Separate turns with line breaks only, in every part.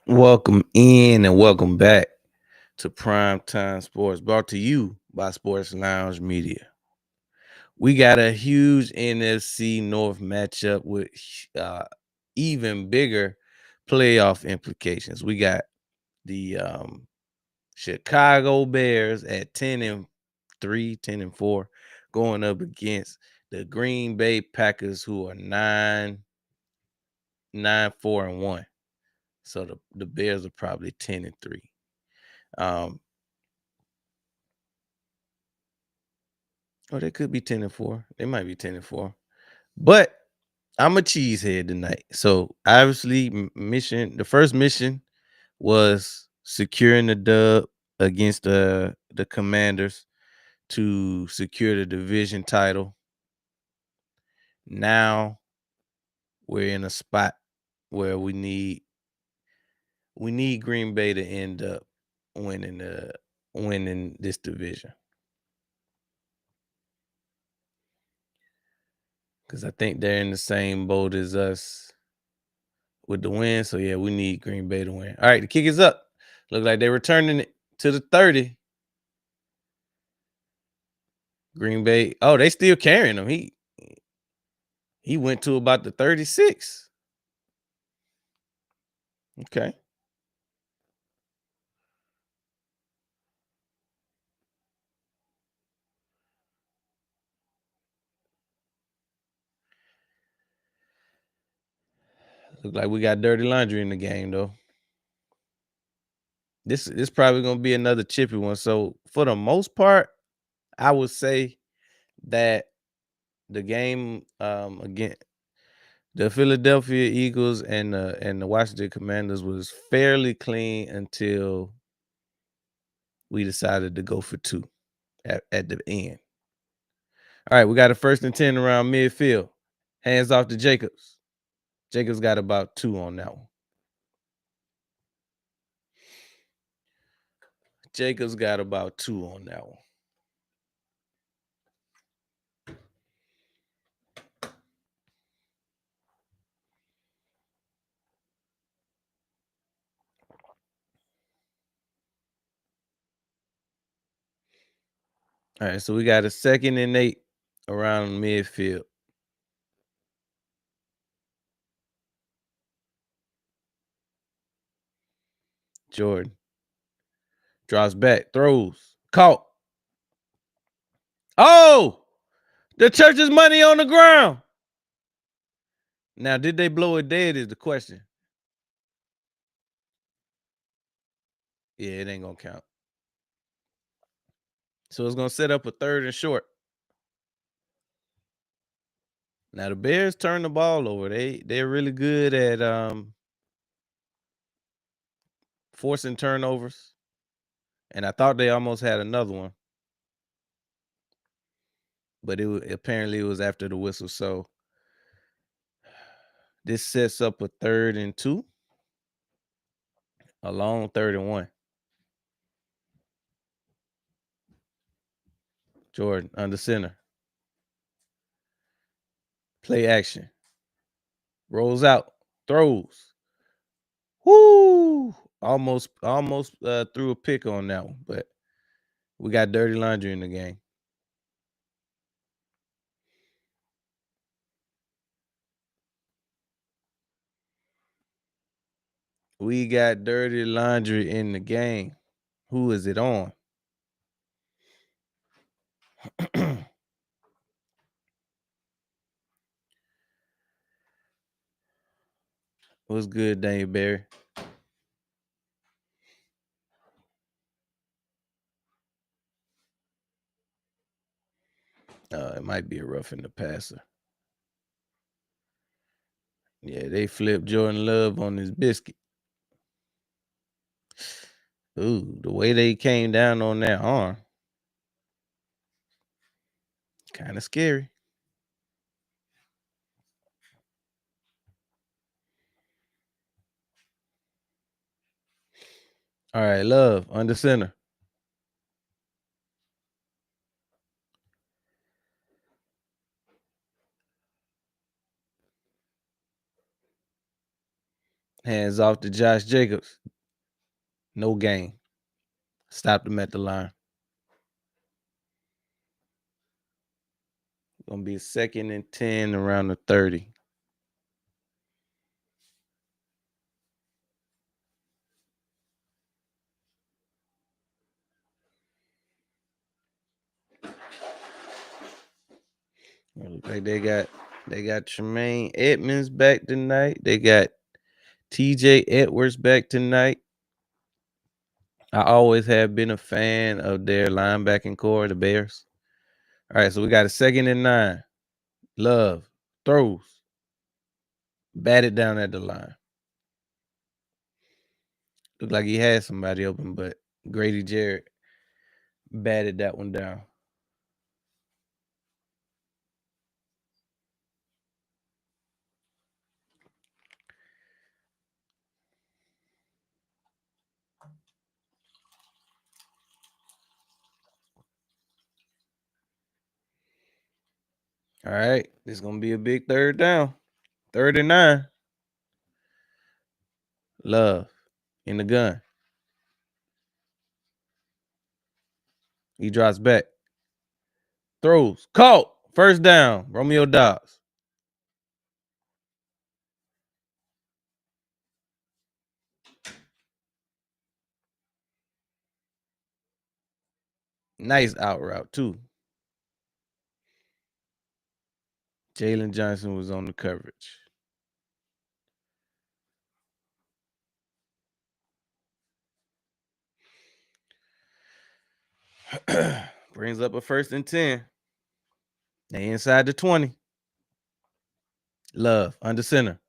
Welcome in and welcome back to Primetime Sports, brought to you by Sports Lounge Media. We got a huge NFC North matchup with uh, even bigger playoff implications. We got the Chicago Bears at 10-3, 10-4, going up against the Green Bay Packers, who are 9-4-1. So the Bears are probably 10-3. Um, they could be 10-4. They might be 10-4. But I'm a cheesehead tonight. So obviously, the first mission was securing the dub against the Commanders to secure the division title. Now we're in a spot where we need Green Bay to end up winning this division. Because I think they're in the same boat as us with the win. So yeah, we need Green Bay to win. All right, the kick is up. Look like they're returning it to the 30. Green Bay. Oh, they still carrying him. He went to about the 36. Okay. Look like we got dirty laundry in the game though. This probably gonna be another chippy one. So for the most part, I would say that the game again the Philadelphia Eagles and the Washington Commanders was fairly clean until we decided to go for two at the end. All right, we got a 1st and 10 around midfield. Hands off to Jacobs. Jacobs got about 2 on that one. Jacobs got about 2 on that one. All right, so we got a 2nd and 8 around midfield. Jordan drops back, throws, caught. Oh, the church's money on the ground. Now, did they blow it dead is the question. Yeah, it ain't gonna count. So it's gonna set up a 3rd and short. Now the Bears turn the ball over. They're really good at forcing turnovers. And I thought they almost had another one. But apparently it was after the whistle. So this sets up a 3rd and 2. A long 3rd and 1. Jordan under center. Play action. Rolls out. Throws. Woo! Almost threw a pick on that one, but we got dirty laundry in the game. We got dirty laundry in the game. Who is it on? What's good, Daniel Barry? It might be a roughing the passer. Yeah, they flipped Jordan Love on his biscuit. Ooh, the way they came down on that arm. Kind of scary. All right, Love under center. Hands off to Josh Jacobs. No gain. Stopped him at the line. Gonna be a 2nd and 10 around the 30. Look like they got Tremaine Edmonds back tonight. They got TJ Edwards back tonight. I always have been a fan of their linebacking core, the Bears. All right, so we got a 2nd and 9. Love throws. Batted down at the line. Looked like he had somebody open, but Grady Jarrett batted that one down. All right, this is gonna be a big 3rd down. 3rd and 9. Love in the gun. He drops back. Throws. Caught. 1st down. Romeo Dobbs. Nice out route, too. Jalen Johnson was on the coverage. Brings up a 1st and 10. They inside the 20. Love under center.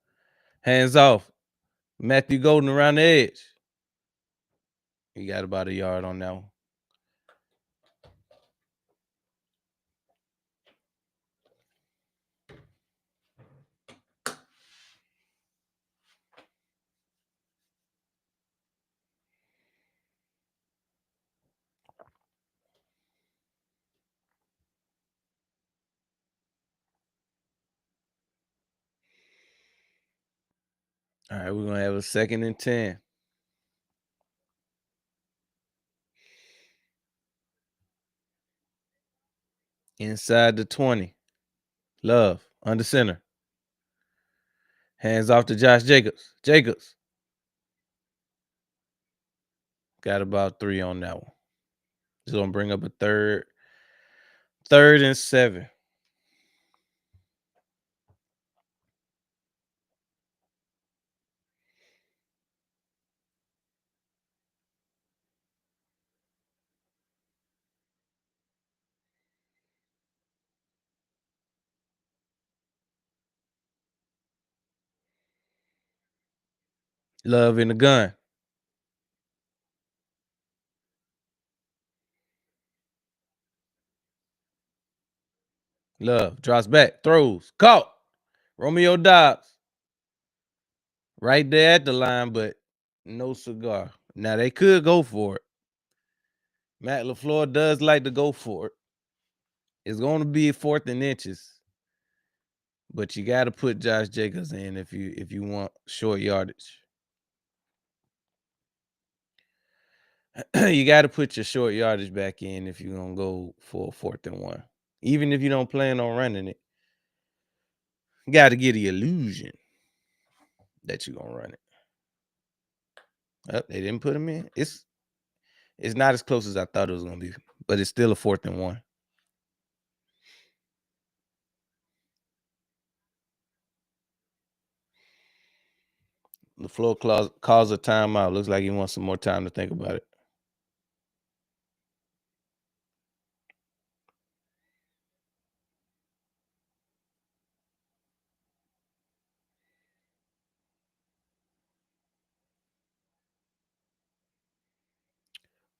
Hands off. Matthew Golden around the edge. He got about a yard on that one. All right, we're going to have a 2nd and 10. Inside the 20. Love under center. Hands off to Josh Jacobs. Jacobs. Got about 3 on that one. He's going to bring up a 3rd and 7. Love in the gun. Love drops back, throws, caught. Romeo Dobbs. Right there at the line, but no cigar. Now they could go for it. Matt LaFleur does like to go for it. It's going to be 4th and inches, but you got to put Josh Jacobs in if you want short yardage. You got to put your short yardage back in if you're going to go for 4th and 1. Even if you don't plan on running it, you got to get the illusion that you're going to run it. Oh, they didn't put him in. It's not as close as I thought it was going to be, but it's still a 4th and 1. LaFleur calls a timeout. Looks like he wants some more time to think about it.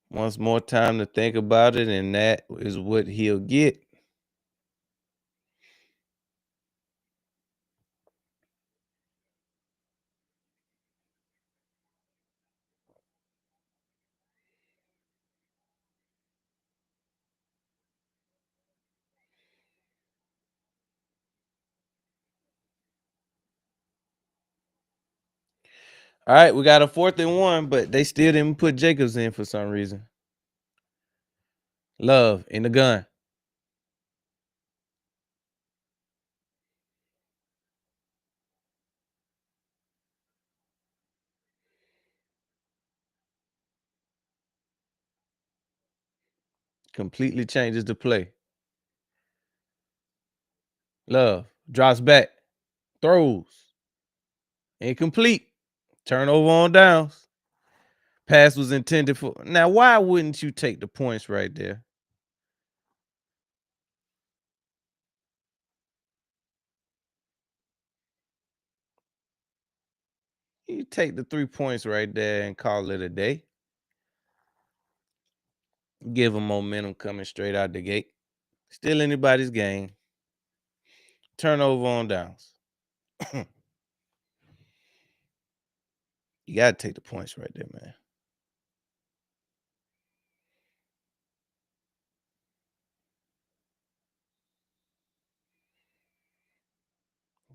Wants more time to think about it, and that is what he'll get. All right, we got a 4th and 1, but they still didn't put Jacobs in for some reason. Love in the gun. Completely changes the play. Love drops back, throws, incomplete, turnover on downs. Pass was intended for. Now, why wouldn't you take the points right there? You take the 3 points right there and call it a day. Give them momentum coming straight out the gate. Still anybody's game. Turnover on downs. You got to take the points right there, man.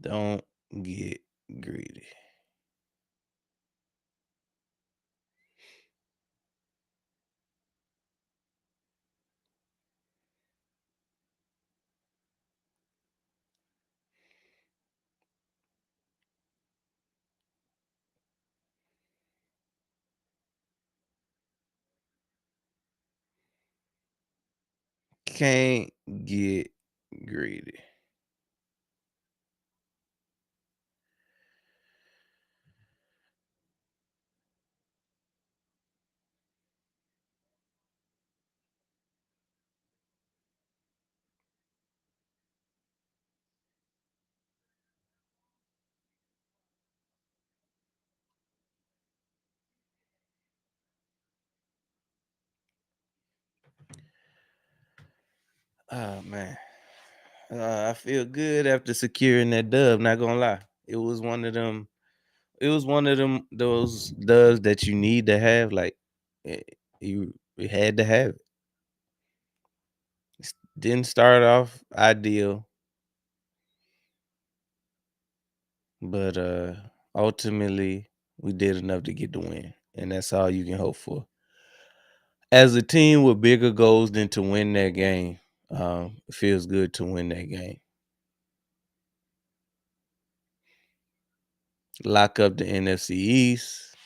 Don't get greedy. Can't get greedy. Oh man, I feel good after securing that dub. Not gonna lie, it was one of them. It was one of them those dubs that you need to have. Like you had to have it. Didn't start off ideal, but ultimately we did enough to get the win, and that's all you can hope for. As a team with bigger goals than to win that game, it feels good to win that game. Lock up the NFC East,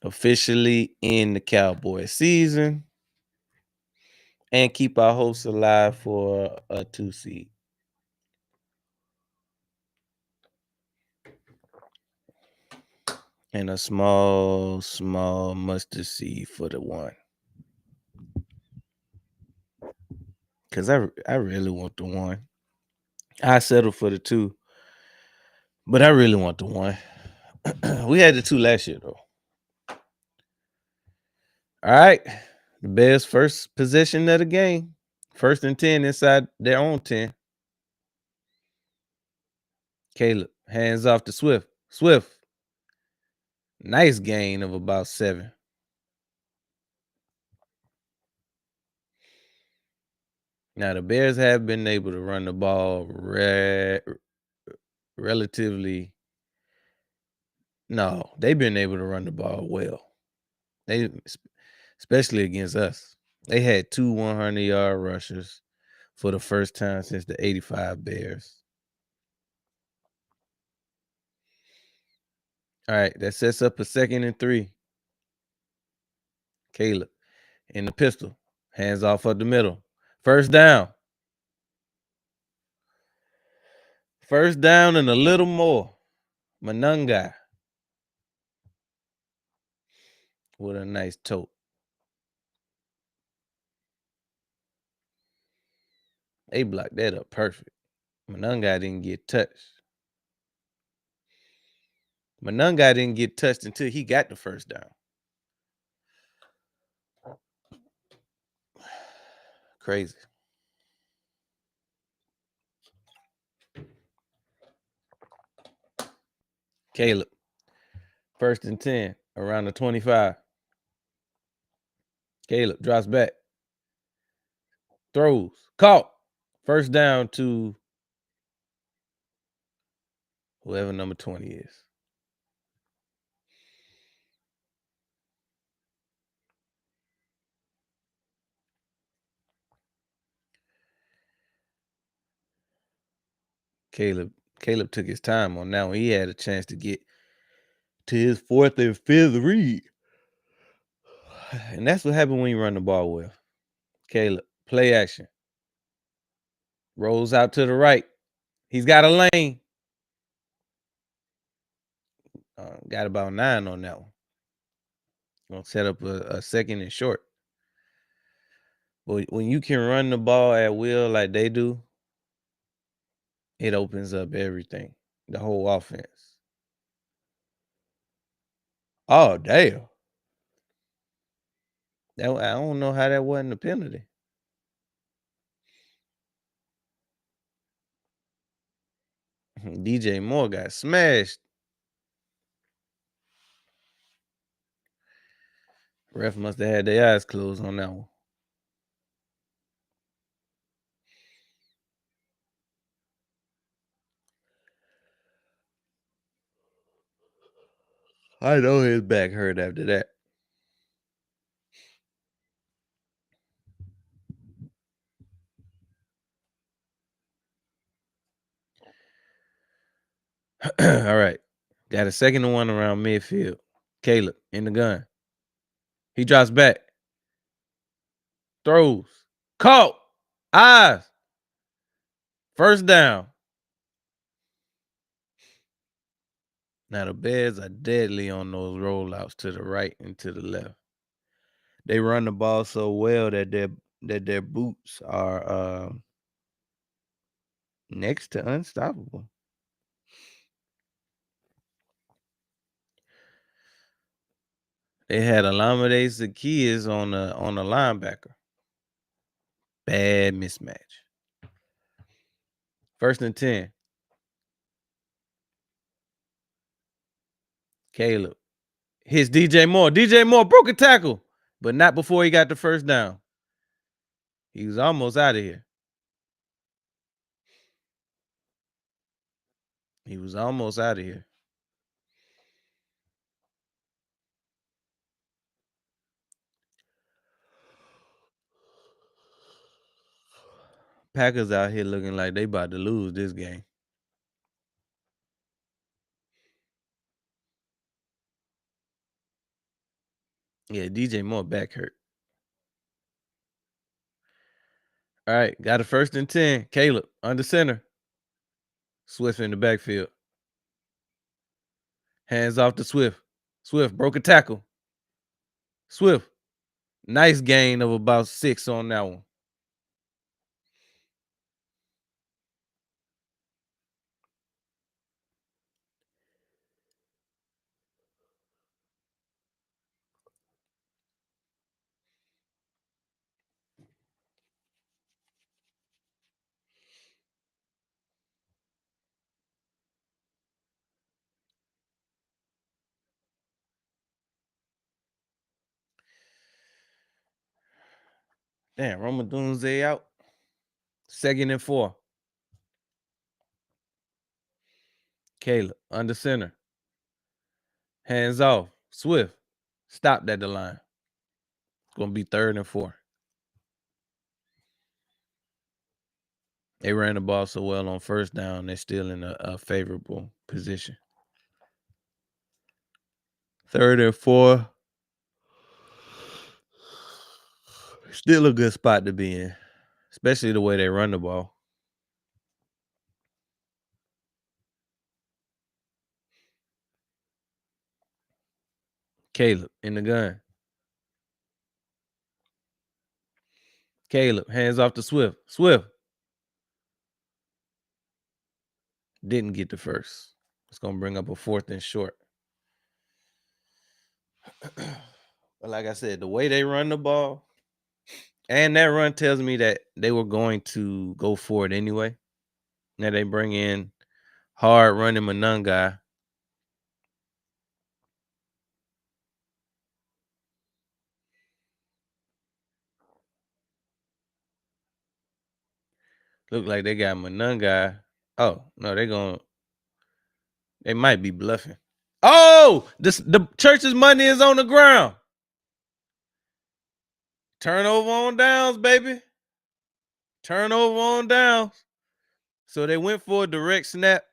officially in the Cowboy season, and keep our hopes alive for a 2 seed. And a small mustard seed for the 1. Cause I really want the 1. I settle for the 2, but I really want the 1. We had the 2 last year though. All right. The Bears' first possession of the game. 1st and 10 inside their own 10. Caleb hands off to Swift. Swift. Nice gain of about 7. Now the Bears have been able to run the ball relatively. No, they've been able to run the ball well. They especially against us. They had 2 100-yard rushers for the first time since the 85 Bears. All right, that sets up a 2nd and 3. Caleb in the pistol. Hands off up the middle. First down. First down and a little more. Manunga with a nice tote. They blocked that up perfect. Manunga didn't get touched. Manunga didn't get touched until he got the first down. Crazy. Caleb. 1st and 10 around the 25. Caleb drops back. Throws. Caught. First down to whoever number 20 is. Caleb took his time on that one. He had a chance to get to his fourth and fifth read. And that's what happened when you run the ball well. Caleb, play action. Rolls out to the right. He's got a lane. Got about 9 on that one. Gonna set up a second and short. But when you can run the ball at will like they do, it opens up everything. The whole offense. Oh, damn. I don't know how that wasn't a penalty. DJ Moore got smashed. Ref must have had their eyes closed on that one. I know his back hurt after that. All right. Got a second and one around midfield. Caleb in the gun. He drops back. Throws. Caught. Eyes. First down. Now the Bears are deadly on those rollouts to the right and to the left. They run the ball so well that their boots are next to unstoppable. They had Alameda Zacchaeus on a linebacker. Bad mismatch. First and 10. Caleb hits DJ Moore. DJ Moore broke a tackle, but not before he got the first down. He was almost out of here. He was almost out of here. Packers out here looking like they about to lose this game. Yeah, DJ Moore back hurt. All right, got a first and 10. Caleb under center. Swift in the backfield. Hands off to Swift. Swift broke a tackle. Swift, nice gain of about 6 on that one. Damn, Roma Dunze out. Second and 4. Caleb under center. Hands off. Swift stopped at the line. It's going to be 3rd and 4. They ran the ball so well on first down, they're still in a favorable position. 3rd and 4. Still a good spot to be in, especially the way they run the ball. Caleb in the gun. Caleb, hands off to Swift. Swift didn't get the first. It's going to bring up a 4th and short. But like I said, the way they run the ball, and that run tells me that they were going to go for it anyway. Now they bring in hard running Manunga. Look like they got Manunga. Oh, no, they might be bluffing. Oh, the church's money is on the ground. Turnover on downs, baby. Turnover on downs. So they went for a direct snap,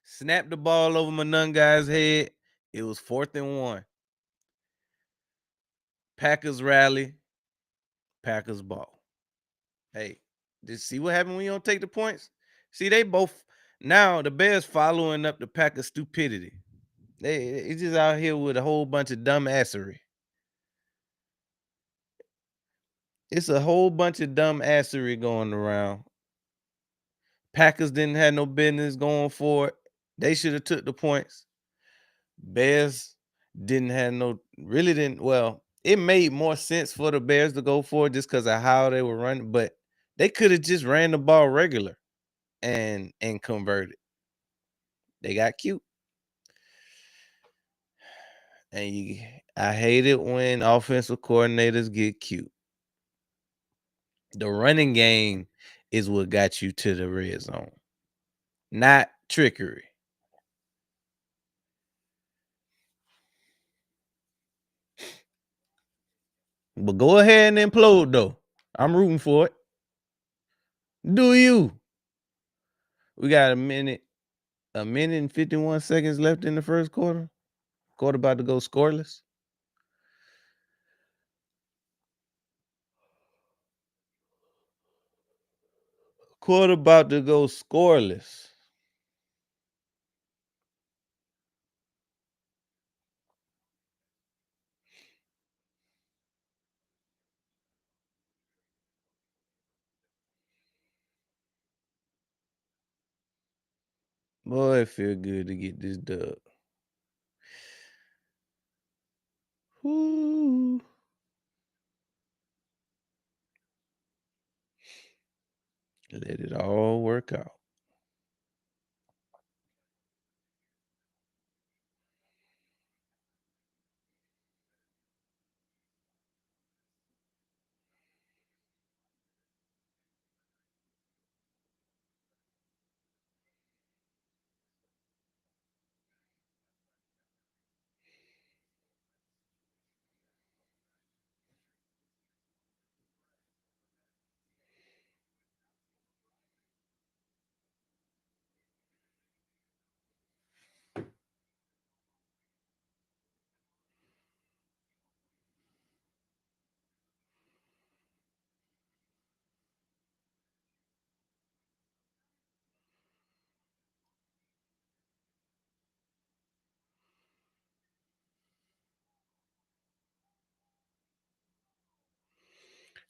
snapped the ball over Monungai's head. It was 4th and 1. Packers rally, Packers ball. Hey, just see what happened when you don't take the points? See, they both now the Bears following up the Packers' stupidity. They just out here with a whole bunch of dumbassery. It's a whole bunch of dumbassery going around. Packers didn't have no business going for it. They should have took the points. Bears really didn't. Well, it made more sense for the Bears to go for it just because of how they were running, but they could have just ran the ball regular and converted. They got cute. And I hate it when offensive coordinators get cute. The running game is what got you to the red zone, not trickery. But go ahead and implode, though. I'm rooting for it. Do you? We got a minute and 51 seconds left in the first quarter. Quarter about to go scoreless. Quarter about to go scoreless. Boy, it feel good to get this dub. Woo. Let it all work out.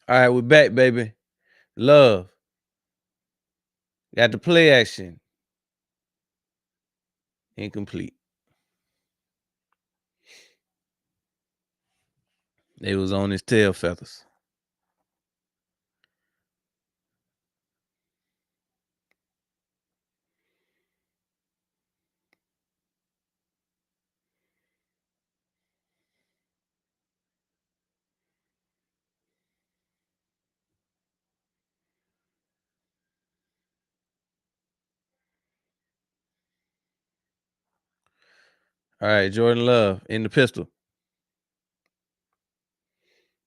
All right, we're back, baby. Love. Got the play action. Incomplete. It was on his tail feathers. All right, Jordan Love in the pistol.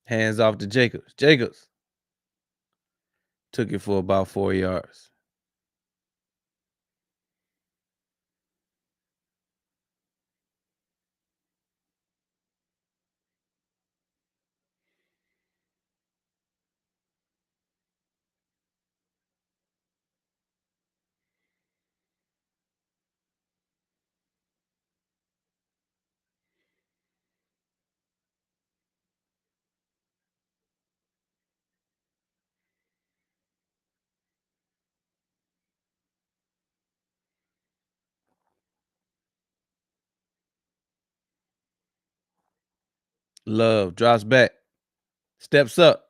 Hands off to Jacobs. Jacobs took it for about 4 yards. Love drops back. Steps up.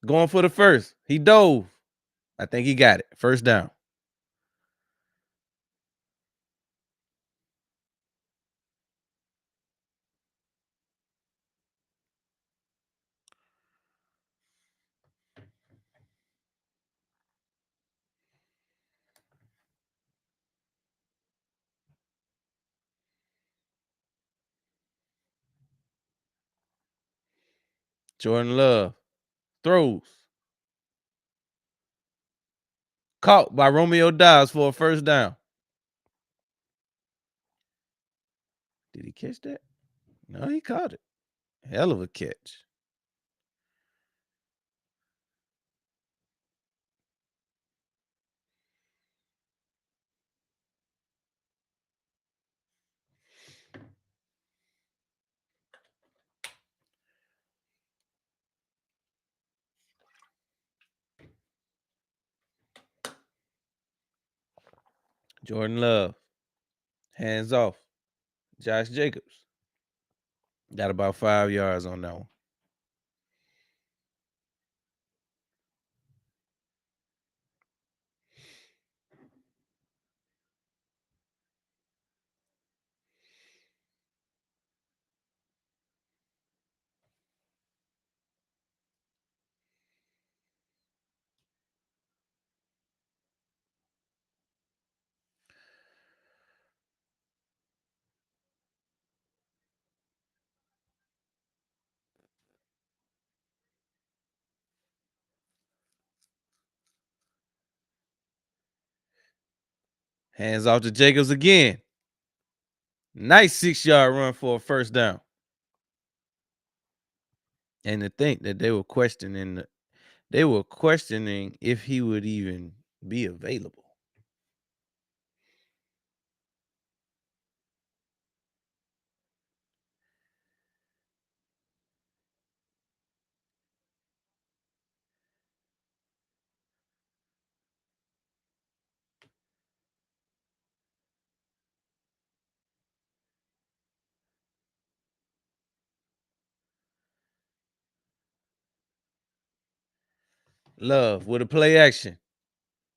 Going for the first. He dove. I think he got it. First down. Jordan Love throws. Caught by Romeo Dobbs for a first down. Did he catch that? No, he caught it. Hell of a catch. Jordan Love. Hands off. Josh Jacobs. Got about 5 yards on that one. Hands off to Jacobs again. Nice 6-yard run for a first down. And to think that they were questioning if he would even be available. Love with a play action.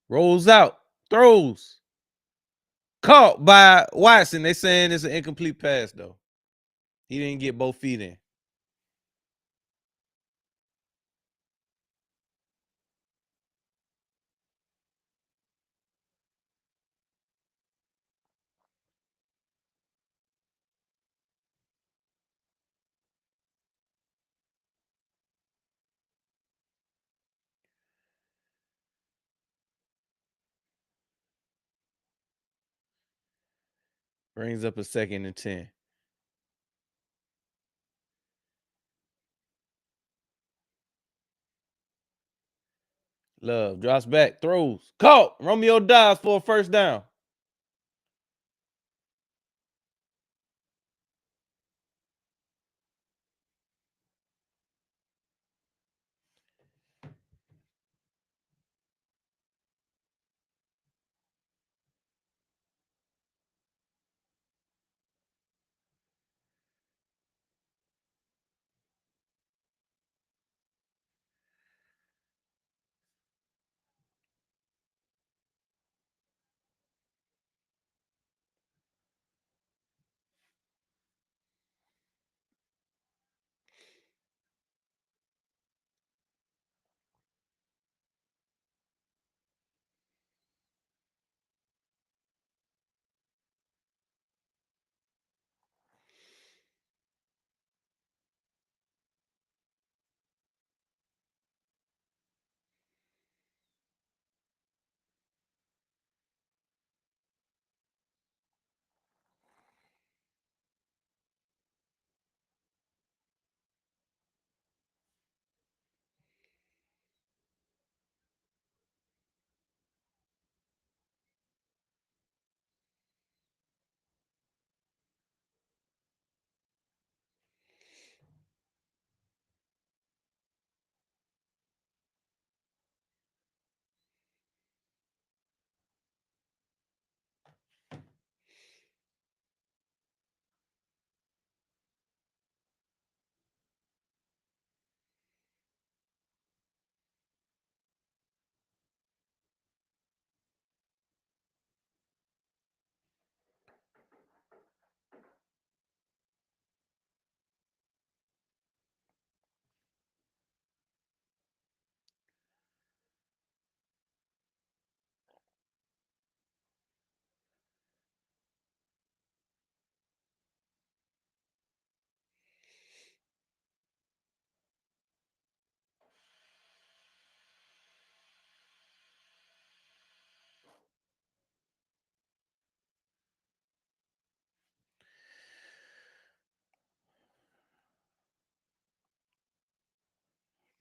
Rolls out. Throws. Caught by Watson. They saying it's an incomplete pass, though. He didn't get both feet in. Brings up a 2nd and 10. Love drops back, throws. Caught. Romeo Dobbs for a first down.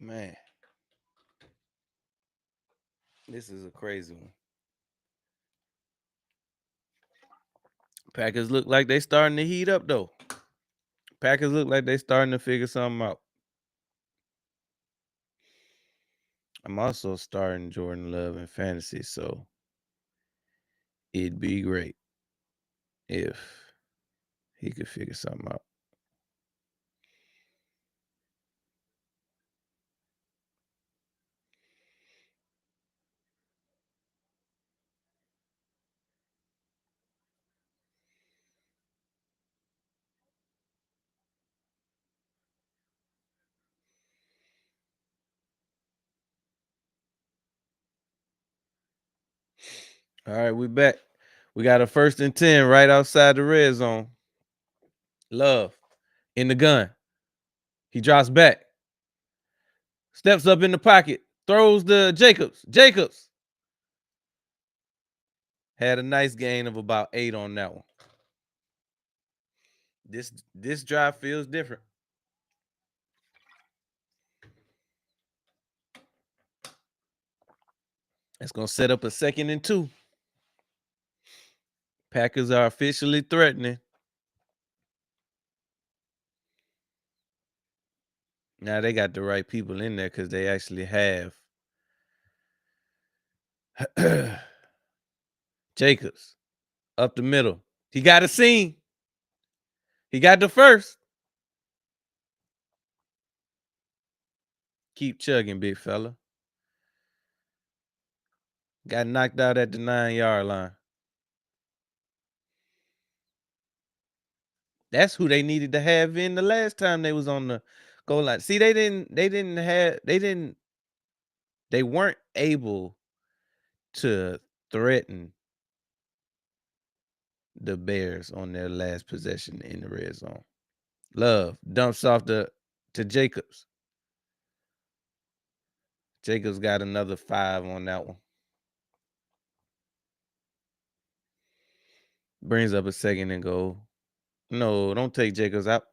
Man, this is a crazy one. Packers look like they starting to heat up though. Packers look like they starting to figure something out. I'm also starting Jordan Love in fantasy, so it'd be great if he could figure something out. All right, we back. We got a 1st and 10 right outside the red zone. Love in the gun. He drops back. Steps up in the pocket. Throws to Jacobs. Jacobs had a nice gain of about 8 on that one. This drive feels different. It's gonna set up a 2nd and 2. Packers are officially threatening. Now they got the right people in there because they actually have Jacobs up the middle. He got a seam. He got the first. Keep chugging, big fella. Got knocked out at the 9-yard line. That's who they needed to have in the last time they was on the goal line. See, they weren't able to threaten the Bears on their last possession in the red zone. Love dumps off to Jacobs. Jacobs got another 5 on that one. Brings up a 2nd and goal. No, don't take Jacobs out.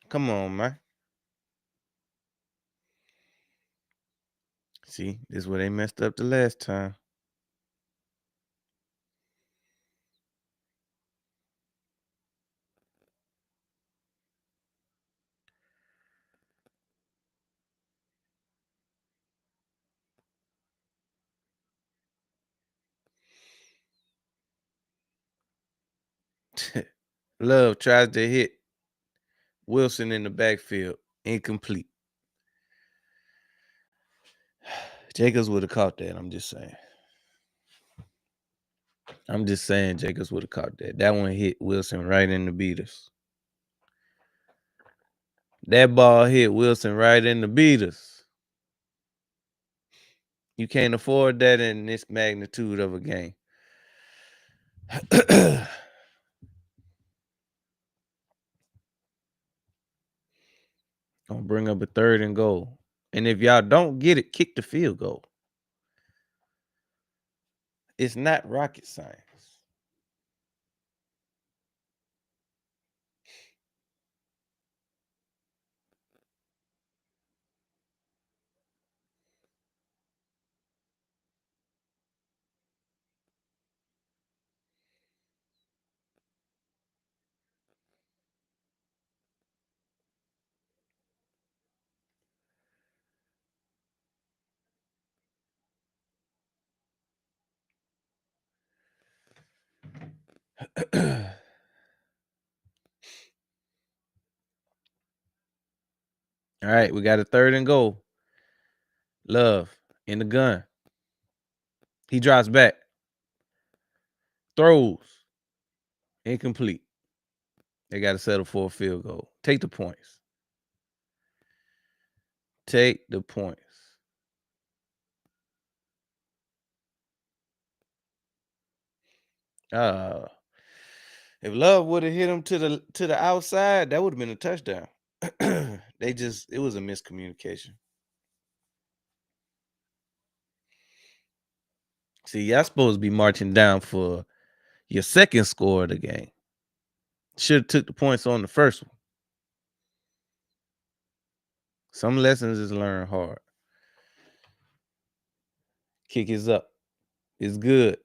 Come on, man. See, this is where they messed up the last time. Love tries to hit Wilson in the backfield. Incomplete. Jacobs would have caught that. I'm just saying Jacobs would have caught that. That one hit Wilson right in the beaters. That ball hit Wilson right in the beaters. You can't afford that in this magnitude of a game. Gonna bring up a 3rd and goal. And if y'all don't get it, kick the field goal. It's not rocket science. All right, we got a 3rd and goal. Love in the gun. He drops back. Throws. Incomplete. They got to settle for a field goal. Take the points. Take the points. If Love would have hit him to the outside, that would have been a touchdown. It was a miscommunication. See, y'all supposed to be marching down for your 2nd score of the game. Should have took the points on the first one. Some lessons is learned hard. Kick is up. It's good.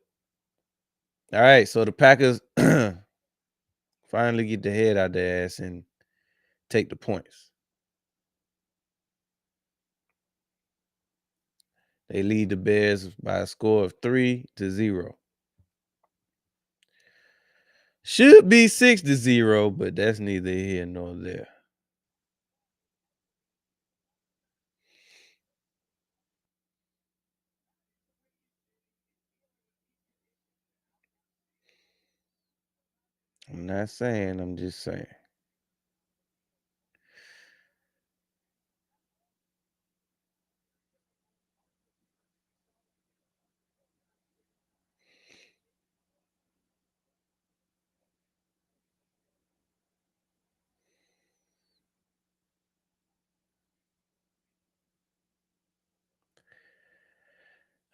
All right, so the Packers finally get the head out their ass and take the points. They lead the Bears by a score of 3-0. Should be 6-0, but that's neither here nor there. I'm not saying, I'm just saying.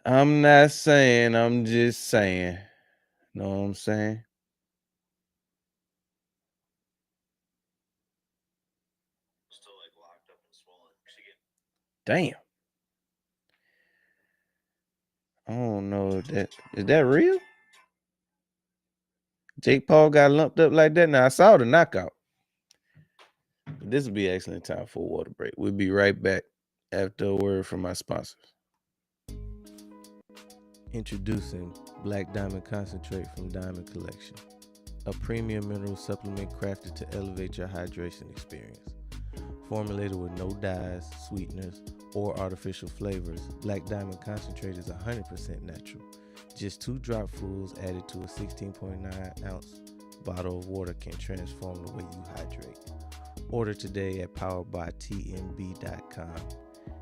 I'm not saying, I'm just saying. Know what I'm saying? Damn. I don't know if that is that real? Jake Paul got lumped up like that. Now I saw the knockout. This will be an excellent time for a water break. We'll be right back after a word from my sponsors. Introducing Black Diamond Concentrate from Diamond Collection, a premium mineral supplement crafted to elevate your hydration experience. Formulated with no dyes, sweeteners, or artificial flavors, Black Diamond Concentrate is 100% natural. Just 2 dropfuls added to a 16.9 ounce bottle of water can transform the way you hydrate. Order today at poweredbytnb.com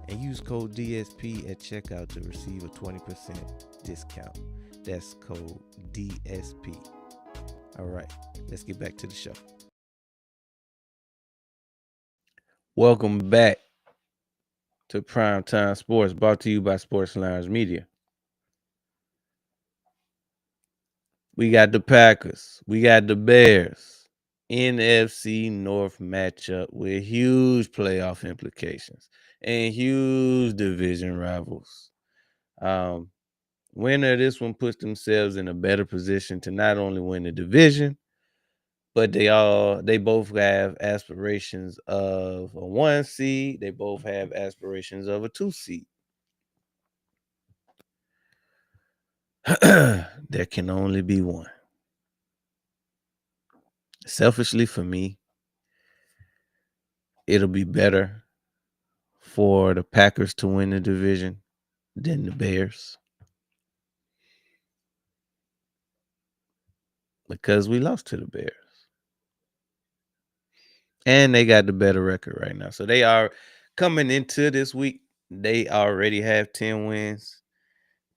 and use code DSP at checkout to receive a 20% discount. That's code DSP. All right, let's get back to the show. Welcome back to Primetime Sports, brought to you by Sports Lounge Media. We got the Packers. We got the Bears. NFC North matchup with huge playoff implications and huge division rivals. Winner of this one puts themselves in a better position to not only win the division, but they both have aspirations of a 1 seed. They both have aspirations of a 2 seed. There can only be one. Selfishly for me, it'll be better for the Packers to win the division than the Bears. Because we lost to the Bears. And they got the better record right now. So they are coming into this week. They already have 10 wins.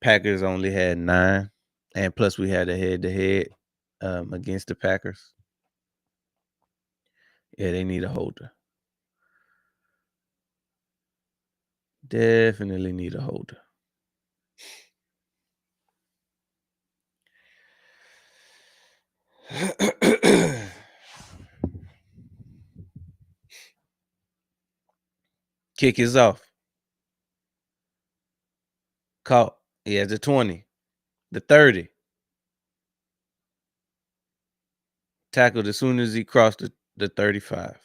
Packers only had 9. And plus we had a head-to-head against the Packers. Yeah, they need a holder. Definitely need a holder. Kick is off. Caught. He has the 20. The 30. Tackled as soon as he crossed the 35.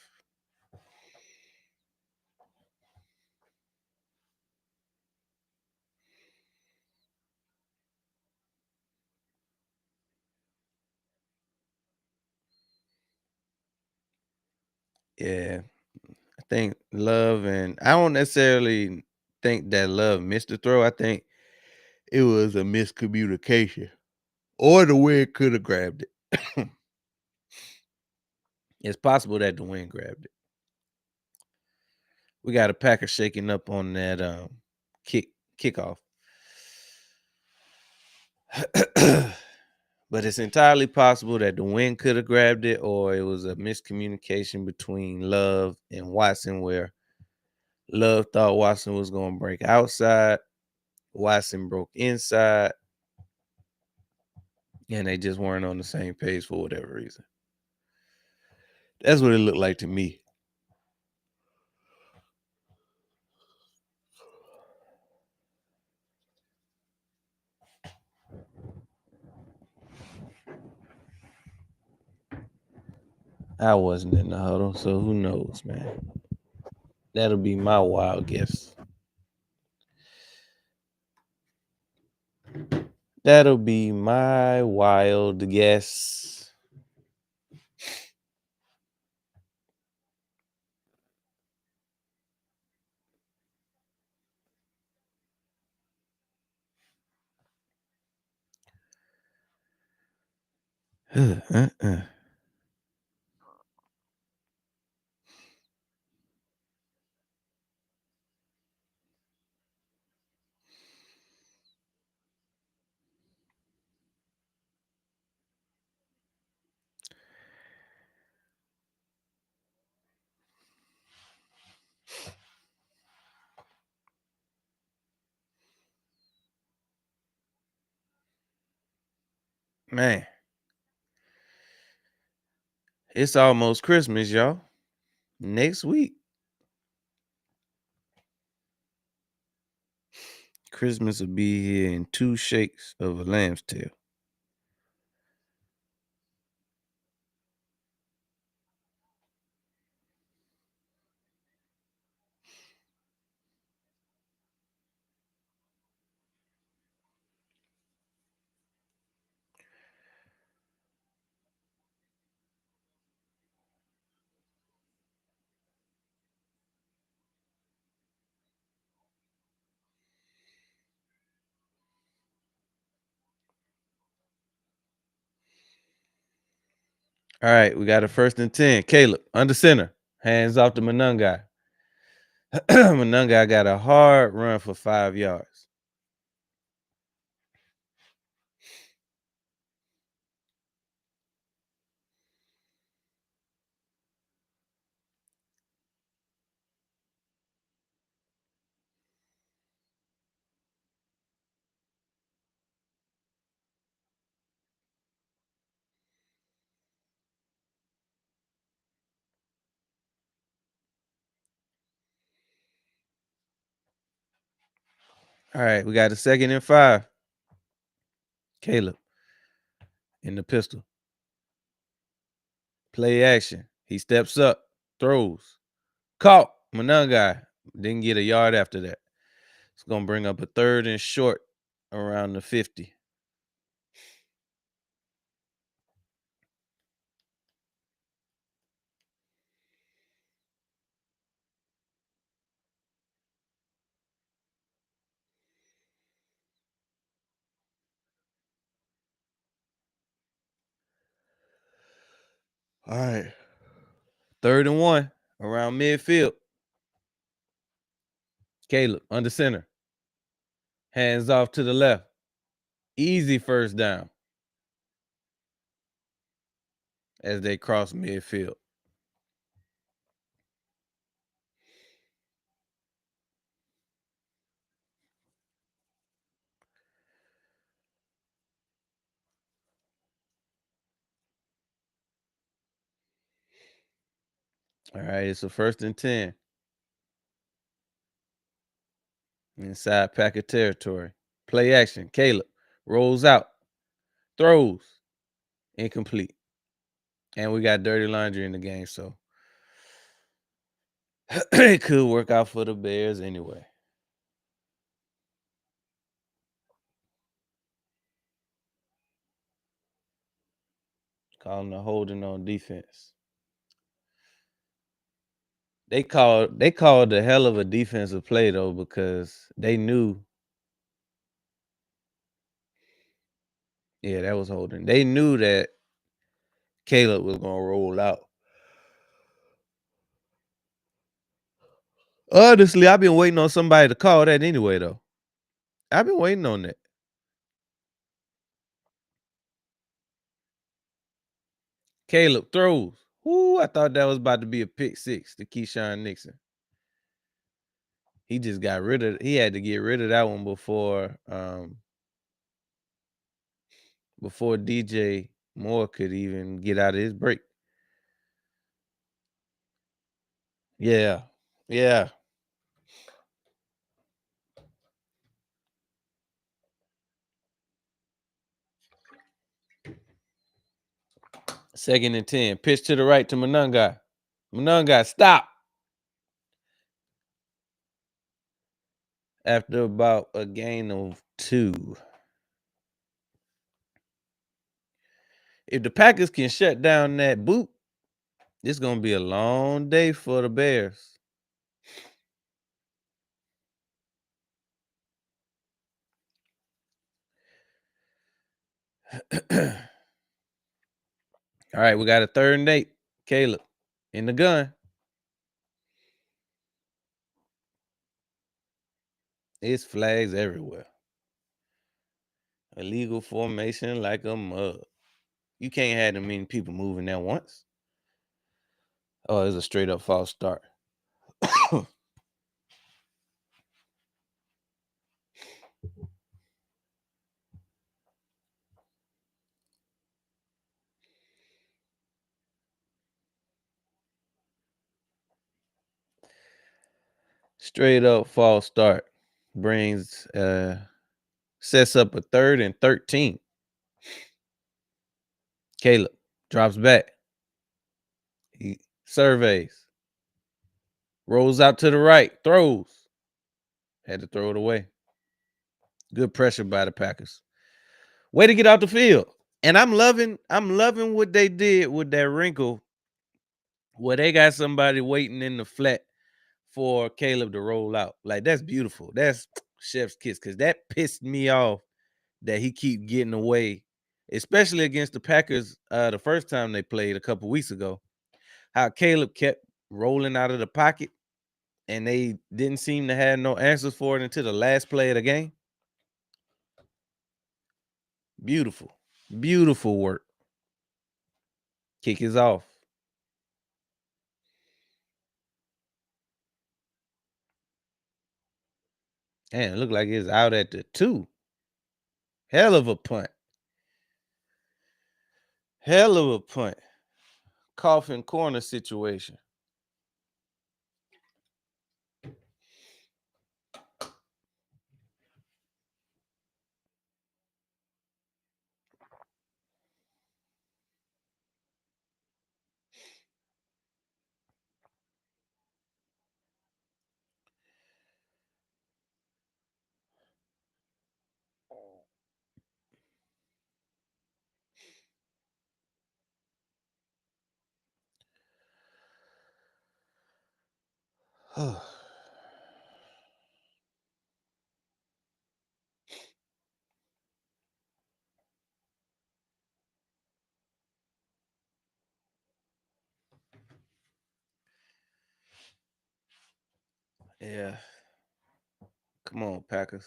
Yeah. I think Love, and I don't necessarily think that Love missed the throw. I think it was a miscommunication. Or the wind could have grabbed it. It's possible that the wind grabbed it. We got a Packer shaking up on that kickoff. But it's entirely possible that the wind could have grabbed it, or it was a miscommunication between Love and Watson, where Love thought Watson was going to break outside. Watson broke inside. And they just weren't on the same page for whatever reason. That's what it looked like to me. I wasn't in the huddle, so who knows, man. That'll be my wild guess. That'll be my wild guess. Man, it's almost Christmas, y'all. Next week. Christmas will be here in 2 shakes of a lamb's tail. All right, we got a 1st and 10. Caleb, under center. Hands off to Monungai. Monungai got a hard run for 5 yards. All right, we got a 2nd and 5. Caleb in the pistol. Play action. He steps up, throws. Caught. Monungai didn't get a yard after that. It's going to bring up a 3rd and short around the 50. All right. 3rd and 1 around midfield. Caleb under center. Hands off to the left. Easy 1st down as they cross midfield. All right, it's a 1st and 10. Inside Packer territory. Play action. Caleb rolls out, throws, incomplete. And we got dirty laundry in the game, so it could work out for the Bears anyway. Calling the holding on defense. They called a hell of a defensive play though, because they knew. Yeah, that was holding. They knew that Caleb was gonna roll out. Honestly, I've been waiting on somebody to call that anyway, though. I've been waiting on that. Caleb throws. Whoo, I thought that was about to be a pick 6 to Keyshawn Nixon. He just got rid of. He had to get rid of that one before DJ Moore could even get out of his break. Yeah, yeah. 2nd and 10. Pitch to the right to Monunga. Monunga, stop. After about a gain of 2. If the Packers can shut down that boot, it's going to be a long day for the Bears. All right, we got a 3rd and 8. Caleb in the gun. It's flags everywhere. Illegal formation like a mug. You can't have that many people moving at once. Oh, it's a straight up false start. Straight up false start. Brings sets up a 3rd and 13. Caleb drops back. He surveys. Rolls out to the right. Throws. Had to throw it away. Good pressure by the Packers. Way to get out the field. And I'm loving what they did with that wrinkle where they got somebody waiting in the flat for Caleb to roll out. Like, that's beautiful. That's chef's kiss, because that pissed me off that he keep getting away, especially against the Packers the first time they played a couple weeks ago. How Caleb kept rolling out of the pocket and they didn't seem to have no answers for it until the last play of the game. Beautiful. Beautiful work. Kick is off. And it looked like it's out at the 2. Hell of a punt. Hell of a punt. Coffin corner situation. Yeah. Come on, Packers.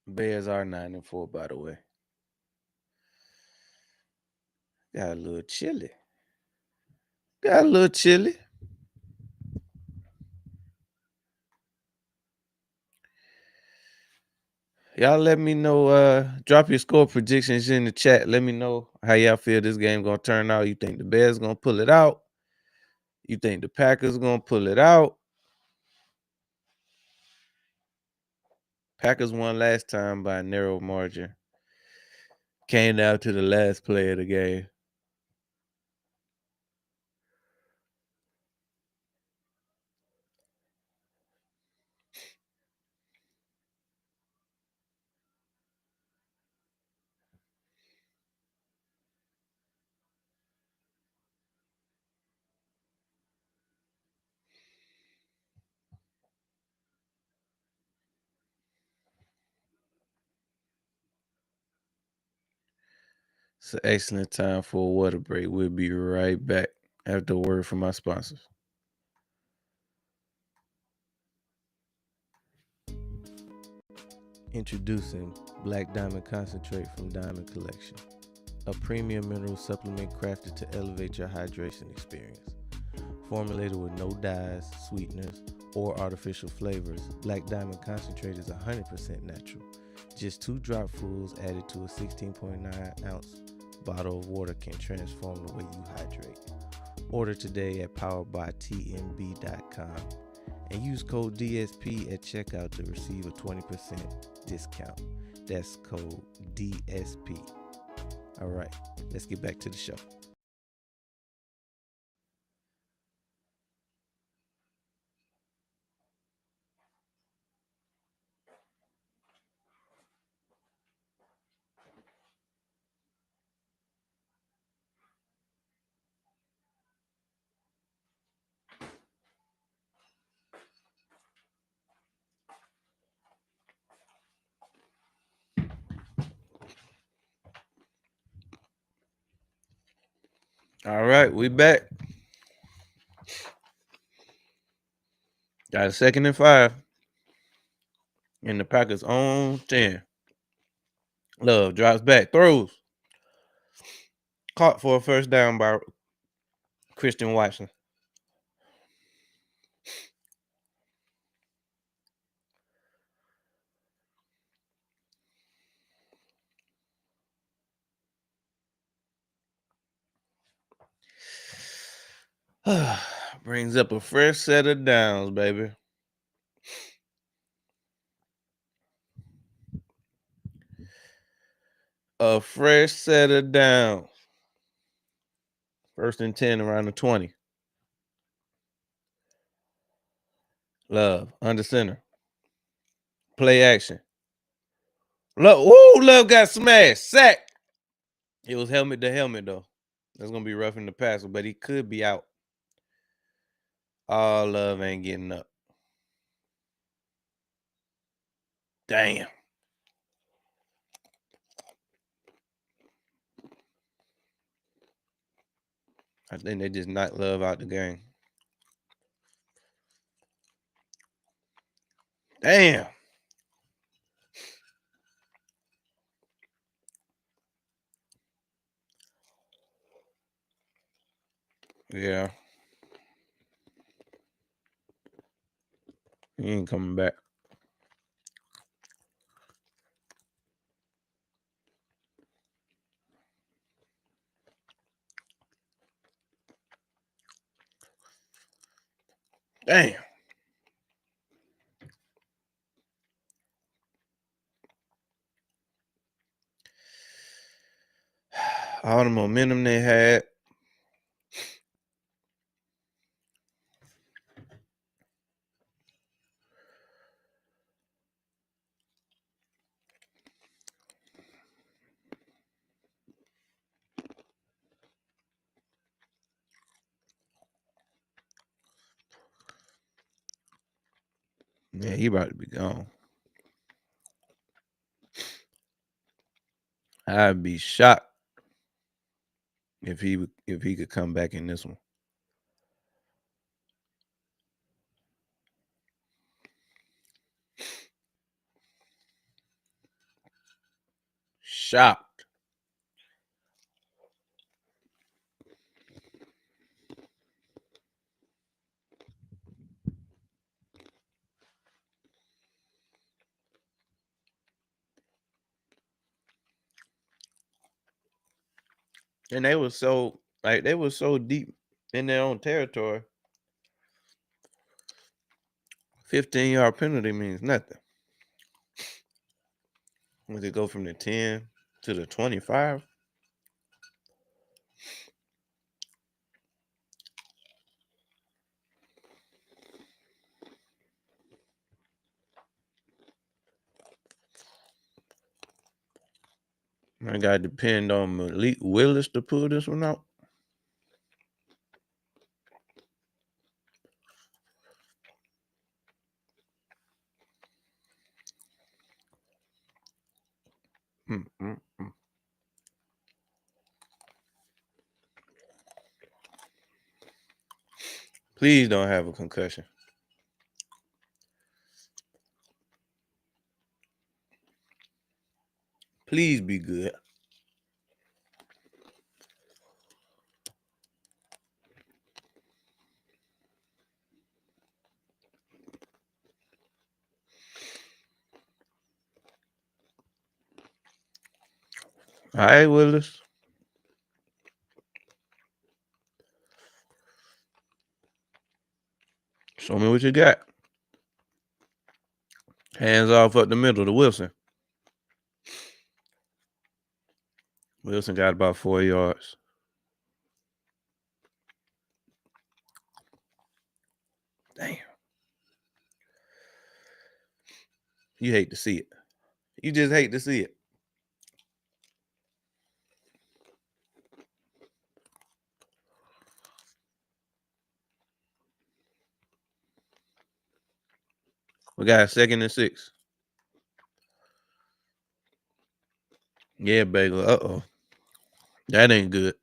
Bears are 9-4, by the way. Got a little chilly. Got a little chilly. Y'all let me know. Drop your score predictions in the chat. Let me know how y'all feel this game gonna turn out. You think the Bears gonna pull it out? You think the Packers gonna pull it out? Packers won last time by a narrow margin. Came down to the last play of the game. It's an excellent time for a water break. We'll be right back after a word from our sponsors. Introducing Black Diamond Concentrate from Diamond Collection, a premium mineral supplement crafted to elevate your hydration experience. Formulated with no dyes, sweeteners, or artificial flavors, Black Diamond Concentrate is 100% natural. Just 2 dropfuls added to a 16.9 ounce bottle of water can transform the way you hydrate. Order today at poweredbytmb.com and use code DSP at checkout to receive a 20% discount. That's code DSP. All right, let's get back to the show. All right, we back. Got a 2nd and 5. And the Packers on 10. Love drops back, throws. Caught for a first down by Christian Watson. Brings up a fresh set of downs, baby. A fresh set of downs. 1st and 10 around the 20. Love, under center. Play action. Love got smashed. Sack. It was helmet to helmet, though. That's going to be roughing the passer, but he could be out. Oh, Love ain't getting up. Damn. I think they just knocked Love out the game. Damn. Yeah. He ain't coming back. Damn. All the momentum they had. Yeah, he about to be gone. I'd be shocked if he could come back in this one. Shocked. And they were so deep in their own territory. 15-yard penalty means nothing. When they go from the 10 to the 25. I got to depend on Malik Willis to pull this one out. Please don't have a concussion. Please be good. All right, Willis. Show me what you got. Hands off up the middle to Wilson. Wilson got about 4 yards. Damn. You hate to see it. You just hate to see it. We got 2nd and 6. Yeah, Bagel. Uh-oh. That ain't good.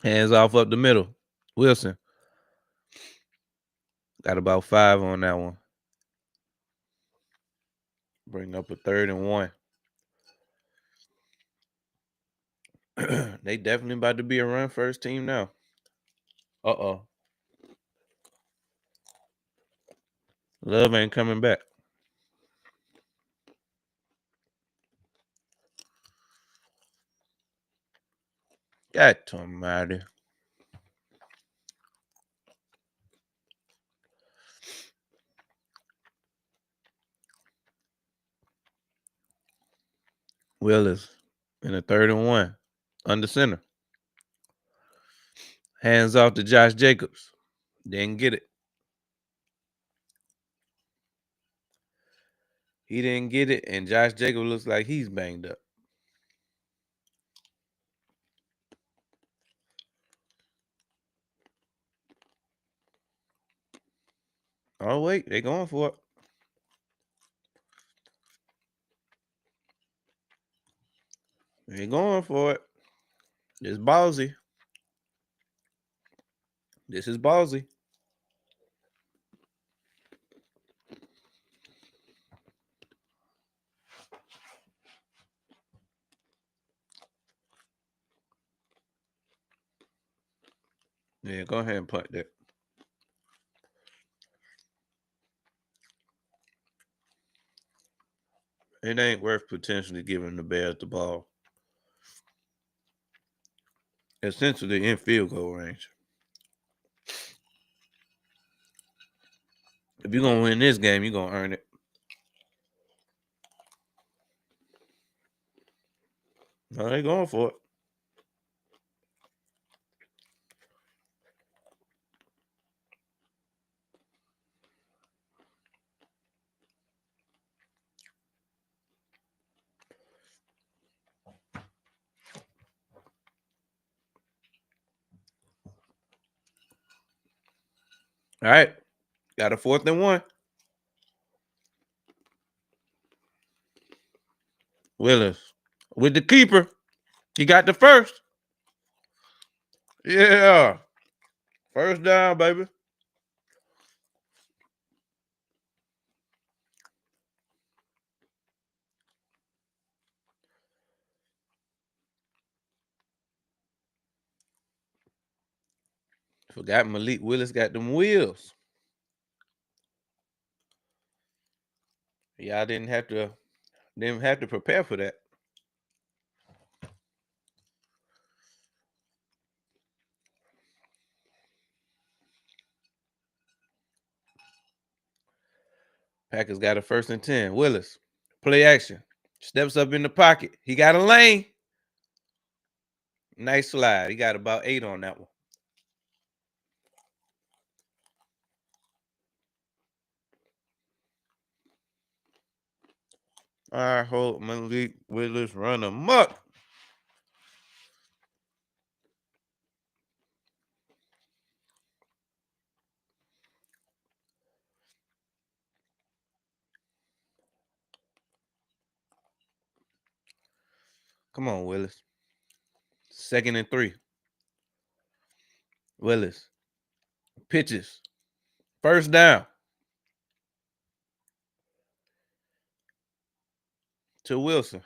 Hands off up the middle. Wilson. Got about 5 on that one. Bring up a 3rd and 1. They definitely about to be a run first team now. Uh-oh. Love ain't coming back. God almighty. Willis in a 3rd and 1. Under center. Hands off to Josh Jacobs. Didn't get it. He didn't get it, and Josh Jacobs looks like he's banged up. Oh, wait. They going for it. They going for it. This ballsy. This is ballsy. Yeah, go ahead and punt that. It ain't worth potentially giving the Bears the ball. Essentially in field goal range. If you're going to win this game, you're going to earn it. No, they going for it. All right. Got a 4th and 1. Willis with the keeper. He got the first. Yeah. First down, baby. Forgot Malik Willis got them wheels. Y'all didn't have to prepare for that. Packers got a 1st and 10. Willis. Play action. Steps up in the pocket. He got a lane. Nice slide. He got about 8 on that one. I hope Malik Willis run amok. Come on, Willis. 2nd and 3. Willis. Pitches. First down. To Wilson.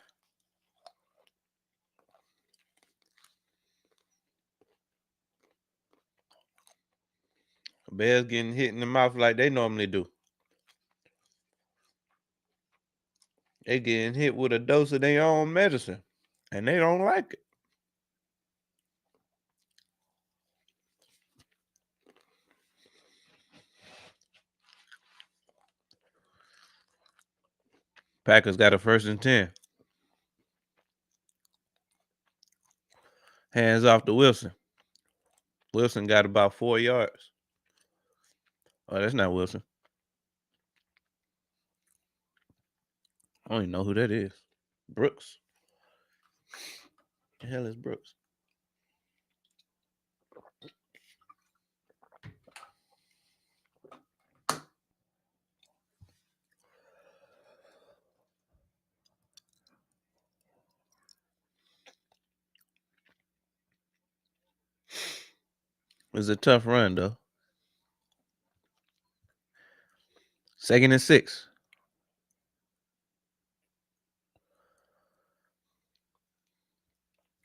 Bears getting hit in the mouth like they normally do. They getting hit with a dose of their own medicine, and they don't like it. Packers got a 1st and 10. Hands off to Wilson. Wilson got about 4 yards. Oh, that's not Wilson. I don't even know who that is. Brooks. The hell is Brooks? It was a tough run, though. 2nd and 6.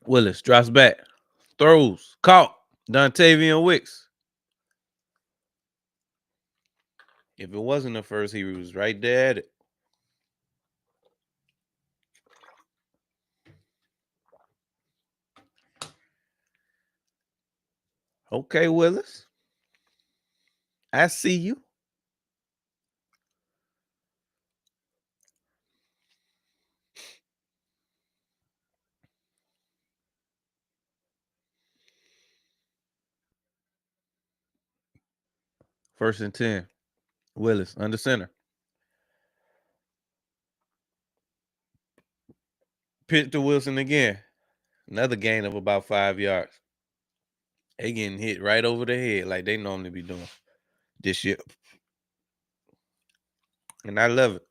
Willis drops back. Throws. Caught. Dontavian Wicks. If it wasn't the first, he was right there at it. Okay, Willis. I see you. First and 10. Willis under center. Pitch to Wilson again. Another gain of about 5 yards. They getting hit right over the head like they normally be doing this year. And I love it.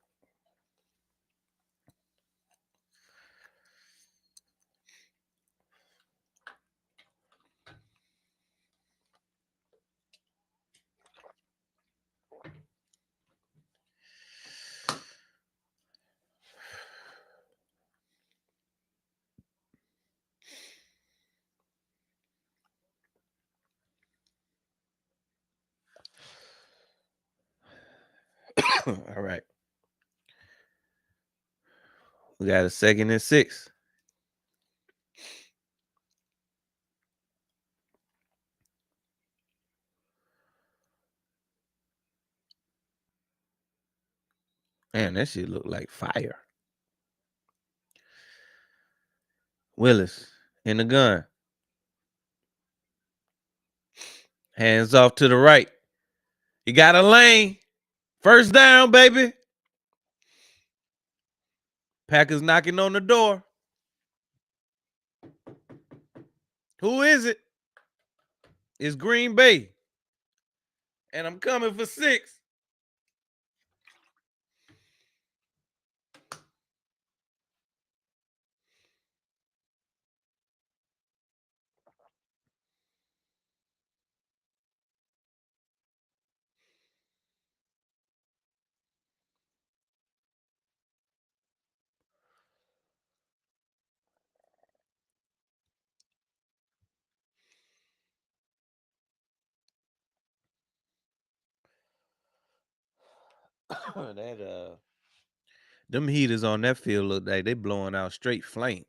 All right. We got a 2nd and 6. Man, that shit look like fire. Willis in the gun. Hands off to the right. He got a lane. First down, baby. Packers knocking on the door. Who is it? It's Green Bay. And I'm coming for 6. Them heaters on that field look like they blowing out straight flames.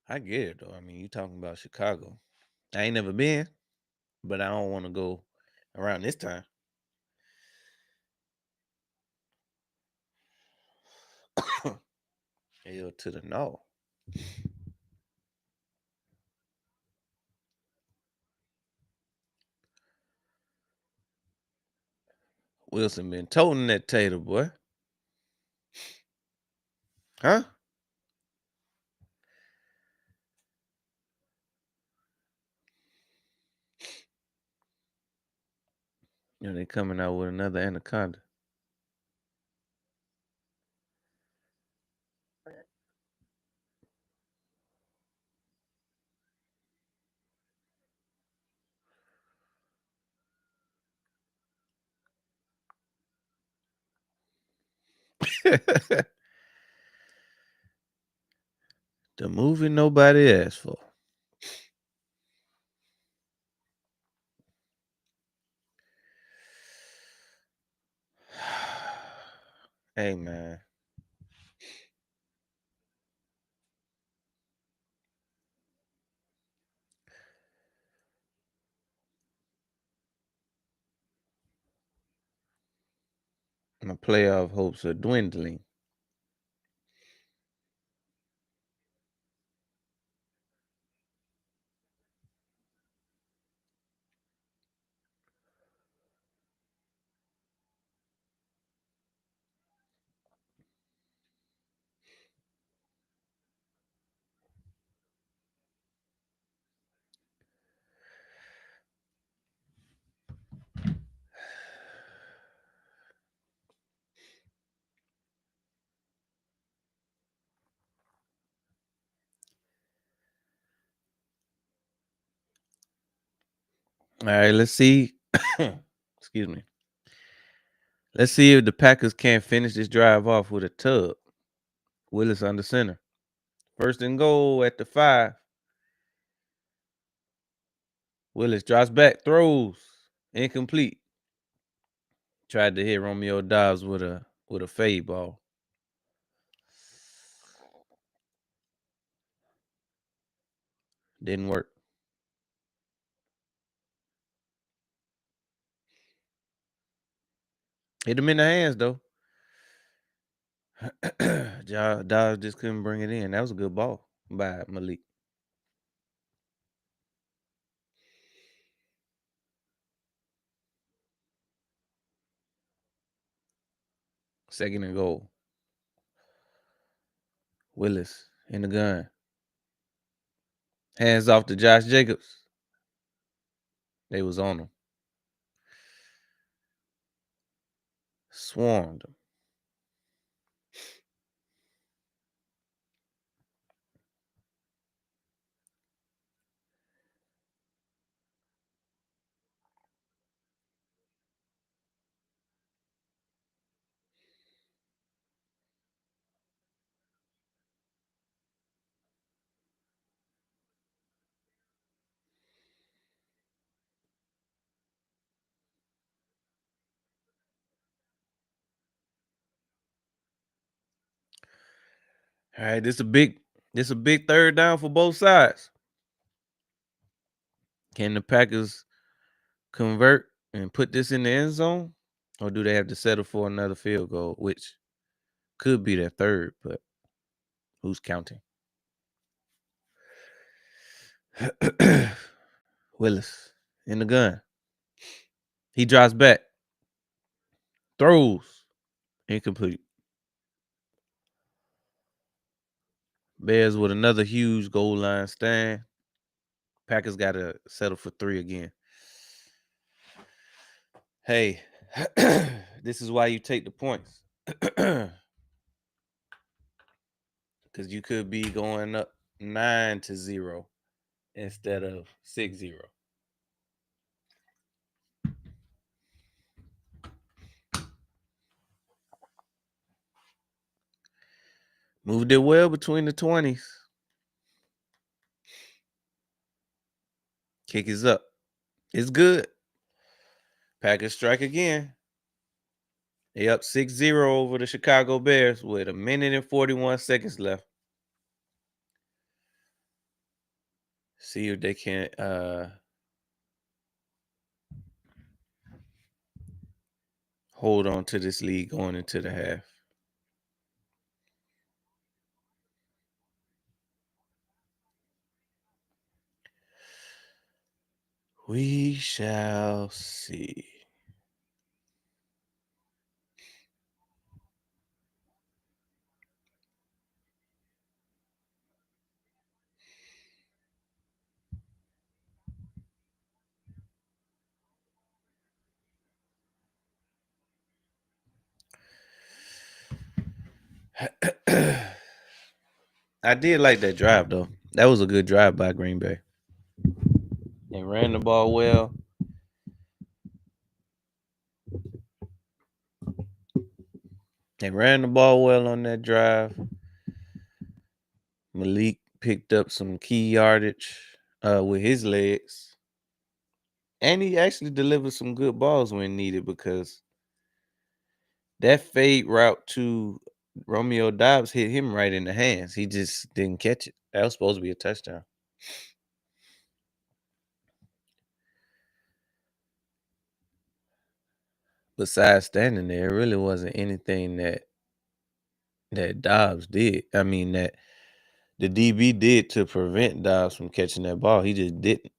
I get it though. I mean, you talking about Chicago. I ain't never been, but I don't want to go around this time. Hell to the no. Wilson been toting that tater, boy. Huh? You know, they coming out with another anaconda. The movie nobody asked for. Hey, man. My playoff hopes are dwindling. All right, let's see. Excuse me. Let's see if the Packers can't finish this drive off with a tub. Willis under center. First and goal at the 5. Willis drops back, throws, incomplete. Tried to hit Romeo Dobbs with a fade ball. Didn't work. Hit him in the hands though. Dobbs just couldn't bring it in. That was a good ball by Malik. Second and goal. Willis in the gun. Hands off to Josh Jacobs. They was on him. Swarmed him. All right, this a big third down for both sides. Can the Packers convert and put this in the end zone? Or do they have to settle for another field goal, which could be their third, but who's counting? Willis in the gun. He drops back. Throws. Incomplete. Bears with another huge goal line stand. Packers got to settle for 3 again. Hey, this is why you take the points. Because you could be going up 9-0 instead of 6-0. Moved it well between the 20s. Kick is up. It's good. Packers strike again. They up 6-0 over the Chicago Bears with 1 minute and 41 seconds left. See if they can hold on to this lead going into the half. We shall see. I did like that drive though. That was a good drive by Green Bay. They ran the ball well. They ran the ball well on that drive. Malik picked up some key yardage with his legs. And he actually delivered some good balls when needed because that fade route to Romeo Dobbs hit him right in the hands. He just didn't catch it. That was supposed to be a touchdown. Besides standing there, it really wasn't anything that Dobbs did. I mean that the DB did to prevent Dobbs from catching that ball. He just didn't.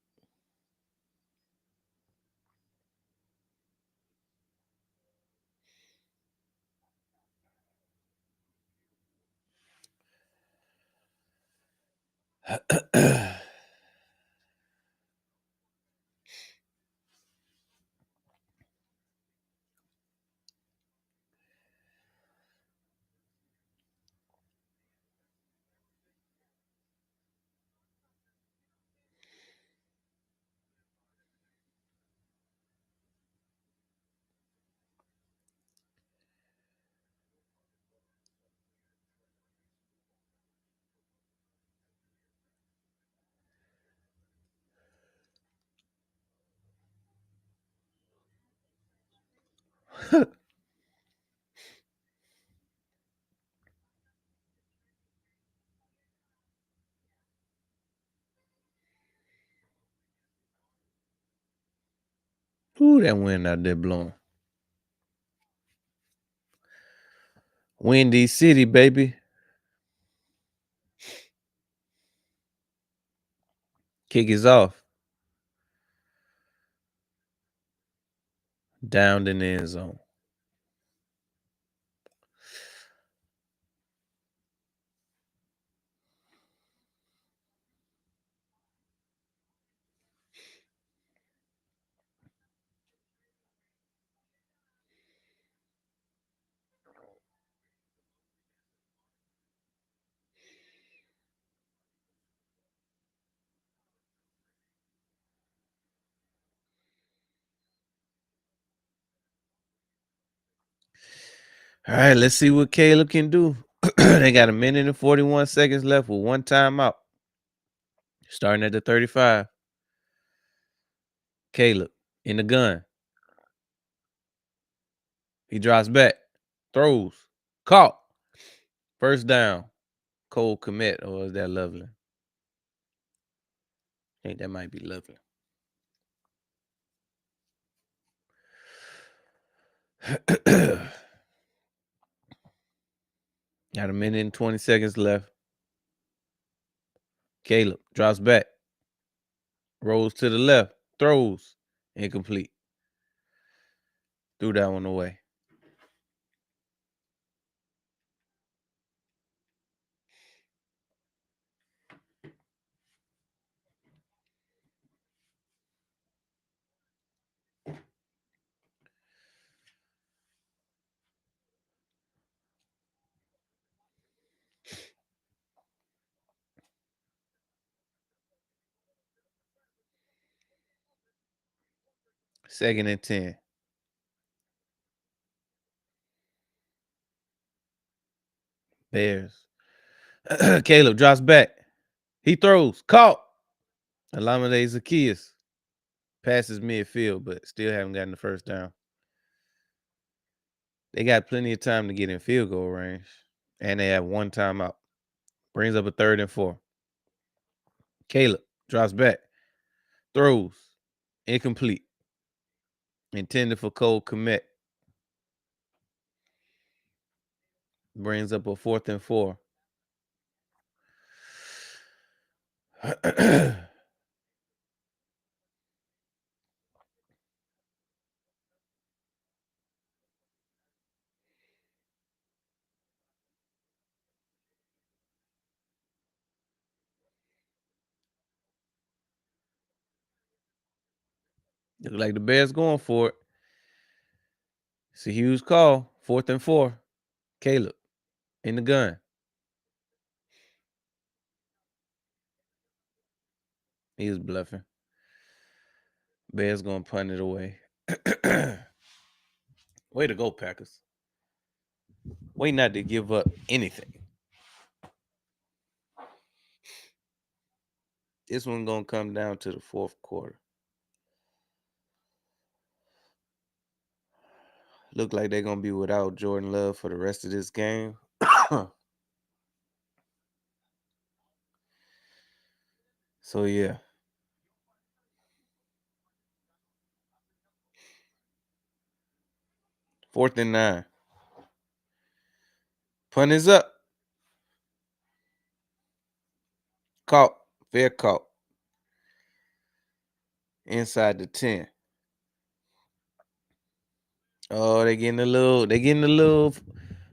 Ooh, that wind out there blowing. Windy City, baby. Kick is off. Down in the end zone. All right, let's see what Caleb can do. They got 1 minute and 41 seconds left with one timeout. Starting at the 35. Caleb in the gun. He drops back. Throws. Caught. First down. Cole Komet, or is that Lovely? I think that might be Lovely. Got 1 minute and 20 seconds left. Caleb drops back. Rolls to the left. Throws. Incomplete. Threw that one away. Second and 10. Bears. Caleb drops back. He throws. Caught. Alameda Zacchaeus passes midfield, but still haven't gotten the first down. They got plenty of time to get in field goal range, and they have one timeout. Brings up a 3rd and 4. Caleb drops back. Throws. Incomplete. Intended for Cole Komet. Brings up a 4th and 4. Look like the Bears going for it. It's a huge call. 4th and 4. Caleb in the gun. He was bluffing. Bears gonna punt it away. Way to go, Packers. Way not to give up anything. This one gonna come down to the 4th quarter. Look like they're gonna be without Jordan Love for the rest of this game. So yeah. 4th and 9. Punt is up. Caught. Fair caught. Inside the 10. Oh, they're getting a little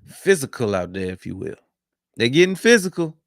physical out there, if you will. They're getting physical.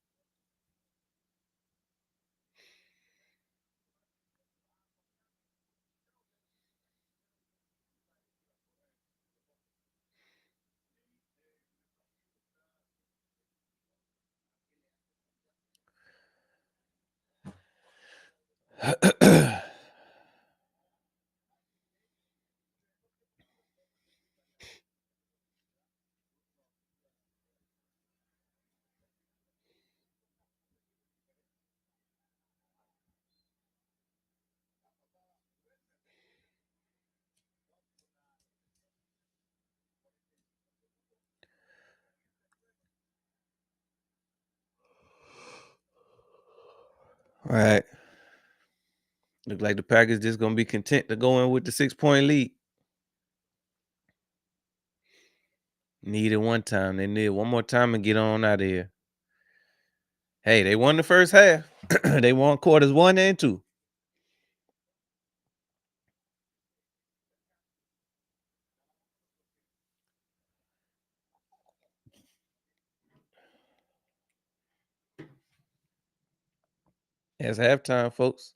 right. Look like the Packers just gonna be content to go in with the 6-point lead. Needed one time. They need one more time and get on out of here. Hey, they won the first half. They won quarters 1 and 2. It's halftime, folks.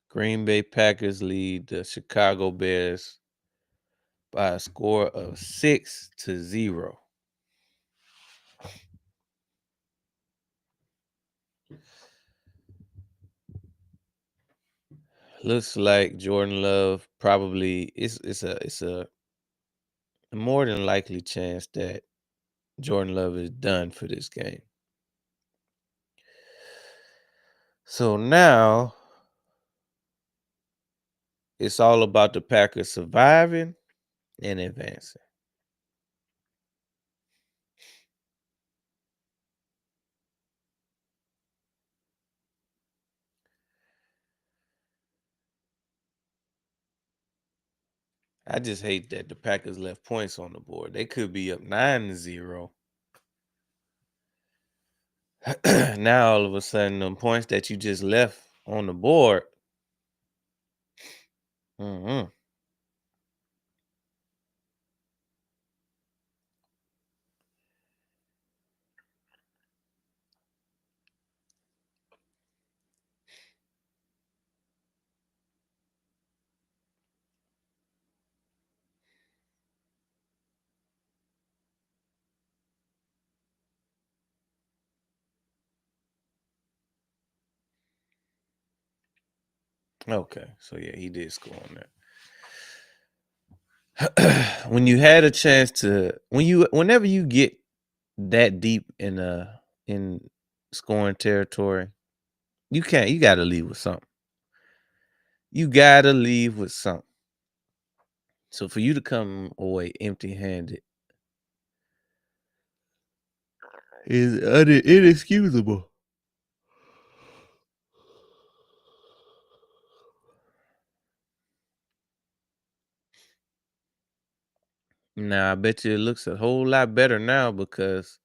Green Bay Packers lead the Chicago Bears by a score of 6-0. Looks like Jordan Love probably it's a more than likely chance that Jordan Love is done for this game. So now it's all about the Packers surviving and advancing. I just hate that the Packers left points on the board. They could be up 9-0. Now all of a sudden, them points that you just left on the board. Mhm. Okay, so yeah, he did score on that. When you had a chance to, whenever you get that deep in scoring territory, you gotta leave with something. You gotta leave with something. So for you to come away empty-handed is inexcusable. Now I bet you it looks a whole lot better now because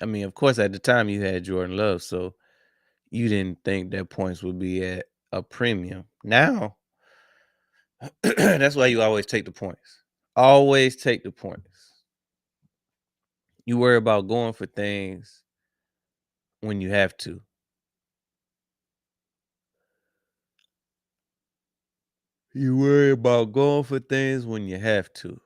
I mean, of course, at the time you had Jordan Love, so you didn't think that points would be at a premium. Now, that's why you always take the points. Always take the points. You worry about going for things when you have to. You worry about going for things when you have to.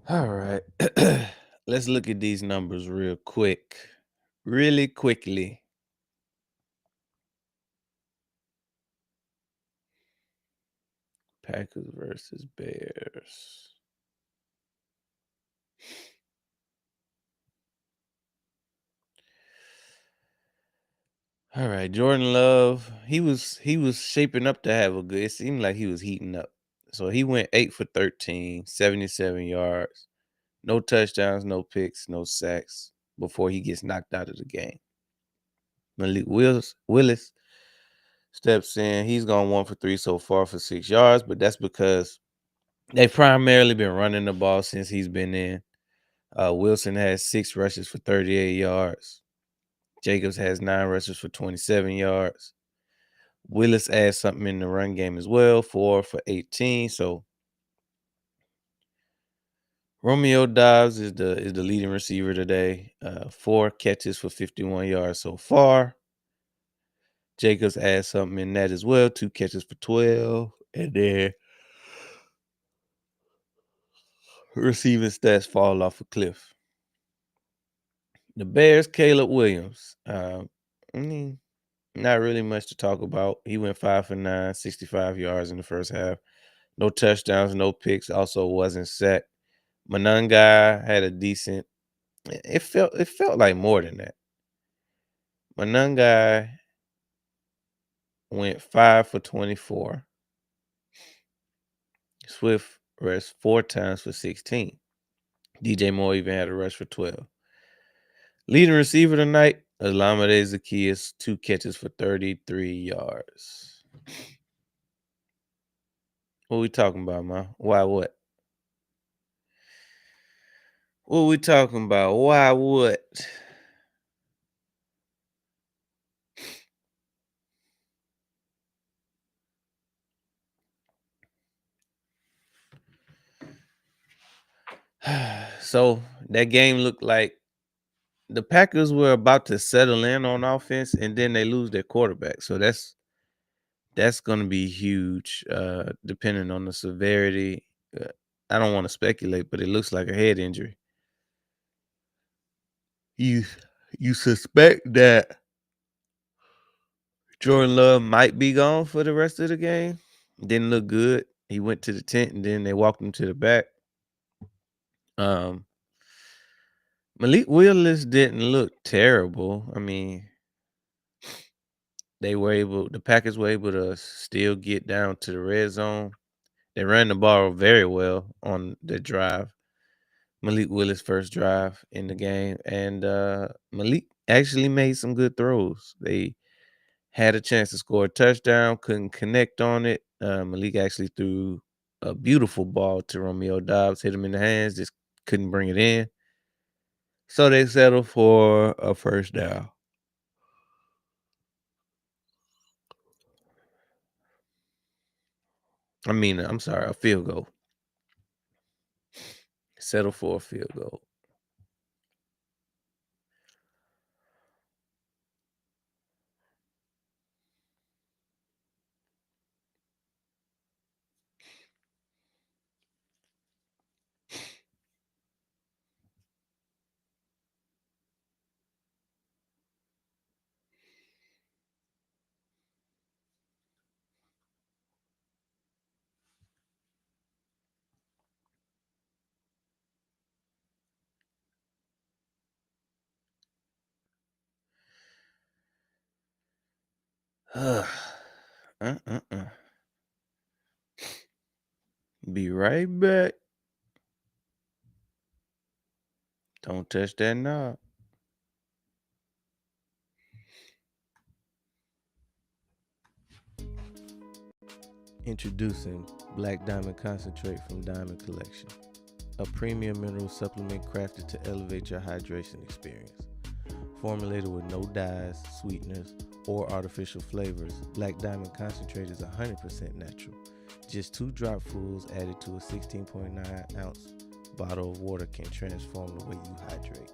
All right. Let's look at these numbers real quick. Really quickly. Packers versus Bears. All right, Jordan Love, he was shaping up to have a good. It seemed like he was heating up. So he went 8 for 13, 77 yards, no touchdowns, no picks, no sacks before he gets knocked out of the game. Malik Willis steps in. He's gone 1 for 3 so far for 6 yards, but that's because they've primarily been running the ball since he's been in. Wilson has 6 rushes for 38 yards. Jacobs has 9 rushes for 27 yards. Willis adds something in the run game as well, 4 for 18. So Romeo Dobbs is the leading receiver today. 4 catches for 51 yards so far. Jacobs adds something in that as well, 2 catches for 12. And then receiving stats fall off a cliff. The Bears, Caleb Williams. I mean, not really much to talk about. He went 5 for 9, 65 yards in the first half. No touchdowns, no picks. Also wasn't sacked. Manungai had a decent. It felt like more than that. Manungai went 5 for 24. Swift rushed 4 times for 16. DJ Moore even had a rush for 12. Leading receiver tonight, Olamide Zaccheaus, 2 catches for 33 yards. What we talking about, man? Why what? What we talking about? Why what? So that game looked like the Packers were about to settle in on offense, and then they lose their quarterback. So that's going to be huge, depending on the severity. I don't want to speculate, but it looks like a head injury. You suspect that Jordan Love might be gone for the rest of the game. Didn't look good. He went to the tent, and then they walked him to the back. Malik Willis didn't look terrible. I mean, the Packers were able to still get down to the red zone. They ran the ball very well on the drive. Malik Willis' first drive in the game. And Malik actually made some good throws. They had a chance to score a touchdown, couldn't connect on it. Malik actually threw a beautiful ball to Romeo Doubs, hit him in the hands, just couldn't bring it in. So they settled for a first down. I'm sorry, a field goal. Settle for a field goal. uh, Be right back. Don't touch that knob. Introducing Black Diamond Concentrate from Diamond Collection, a premium mineral supplement crafted to elevate your hydration experience. Formulated with no dyes, sweeteners, or artificial flavors, Black Diamond Concentrate is 100% natural. Just 2 dropfuls added to a 16.9 ounce bottle of water can transform the way you hydrate.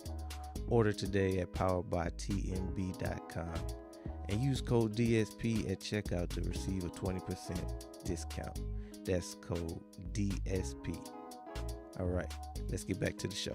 Order today at poweredbytmb.com and use code DSP at checkout to receive a 20% discount. That's code DSP. All right, let's get back to the show.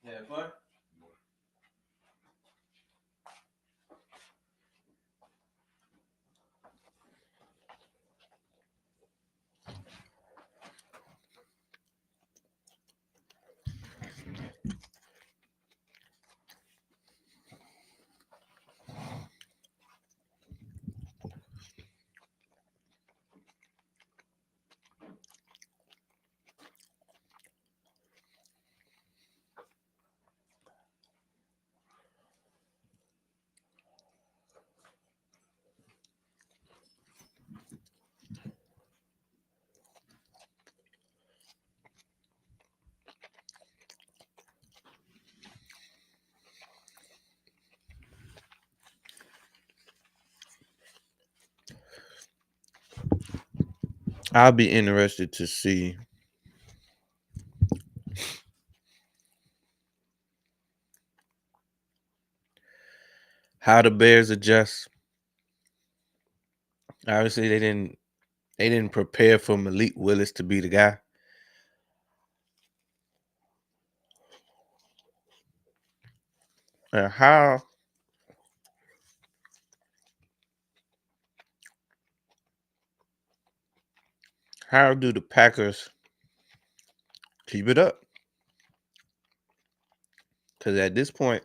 Yeah, fun. I'll be interested to see how the Bears adjust. Obviously, they didn't prepare for Malik Willis to be the guy. And how do the Packers keep it up? Because at this point,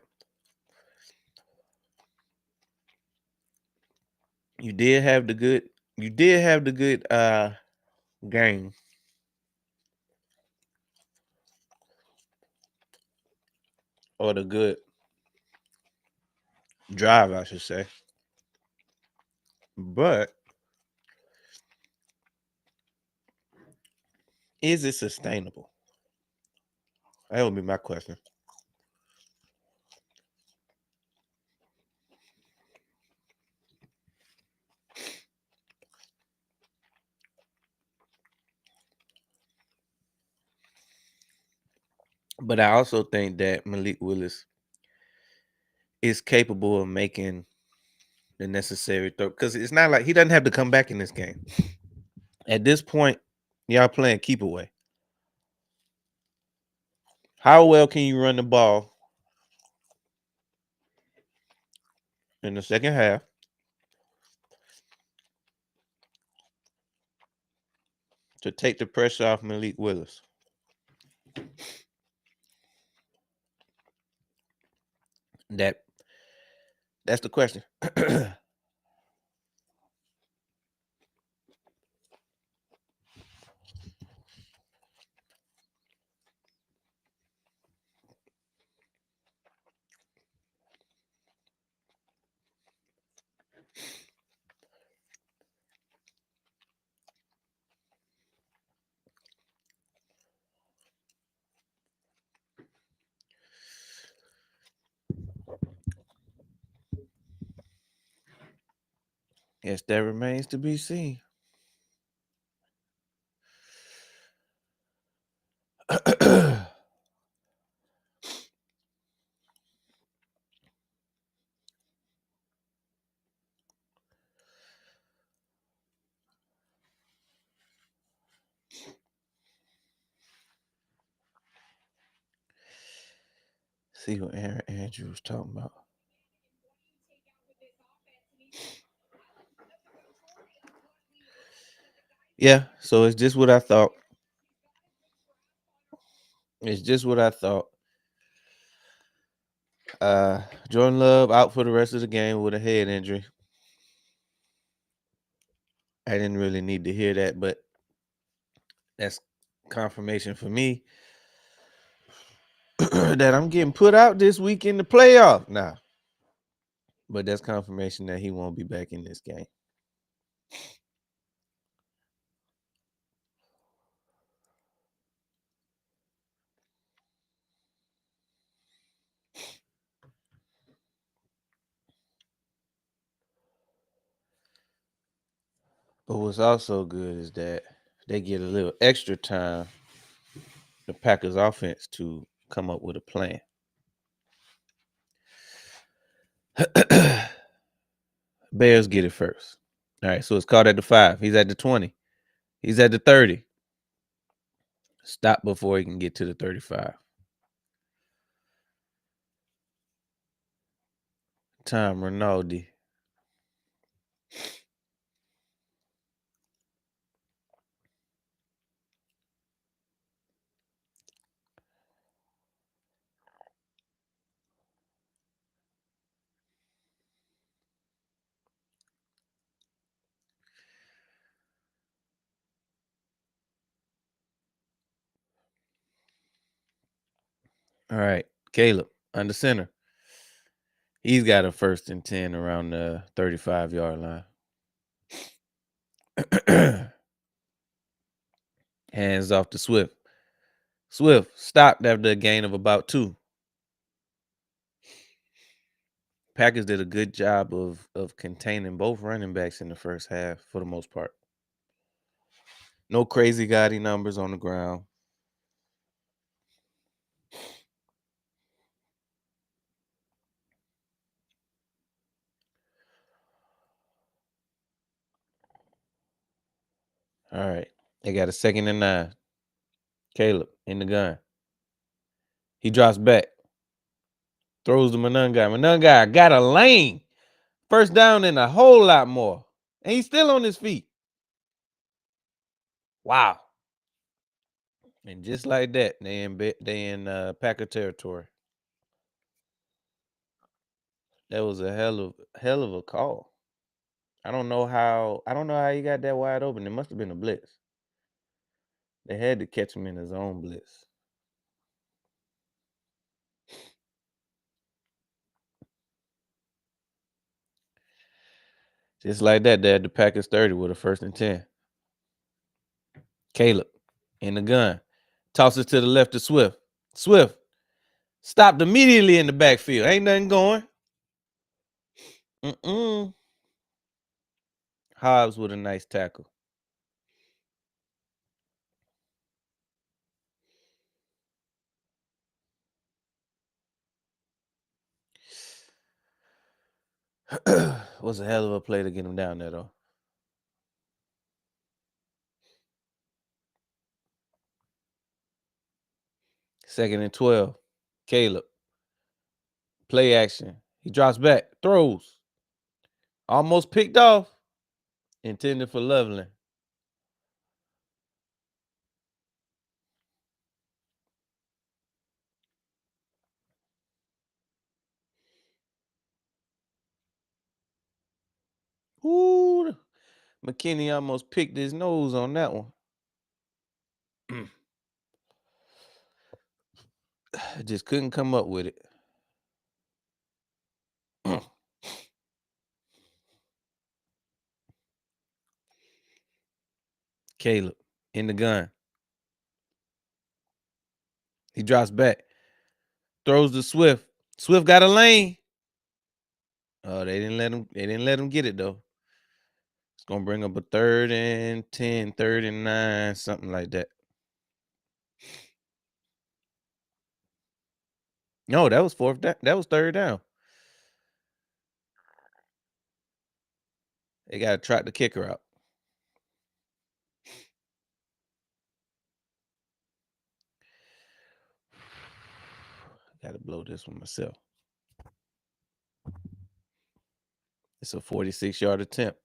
you did have the good game, or the good drive, I should say. But is it sustainable? That would be my question. But I also think that Malik Willis is capable of making the necessary throw, because it's not like he doesn't have to come back in this game. At this point, y'all playing keep away. How well can you run the ball in the second half to take the pressure off Malik Willis? That's the question. Yes, that remains to be seen. See what Aaron Andrews was talking about. Yeah, so it's just what I thought. It's just what I thought. Jordan Love out for the rest of the game with a head injury. I didn't really need to hear that, but that's confirmation for me that I'm getting put out this week in the playoff now. But that's confirmation that he won't be back in this game. But what's also good is that they get a little extra time, the Packers offense, to come up with a plan. Bears get it first. All right, so it's caught at the 5. He's at the 20. He's at the 30. Stop before he can get to the 35. time Ronaldo. All right, Caleb under center. He's got a 1st and 10 around the 35-yard line. Hands off to Swift. Swift stopped after a gain of about 2. Packers did a good job of containing both running backs in the first half for the most part. No crazy gaudy numbers on the ground. All right. They got a 2nd and 9. Caleb in the gun. He drops back. Throws to Monungai. Monungai got a lane. 1st down and a whole lot more. And he's still on his feet. Wow. And just like that, they in Packer territory. That was a hell of a call. I don't know how he got that wide open. It must have been a blitz. They had to catch him in his own blitz. Just like that, they had the Packers 30 with a 1st and 10. Caleb in the gun. Tosses to the left to Swift. Swift stopped immediately in the backfield. Ain't nothing going. Hobbs with a nice tackle. Was a hell of a play to get him down there, though. 2nd and 12. Caleb. Play action. He drops back. Throws. Almost picked off. Intended for Loveland. Ooh. McKinney almost picked his nose on that one. Just couldn't come up with it. Caleb in the gun. He drops back. Throws to Swift. Swift got a lane. Oh, they didn't let him get it though. It's gonna bring up a 3rd and 10, 3rd and 9, something like that. No, that was 4th down. That was 3rd down. They gotta trot the kicker out. Gotta blow this one myself. It's a 46-yard attempt.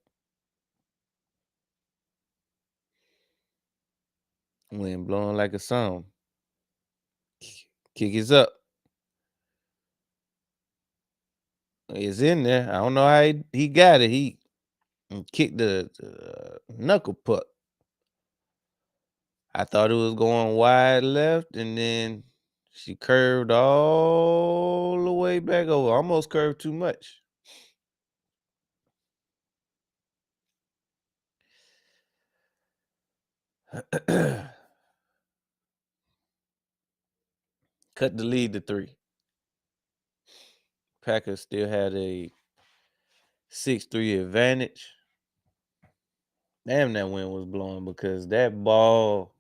Wind blowing like a song. Kick is up. It's in there. I don't know how he got it. He kicked the knuckle puck. I thought it was going wide left, and then she curved all the way back over. Almost curved too much. Cut the lead to 3. Packers still had a 6-3 advantage. Damn, that wind was blowing because that ball,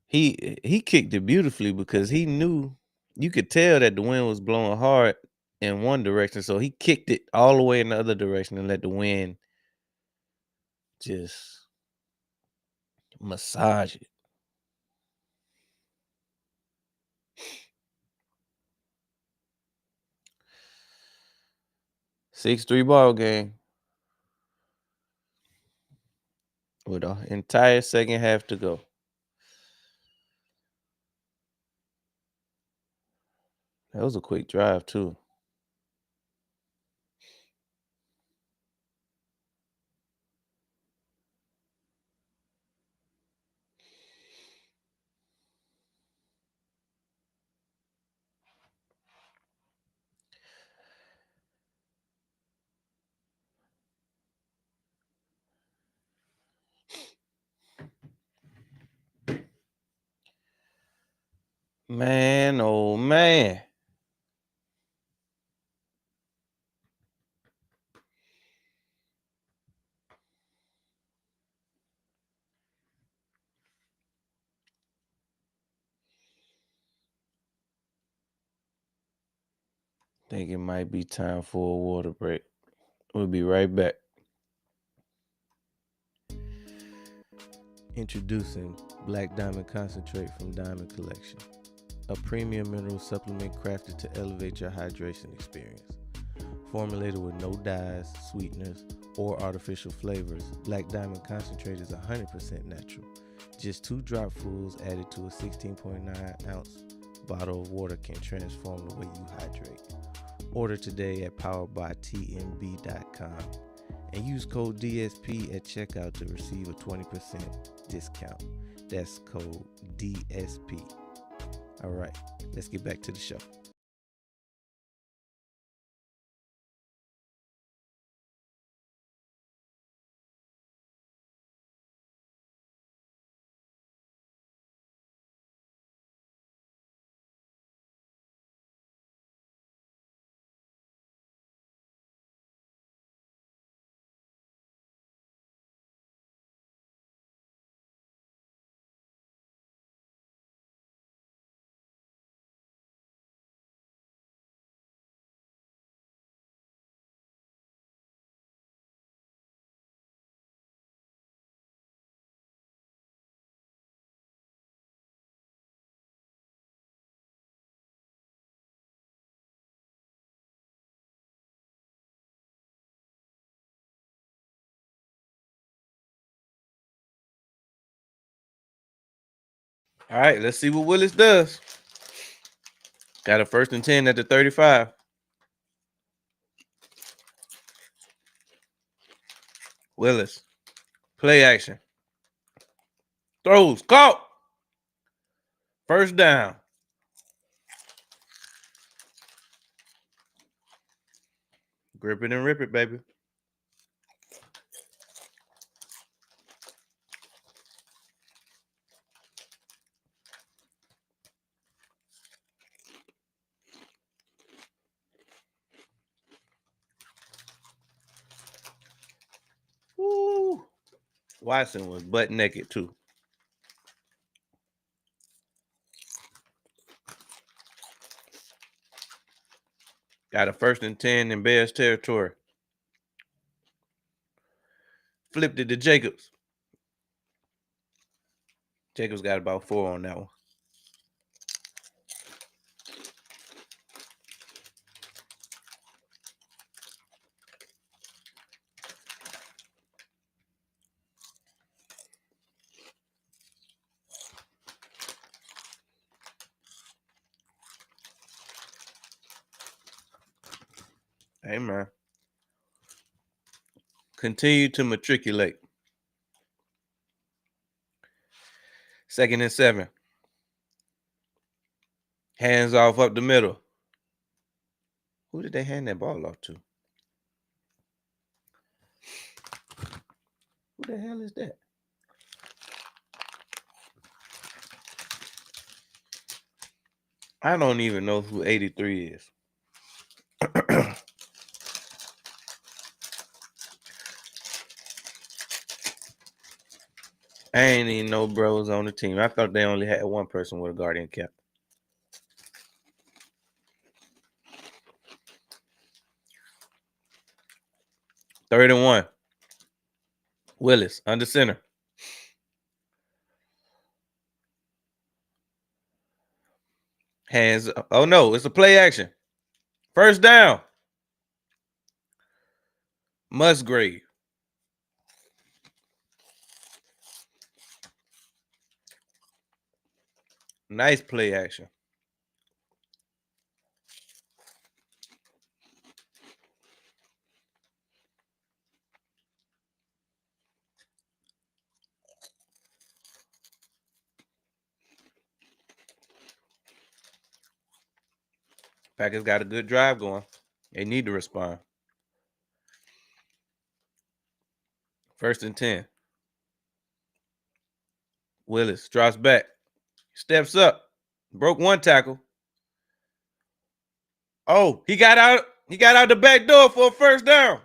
he kicked it beautifully because he knew, you could tell that the wind was blowing hard in one direction, so he kicked it all the way in the other direction and let the wind just massage it. 6-3 ball game with an entire second half to go. That was a quick drive, too. Man, oh man. Think it might be time for a water break. We'll be right back. Introducing Black Diamond Concentrate from Diamond Collection, a premium mineral supplement crafted to elevate your hydration experience. Formulated with no dyes, sweeteners, or artificial flavors, Black Diamond Concentrate is 100% natural. Just 2 dropfuls added to a 16.9 ounce bottle of water can transform the way you hydrate. Order today at poweredbytmb.com and use code DSP at checkout to receive a 20% discount. That's code DSP. All right, let's get back to the show. All right, let's see what Willis does. Got a 1st and 10 at the 35. Willis, play action. Throws, caught. 1st down. Grip it and rip it, baby. Woo. Watson was butt naked, too. Got a 1st and 10 in Bears territory. Flipped it to Jacobs. Jacobs got about 4 on that one. Hey, man. Continue to matriculate. 2nd and 7. Hands off up the middle. Who did they hand that ball off to? Who the hell is that? I don't even know who 83 is. I ain't even know bros on the team. I thought they only had one person with a Guardian cap. Third and 1. Willis under center. Hands. Oh no, it's a play action. 1st down. Musgrave. Nice play action. Packers got a good drive going. They need to respond. 1st and 10. Willis drops back. Steps up. Broke one tackle. Oh, he got out. He got out the back door for a first down.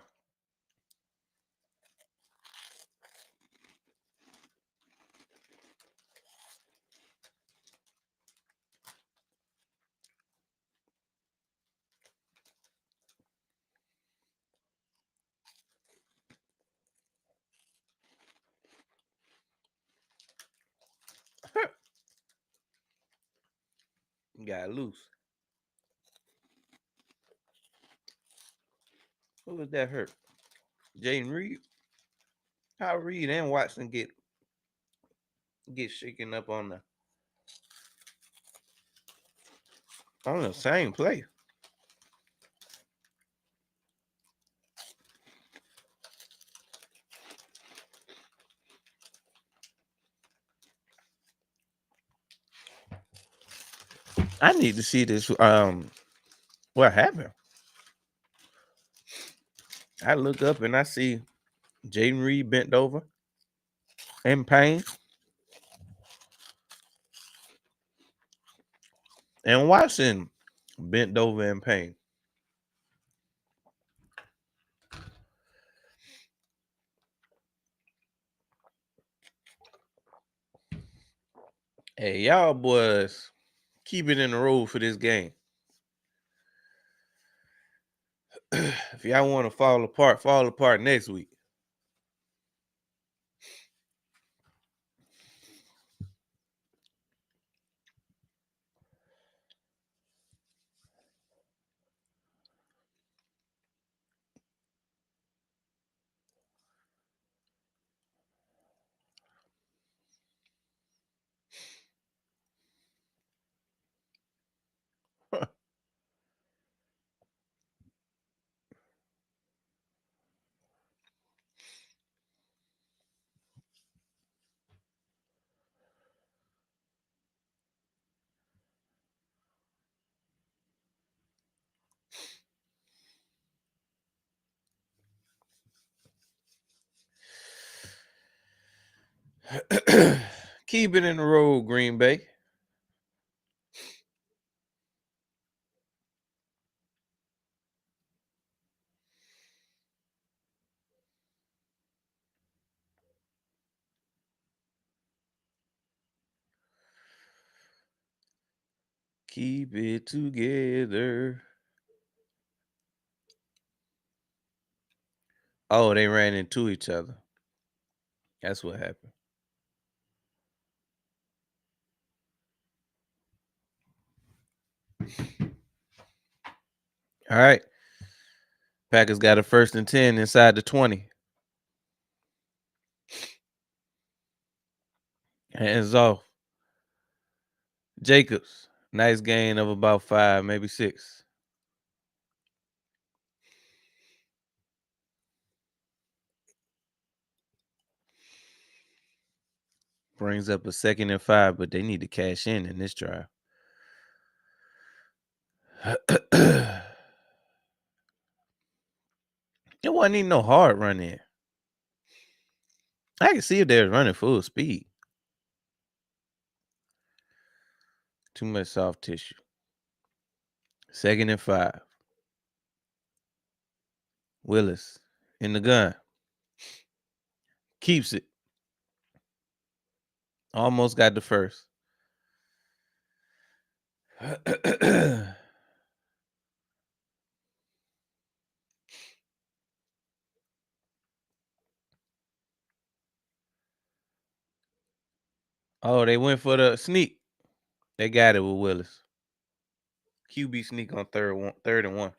He got loose. Who was that hurt? Jaden Reed. How Reed and Watson get shaken up on the same play. I need to see this. What happened? I look up and I see Jaden Reed bent over in pain, and Watson bent over in pain. Hey, y'all boys, keep it in the road for this game. If y'all want to fall apart next week. Keep it in the road, Green Bay. Keep it together. Oh, they ran into each other. That's what happened. All right. Packers got a 1st and 10 inside the 20. Hands off. Jacobs. Nice gain of about 5, maybe 6. Brings up a 2nd and 5, but they need to cash in this drive. It wasn't even no hard run in. I can see if they're running full speed. Too much soft tissue. 2nd and 5. Willis in the gun. Keeps it. Almost got the first. Oh, they went for the sneak. They got it with Willis. QB sneak on third and 1.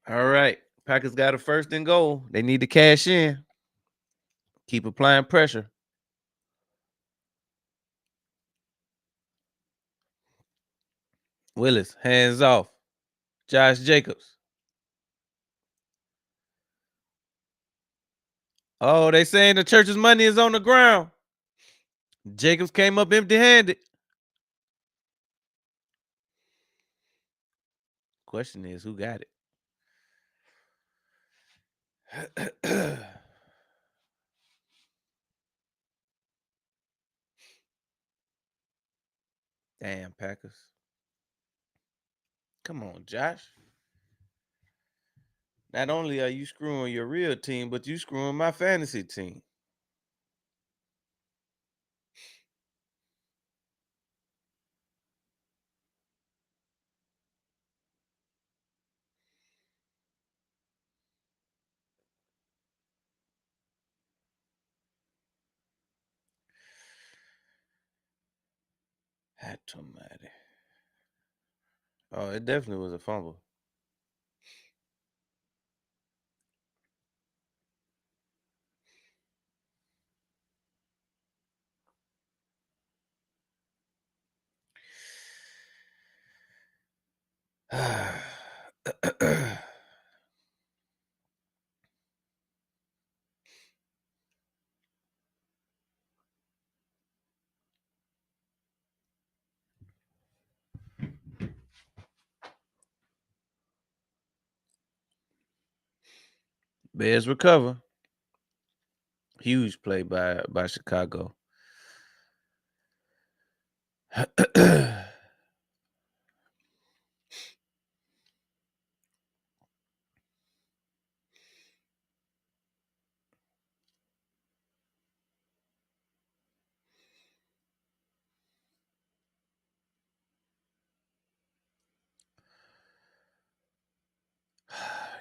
All right. Packers got a first and goal. They need to cash in. Keep applying pressure. Willis, hands off. Josh Jacobs. Oh, they saying the church's money is on the ground. Jacobs came up empty-handed. Question is, who got it? Damn, Packers. Come on, Josh. Not only are you screwing your real team, but you screwing my fantasy team. Automati. Oh, it definitely was a fumble. Bears recover. Huge play by Chicago.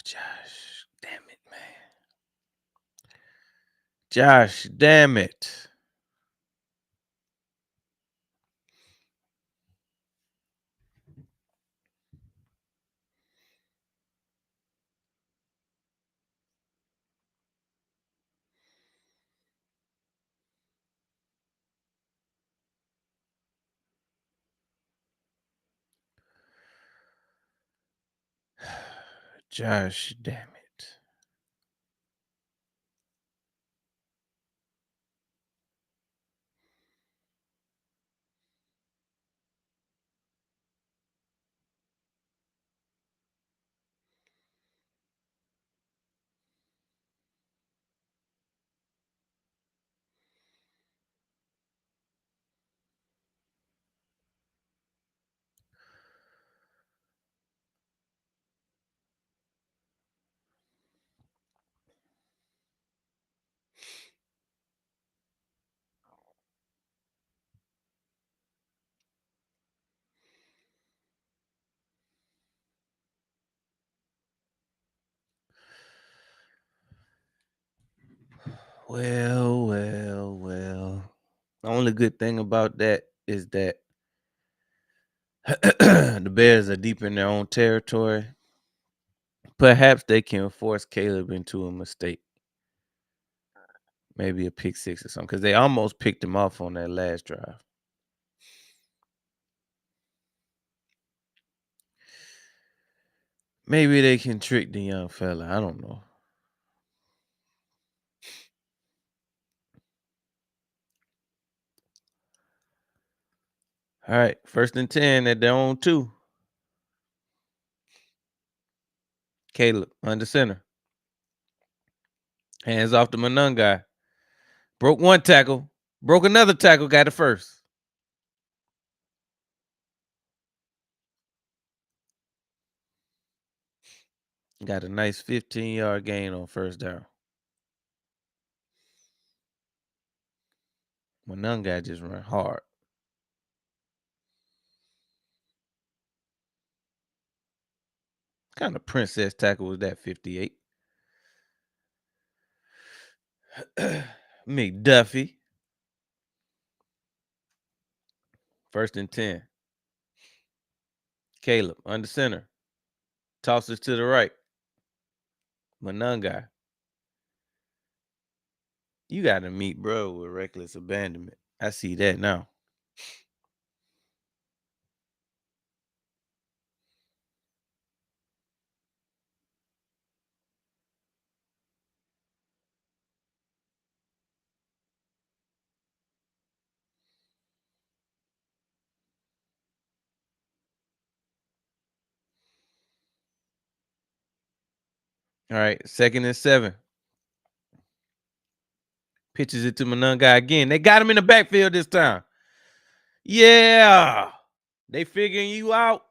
Josh, damn it, man. Josh, damn it. Josh, damn it. Well. The only good thing about that is that the Bears are deep in their own territory. Perhaps they can force Caleb into a mistake. Maybe a pick six or something. Because they almost picked him off on that last drive. Maybe they can trick the young fella. I don't know. All right. 1st and 10 at their own 2. Caleb under center. Hands off the Manung guy. Broke one tackle. Broke another tackle. Got it first. Got a nice 15-yard gain on first down. Manung guy just run hard. Kind of princess tackle was that 58? McDuffie. 1st and 10. Caleb under center. Tosses to the right. Monungai. You got to meet bro with reckless abandonment. I see that now. All right, 2nd and 7. Pitches it to Monungai again. They got him in the backfield this time. Yeah. They figuring you out.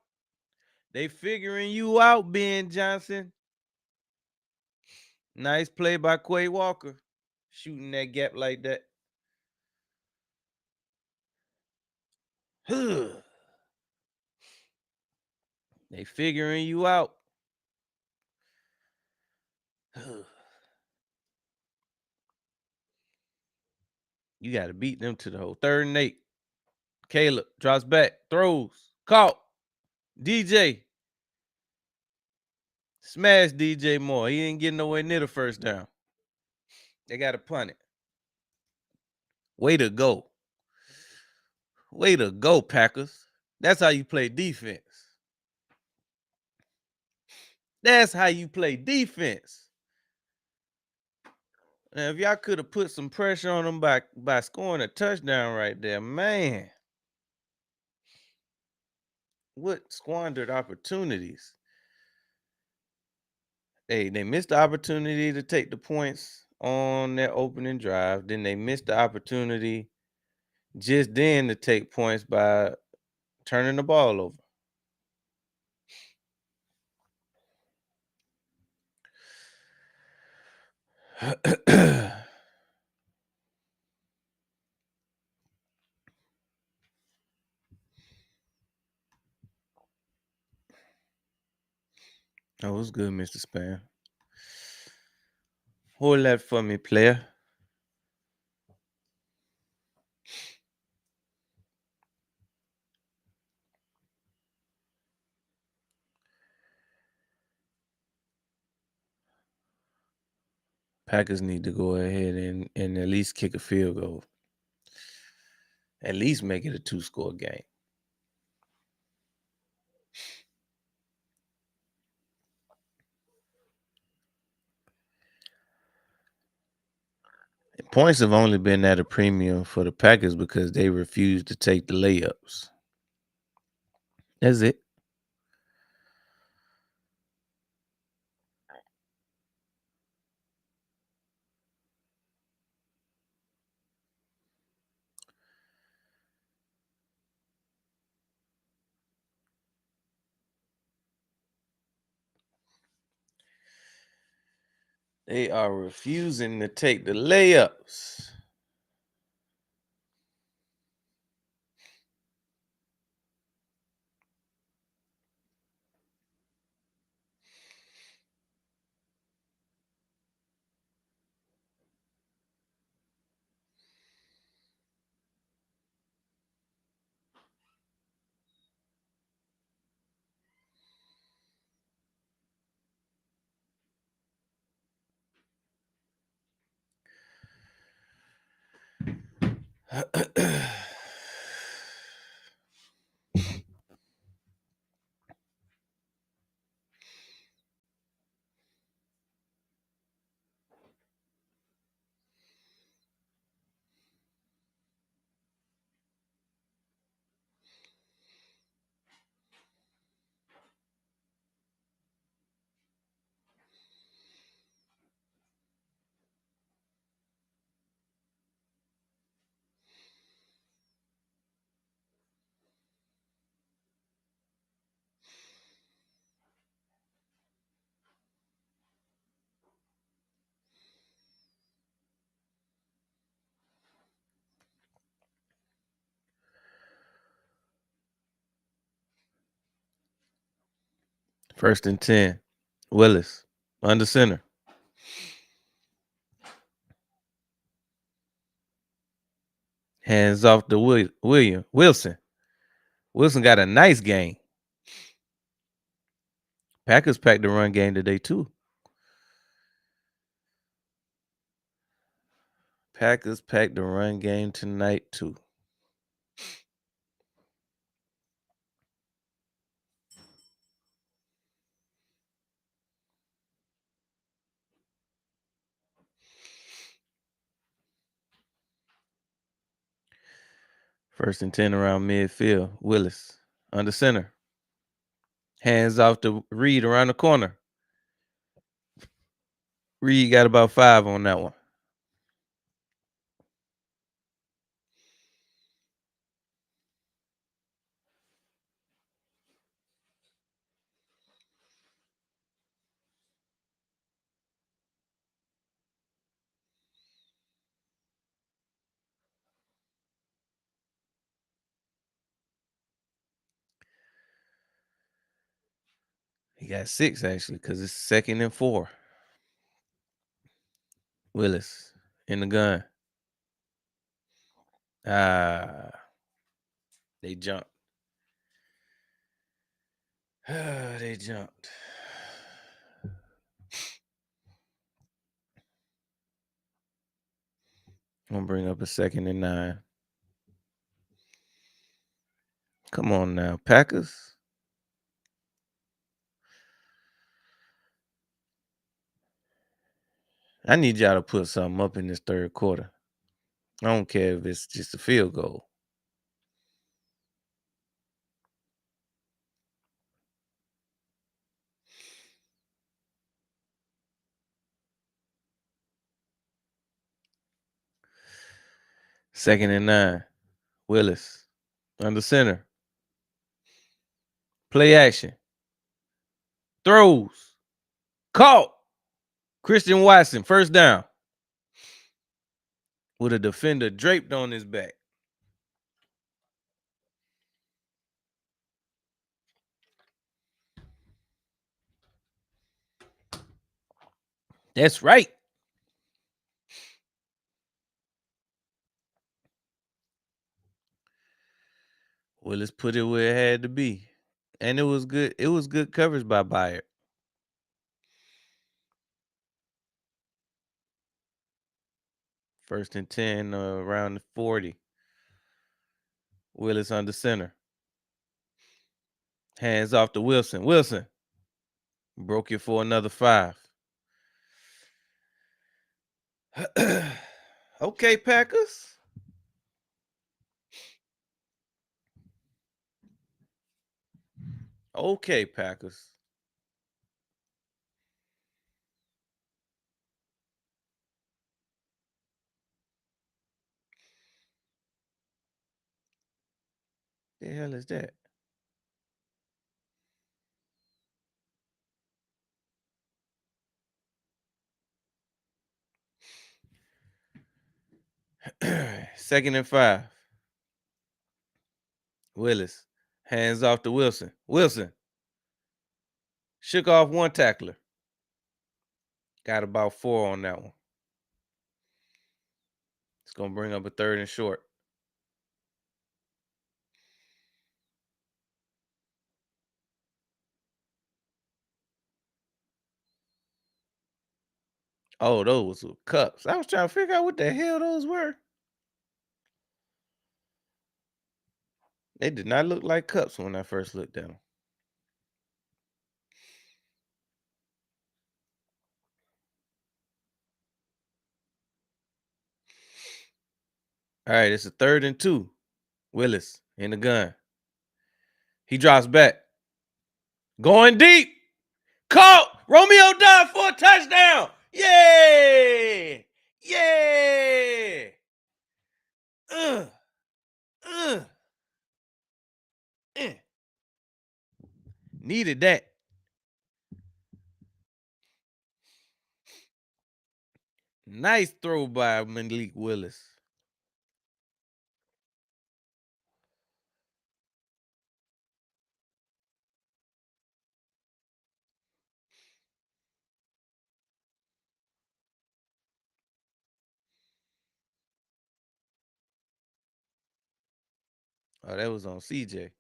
They figuring you out, Ben Johnson. Nice play by Quay Walker. Shooting that gap like that. They figuring you out. You got to beat them to the hole. 3rd and 8. Caleb drops back, throws, caught. DJ. Smash DJ Moore. He didn't get nowhere near the first down. They got to punt it. Way to go. Way to go, Packers. That's how you play defense. That's how you play defense. Now, if y'all could have put some pressure on them by scoring a touchdown right there, man. What squandered opportunities. They missed the opportunity to take the points on their opening drive. Then they missed the opportunity just then to take points by turning the ball over. Oh, it was good, Mr. Spam. Hold that for me, player. Packers need to go ahead and at least kick a field goal. At least make it a 2-score game. Points have only been at a premium for the Packers because they refuse to take the layups. That's it. They are refusing to take the layups. First and 10. Willis under center. Hands off to Wilson. Wilson got a nice game. Packers packed the run game today too. Packers packed the run game tonight too. First and 10 around midfield. Willis under center. Hands off to Reed around the corner. Reed got about 5 on that one. He got 6 actually because it's 2nd and 4. Willis in the gun. They jumped. They jumped. I'm gonna bring up a 2nd and 9. Come on now, Packers. I need y'all to put something up in this third quarter. I don't care if it's just a field goal. Second and 9. Willis under center. Play action. Throws. Caught. Christian Watson, first down. With a defender draped on his back. That's right. Willis put it where it had to be. And it was good. It was good coverage by Byard. First and 10 around the 40. Willis under center. Hands off to Wilson. Wilson broke it for another 5. Okay, Packers. Okay, Packers. The hell is that? Second and 5. Willis. Hands off to Wilson. Wilson. Shook off one tackler. Got about 4 on that one. It's going to bring up a 3rd and short. Oh, those were cups. I was trying to figure out what the hell those were. They did not look like cups when I first looked at them. All right, it's a 3rd and 2. Willis in the gun. He drops back. Going deep. Caught. Romeo dive for a touchdown. Yeah. Yeah. Uh, uh, eh. Needed that. Nice throw by Malik Willis. Oh, that was on CJ.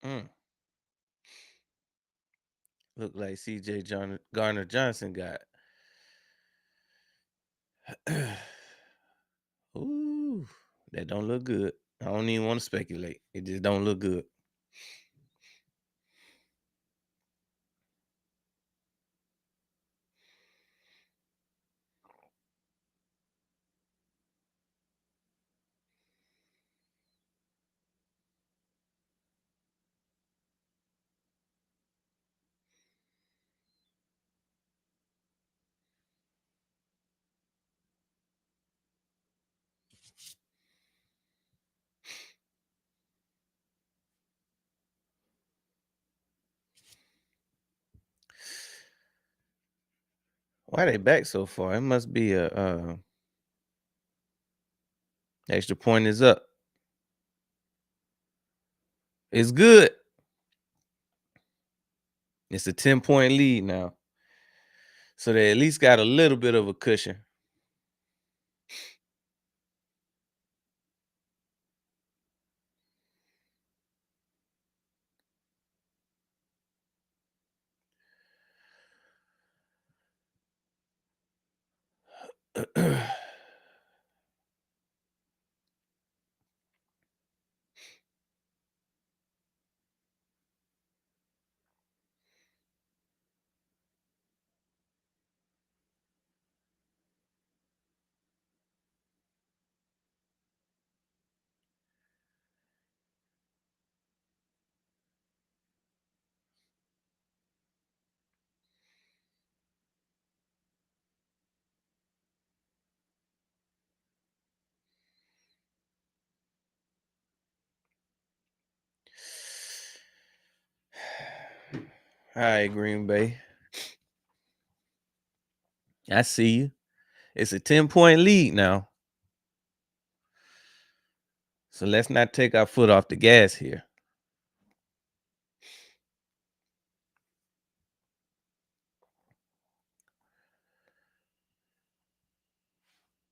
Mm. Look like CJ Garner Johnson got. Ooh, that don't look good. I don't even want to speculate. It just don't look good. Why they back so far? It must be a extra point is up. It's good. It's a 10-point lead now. So they at least got a little bit of a cushion. All right, Green Bay. I see you. It's a 10-point lead now. So let's not take our foot off the gas here.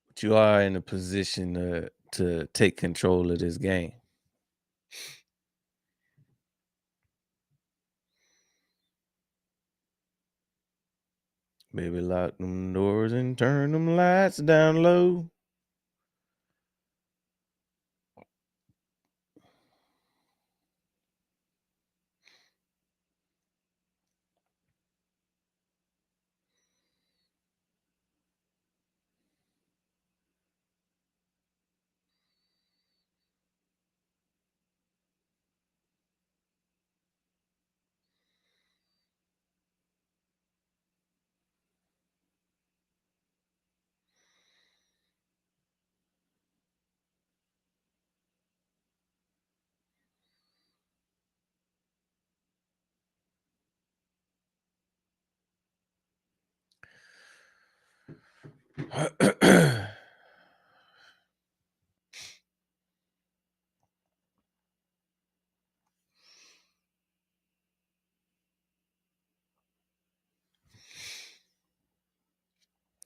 But you are in a position to take control of this game. Baby, lock them doors and turn them lights down low.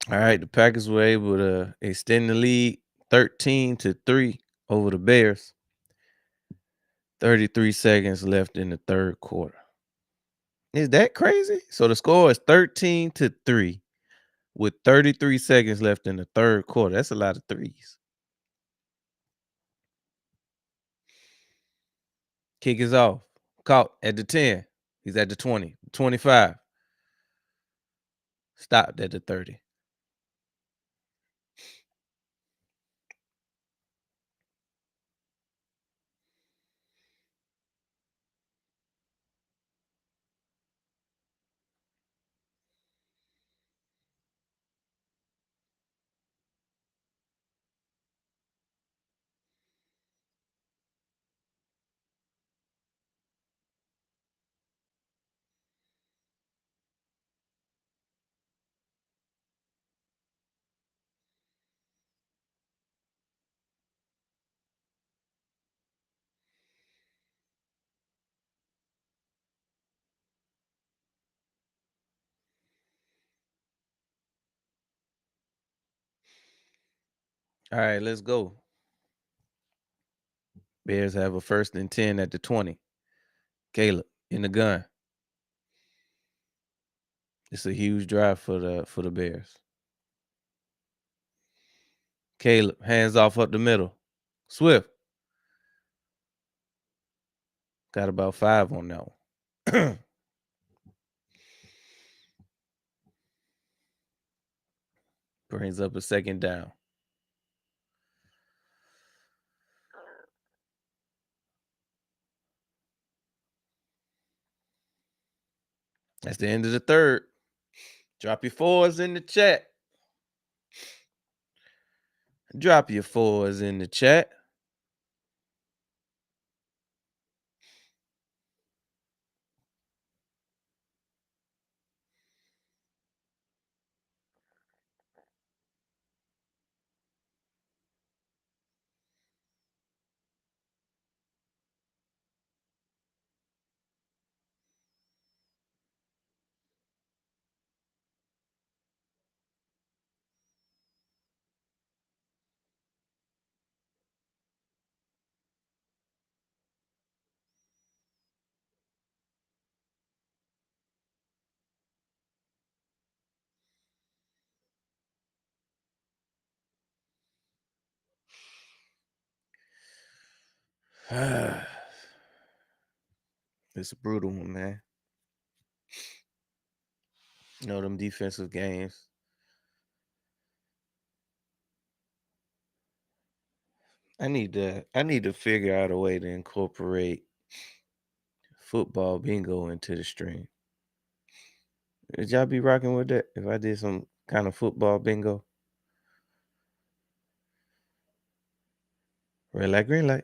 All right, the Packers were able to extend the lead 13-3 over the Bears. 33 seconds left in the third quarter. Is that crazy? So the score is 13-3 with 33 seconds left in the third quarter. That's a lot of threes. Kick is off. Caught at the 10. He's at the 20, 25. Stopped at the 30. All right, let's go. Bears have a 1st and 10 at the 20. Caleb in the gun. It's a huge drive for the Bears. Caleb, hands off up the middle. Swift. Got about 5 on that one. Brings up a second down. That's the end of the third. Drop your fours in the chat. Drop your fours in the chat. It's a brutal one, man. You know them defensive games. I need to figure out a way to incorporate football bingo into the stream. Would y'all be rocking with that if I did some kind of football bingo? Red light, green light.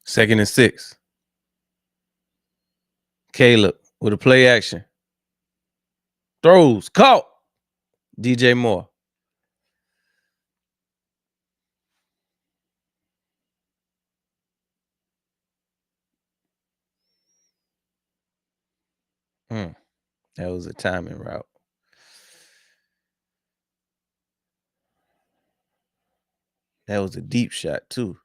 Second and 6. Caleb with a play action. Throws. Caught. DJ Moore. That was a timing route. That was a deep shot, too.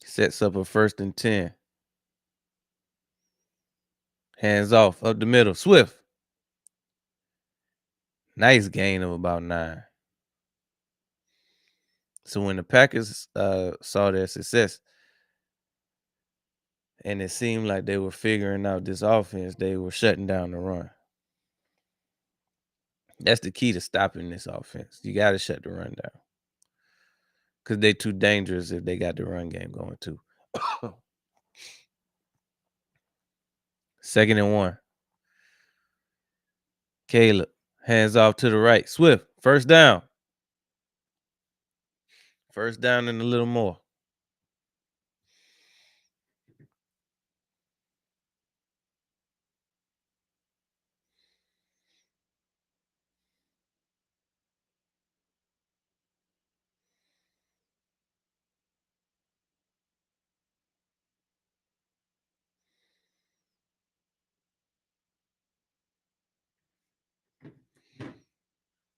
Sets up a 1st and 10. Hands off up the middle. Swift. Nice gain of about 9. So when the Packers saw their success and it seemed like they were figuring out this offense, they were shutting down the run. That's the key to stopping this offense. You got to shut the run down because they're too dangerous if they got the run game going too. 2nd and 1. Caleb, hands off to the right. Swift, 1st down. 1st down and a little more.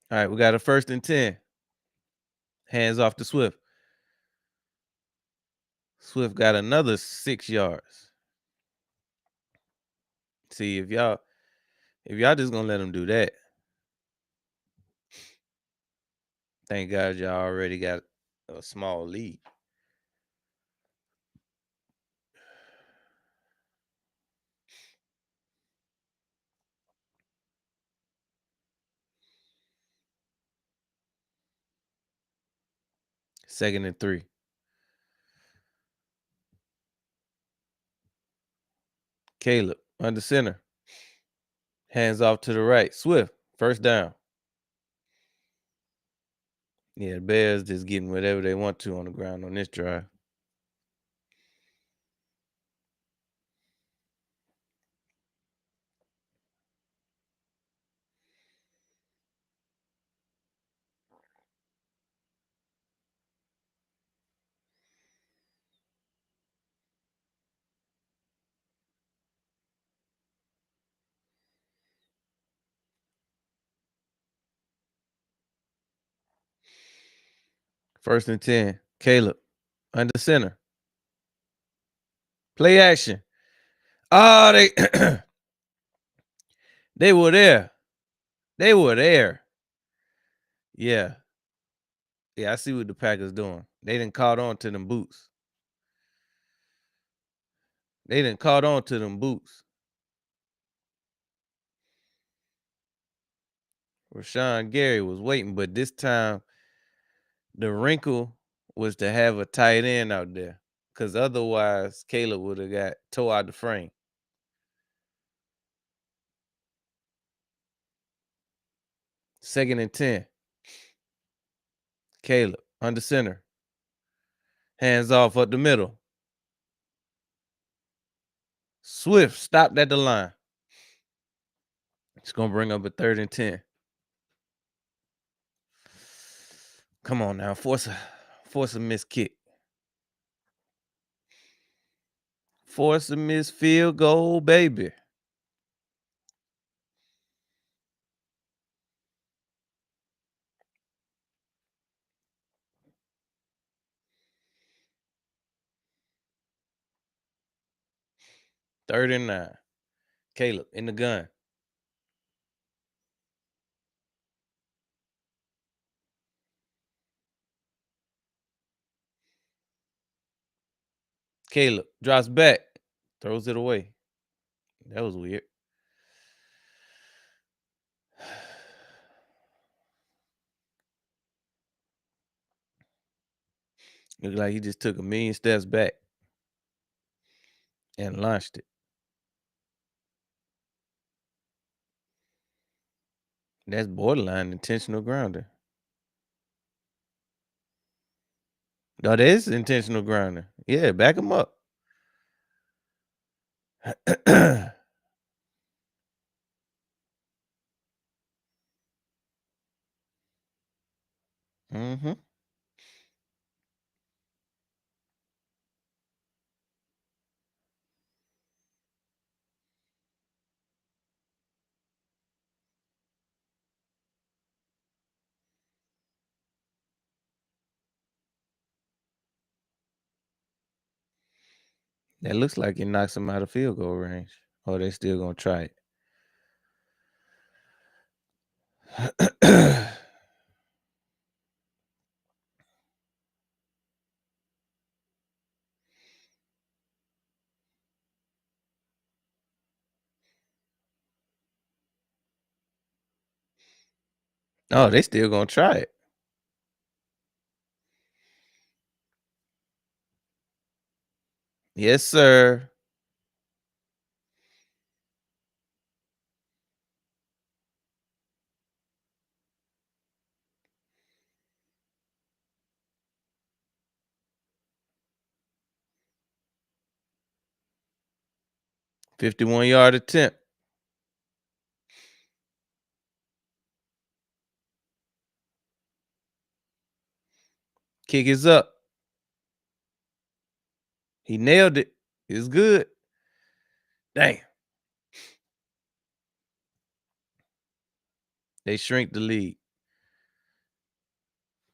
All right, we got a 1st and 10. Hands off to Swift. Swift got another 6 yards. See, if y'all just gonna let him do that, Thank God y'all already got a small lead. Second and 3. Caleb under center. Hands off to the right. Swift. First down. Yeah, the Bears just getting whatever they want to on the ground on this drive. First and 10. Caleb under center. Play action. Oh, they were there. They were there. Yeah. Yeah, I see what the Packers doing. They didn't caught on to them boots. They didn't caught on to them boots. Rashawn Gary was waiting, but this time the wrinkle was to have a tight end out there. Because otherwise, Caleb would have got tore out the frame. Second and 10. Caleb under center. Hands off up the middle. Swift stopped at the line. It's going to bring up a 3rd and 10. Come on now. Force a missed kick. Force a missed field goal, baby. Third and 9. Caleb in the gun. Caleb drops back. Throws it away. That was weird. Looked like he just took a million steps back and launched it. That's borderline intentional grounding. No, that is intentional grounding. Yeah, back him up. Mm-hmm. That looks like it knocks him out of field goal range. Oh, they still gonna try it. Oh, they still gonna try it. Yes, sir. $51-yard attempt. Kick is up. He nailed it. It's good. Damn. They shrink the lead.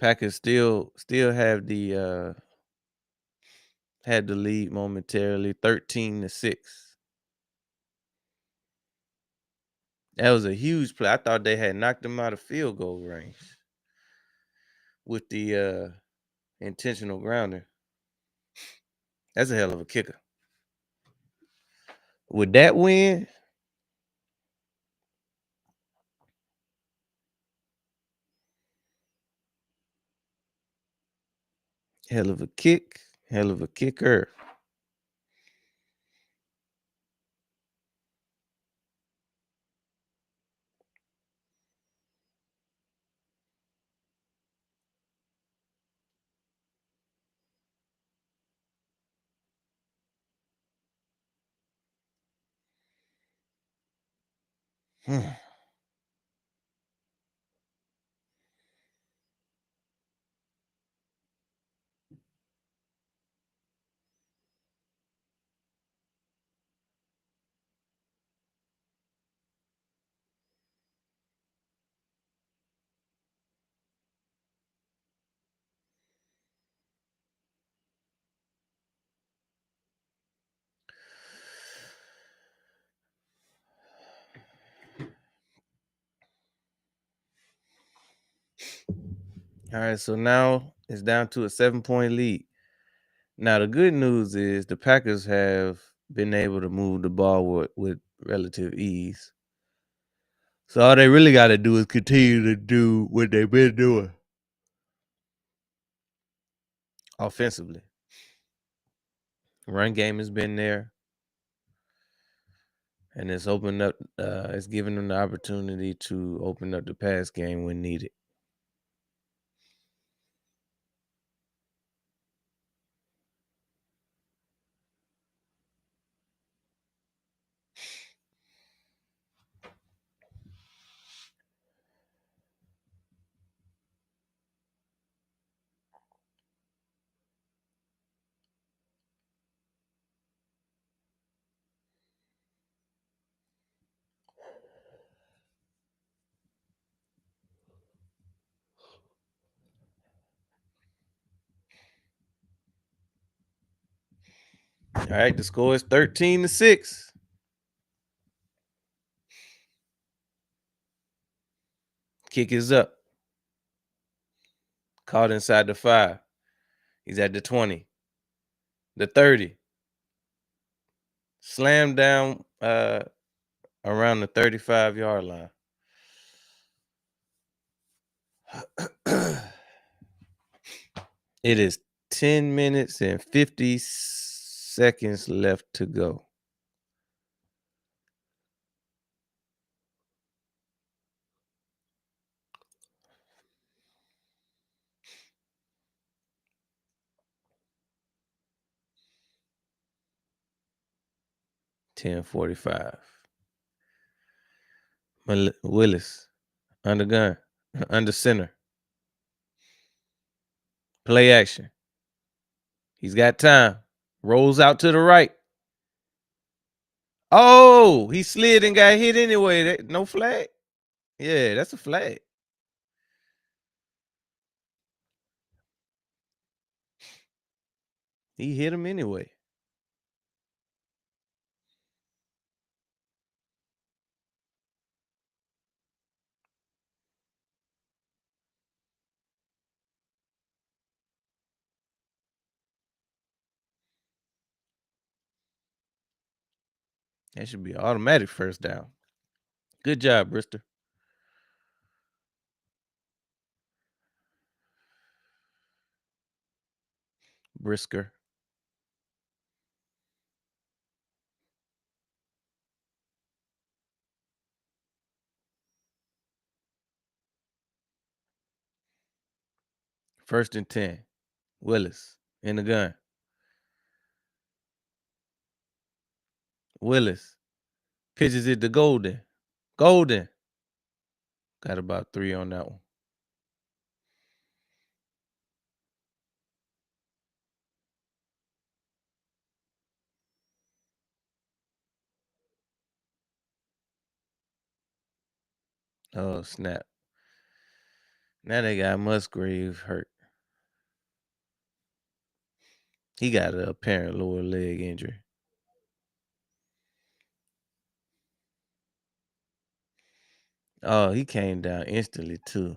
Packers still have the had the lead momentarily, 13-6. That was a huge play. I thought they had knocked him out of field goal range. with the intentional grounding. That's a hell of a kicker. With that win, hell of a kick, hell of a kicker. All right, so now it's down to a 7-point lead. Now the good news is the Packers have been able to move the ball with relative ease. So all they really got to do is continue to do what they've been doing offensively. Run game has been there, and it's opened up. It's given them the opportunity to open up the pass game when needed. All right, the score is 13-6. Kick is up. Caught inside the 5. He's at the 20. The 30. Slammed down around the 35-yard line. It is 10 minutes and 50 seconds left to go. $10.45. Willis under gun, under center. Play action. He's got time. Rolls out to the right. Oh, he slid and got hit anyway. No flag? Yeah, that's a flag. He hit him anyway. That should be an automatic first down. Good job, Brister. Brisker. First and 10. Willis in the gun. Willis pitches it to Golden. Golden. Got about 3 on that one. Oh, snap. Now they got Musgrave hurt. He got an apparent lower leg injury. Oh, he came down instantly, too.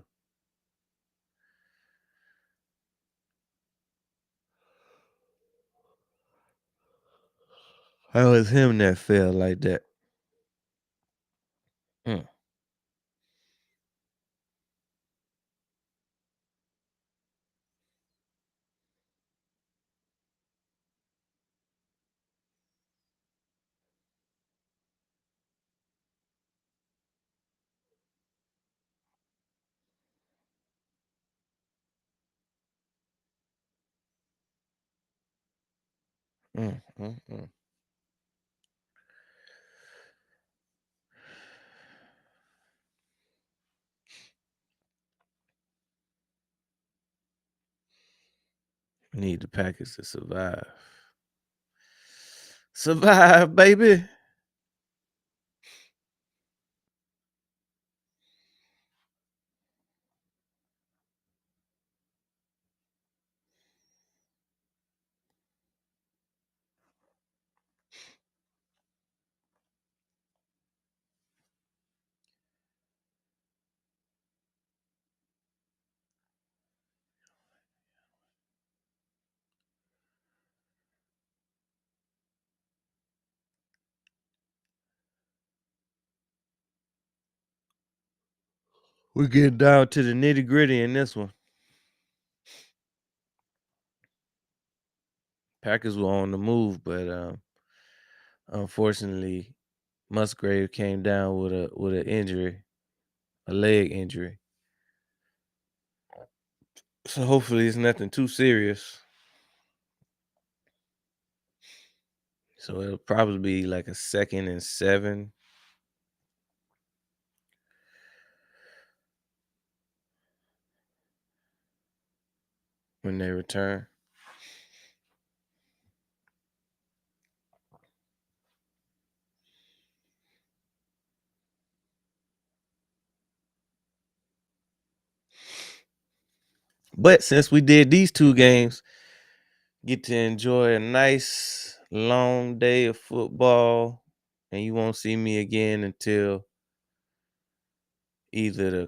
How was him that fell like that? Mm, mm. We need the Packers to survive. Survive, baby. We're getting down to the nitty gritty in this one. Packers were on the move, but unfortunately, Musgrave came down with an injury, a leg injury. So hopefully it's nothing too serious. So it'll probably be like a 2nd and 7. When they return. But since we did these 2 games, get to enjoy a nice long day of football, and you won't see me again until either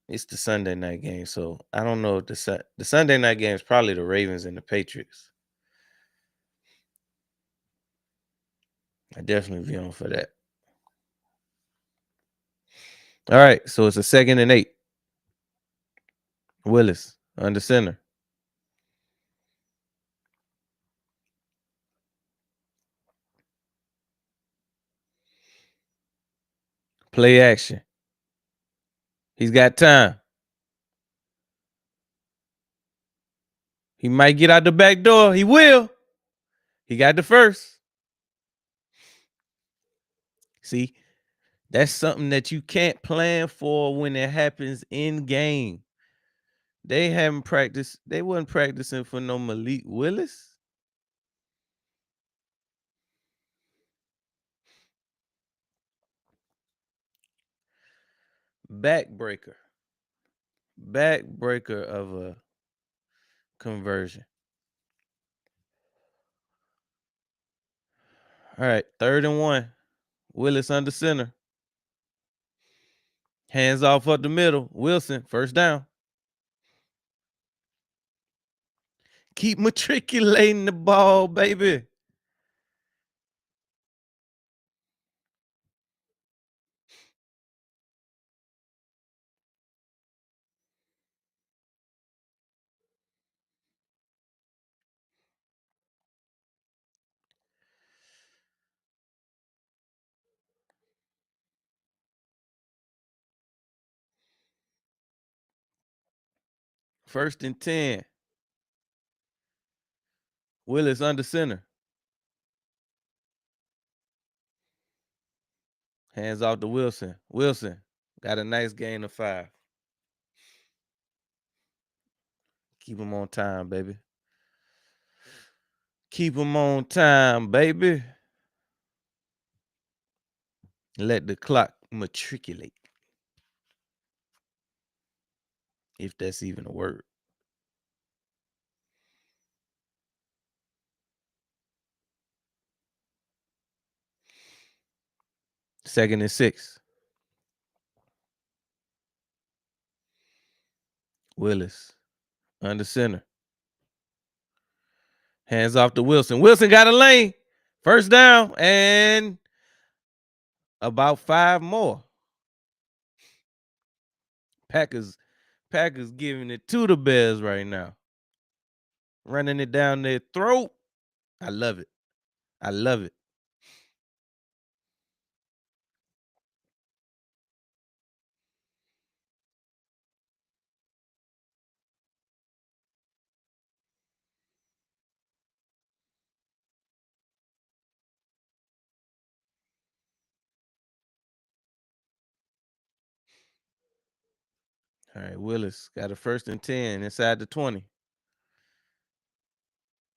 it's the Sunday night game. So I don't know if the Sunday night game is probably the Ravens and the Patriots. I definitely be on for that. All right, so it's a 2nd and 8. Willis under center. Play action. He's got time. He might get out the back door. He will. He got the first. See, that's something that you can't plan for when it happens in game. They haven't practiced. They wasn't practicing for no Malik Willis. Backbreaker. Backbreaker of a conversion. All right, 3rd and 1. Willis under center. Hands off up the middle. Wilson, first down. Keep matriculating the ball, baby. First and 10. Willis under center. Hands off to Wilson. Wilson got a nice gain of 5. Keep him on time, baby. Keep him on time, baby. Let the clock matriculate. If that's even a word. Second and 6. Willis under center. Hands off to Wilson. Wilson got a lane. First down and about 5 more. Packers giving it to the Bears right now. Running it down their throat. I love it. I love it. All right, Willis got a 1st and 10 inside the 20.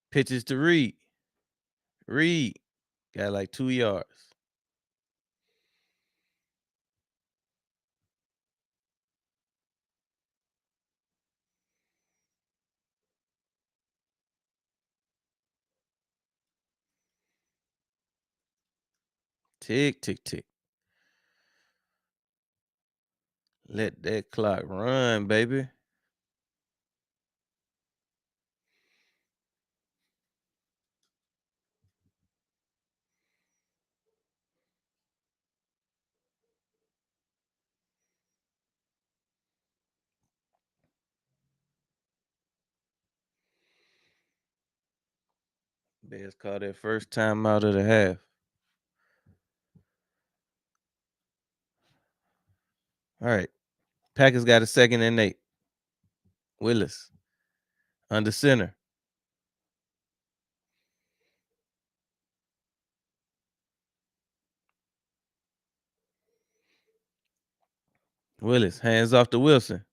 Pitches to Reed. Reed got like 2 yards. Tick, tick, tick. Let that clock run, baby. Bears called their first time out of the half. All right. Packers got a 2nd and 8. Willis under center. Willis hands off to Wilson.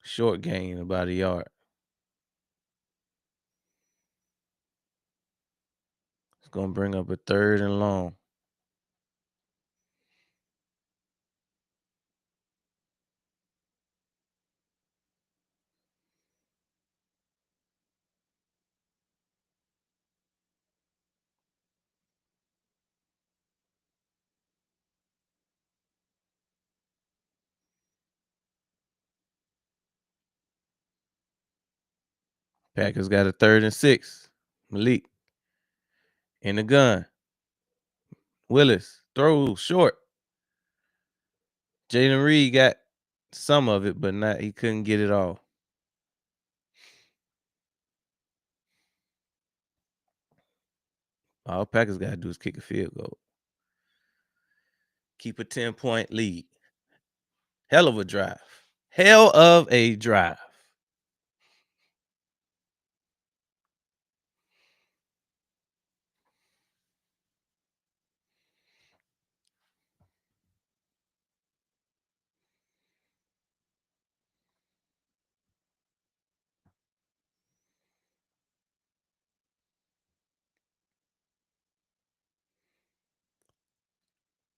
Short gain, about a yard. It's going to bring up a 3rd and long. Packers got a 3rd and 6. Malik in the gun. Willis throws short. Jaden Reed got some of it, but he couldn't get it all. All Packers got to do is kick a field goal. Keep a 10-point lead. Hell of a drive. Hell of a drive.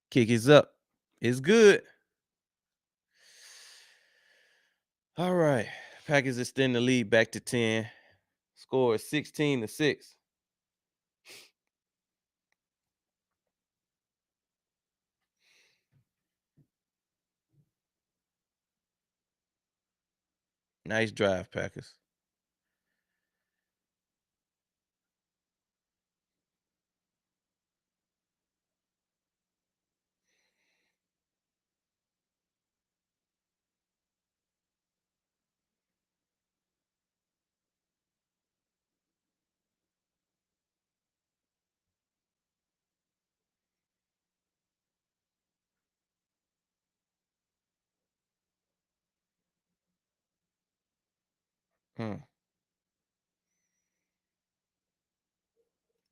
Kick is up. It's good. All right. Packers extend the lead back to 10. Score is 16-6. Nice drive, Packers.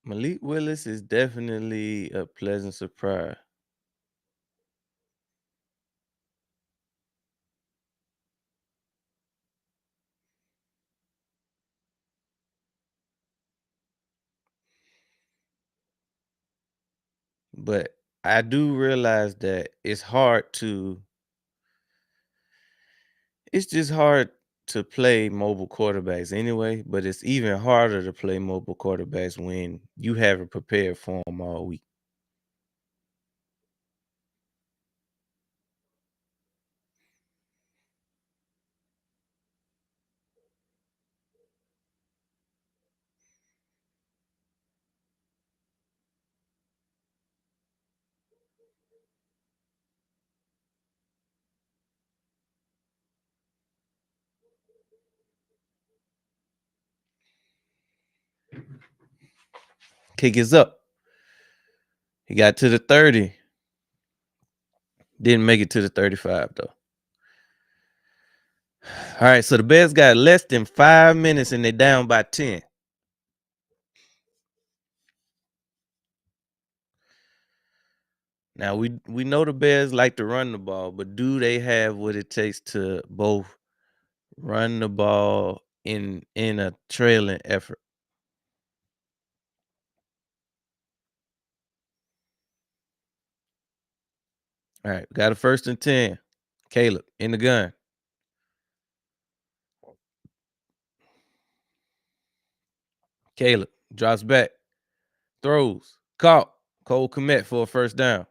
Malik Willis is definitely a pleasant surprise. But I do realize that it's just hard to play mobile quarterbacks anyway, but it's even harder to play mobile quarterbacks when you haven't prepared for them all week. Kick is up. He got to the 30. Didn't make it to the 35 though. All right, so the Bears got less than 5 minutes and they down by 10. Now we know the Bears like to run the ball, but do they have what it takes to both run the ball in a trailing effort? All right, got a 1st and 10. Caleb in the gun. Caleb drops back, throws, caught. Cole Kmet for a 1st down.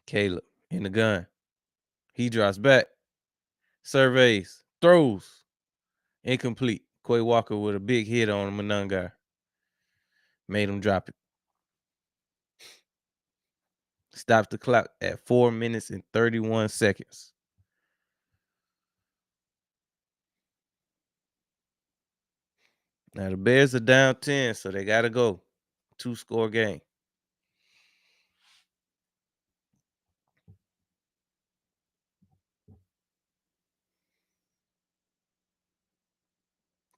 Caleb in the gun. He drops back, surveys, throws, incomplete. Quay Walker with a big hit on Monungar. Made him drop it. Stops the clock at 4 minutes and 31 seconds. Now the Bears are down 10, so they got to go. 2-score game.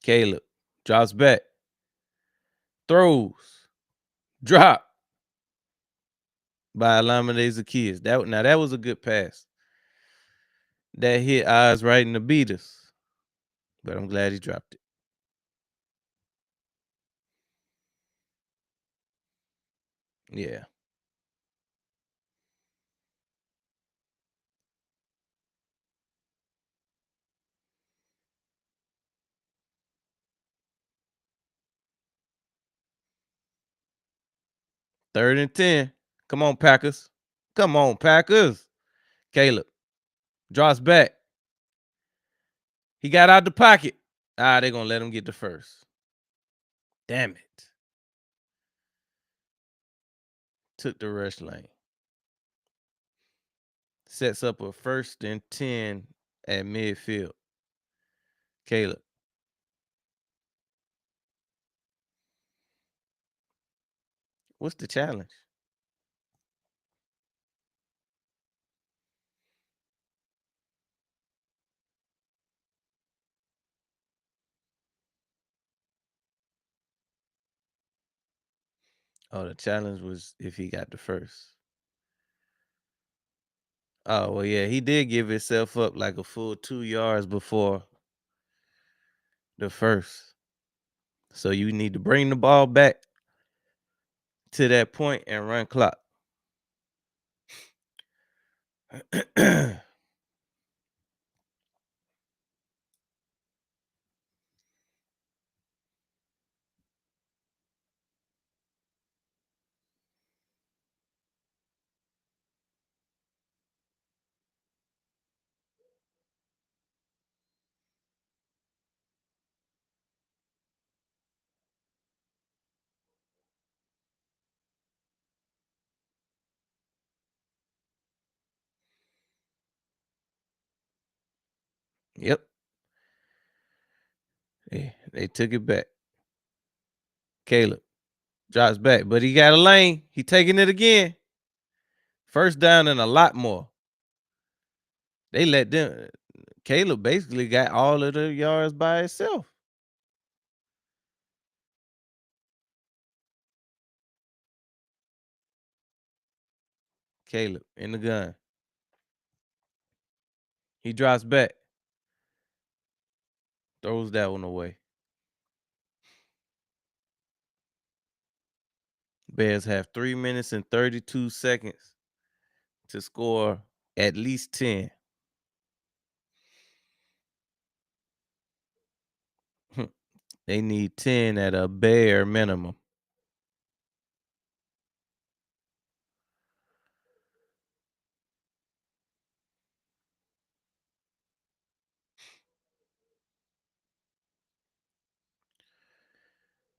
Caleb drops back, throws, drop by Alameda Zacchaeus. That was a good pass. That hit Oz right in the beaters, but I'm glad he dropped it. Yeah. Third and 10. Come on, Packers. Come on, Packers. Caleb drops back. He got out the pocket. They're going to let him get the first. Damn it. Took the rush lane. Sets up a 1st and 10 at midfield. Caleb. What's the challenge? Oh, the challenge was if he got the first. Oh, well, yeah, he did give himself up like a full 2 yards before the first. So you need to bring the ball back to that point and run clock. Yep. They took it back. Caleb drops back, but he got a lane. He taking it again. 1st down and a lot more. They let them. Caleb basically got all of the yards by himself. Caleb in the gun. He drops back. Throws that one away. Bears have 3 minutes and 32 seconds to score at least 10. They need 10 at a bare minimum.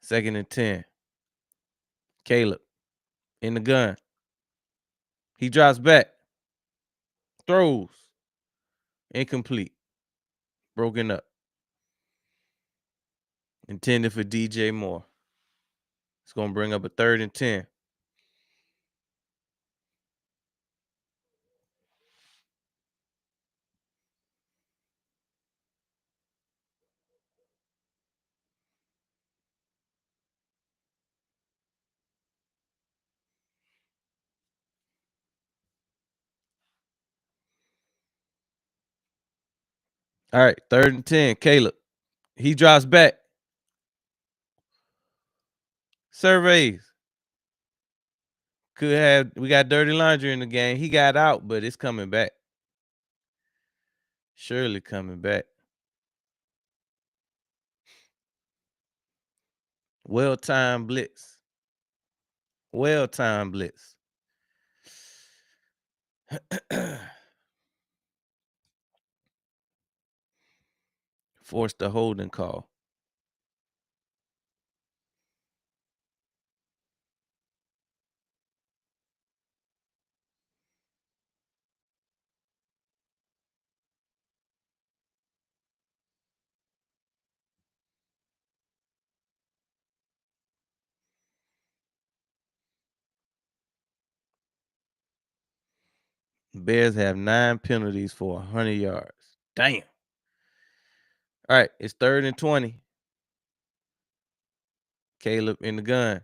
Second and 10. Caleb in the gun. He drops back, throws, incomplete, broken up. Intended for DJ Moore. It's going to bring up a 3rd and 10. All right, 3rd and 10. Caleb. He drops back. Surveys. We got dirty laundry in the game. He got out, but it's coming back. Surely coming back. Well-timed blitz. Well-timed blitz. Forced a holding call. Bears have 9 penalties for 100 yards. Damn. All right, it's 3rd and 20. Caleb in the gun.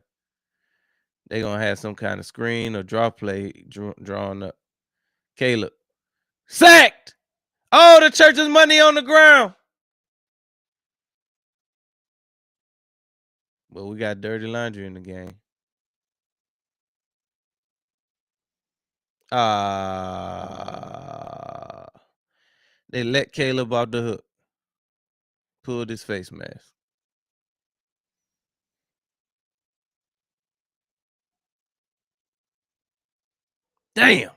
They're going to have some kind of screen or draw play drawn up. Caleb. Sacked! Oh, the church's money on the ground. But we got dirty laundry in the game. They let Caleb off the hook. Pulled his face mask. Damn.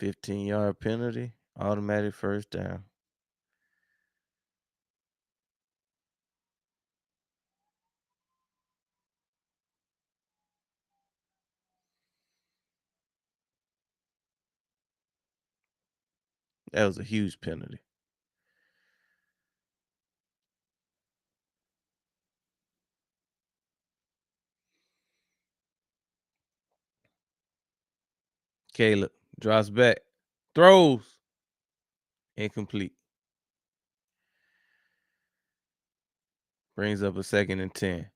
$15-yard penalty. Automatic first down. That was a huge penalty. Caleb drops back. Throws. Incomplete. Brings up a 2nd and 10.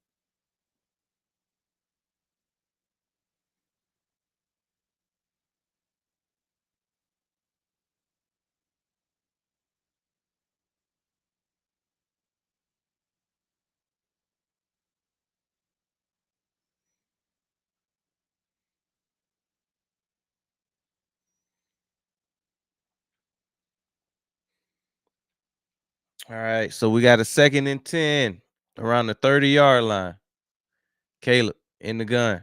All right, so we got a 2nd and 10 around the 30-yard line. Caleb in the gun.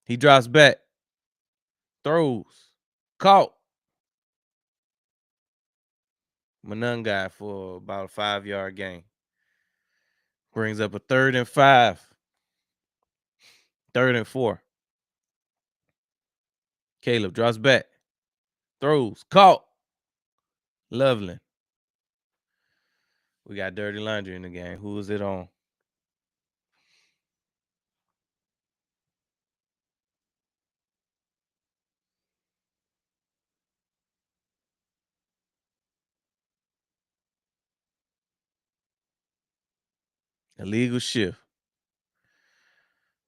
He drops back. Throws. Caught. Manung guy for about a 5-yard gain. Brings up a 3rd and 5. 3rd and 4. Caleb drops back. Throws. Caught. Loveland. We got dirty laundry in the game. Who is it on? Illegal shift.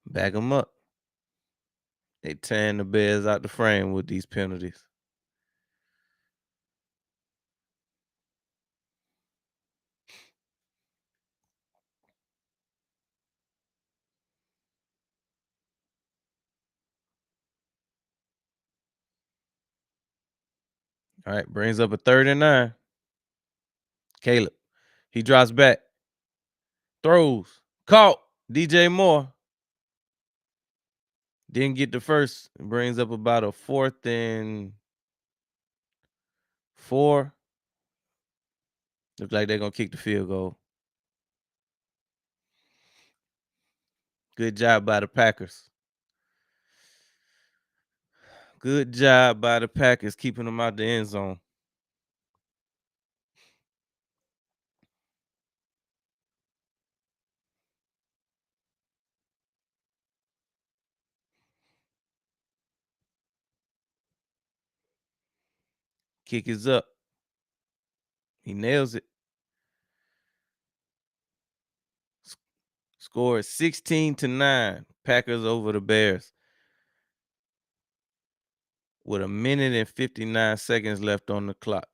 Back them up. They tearing the Bears out the frame with these penalties. All right, brings up a 3rd and 9. Caleb. He drops back. Throws. Caught. DJ Moore. Didn't get the first. It brings up about a 4th and 4. Looks like they're gonna kick the field goal. Good job by the Packers. Good job by the Packers keeping them out the end zone. Kick is up. He nails it. Score is 16-9. Packers over the Bears. With 1 minute and 59 seconds left on the clock.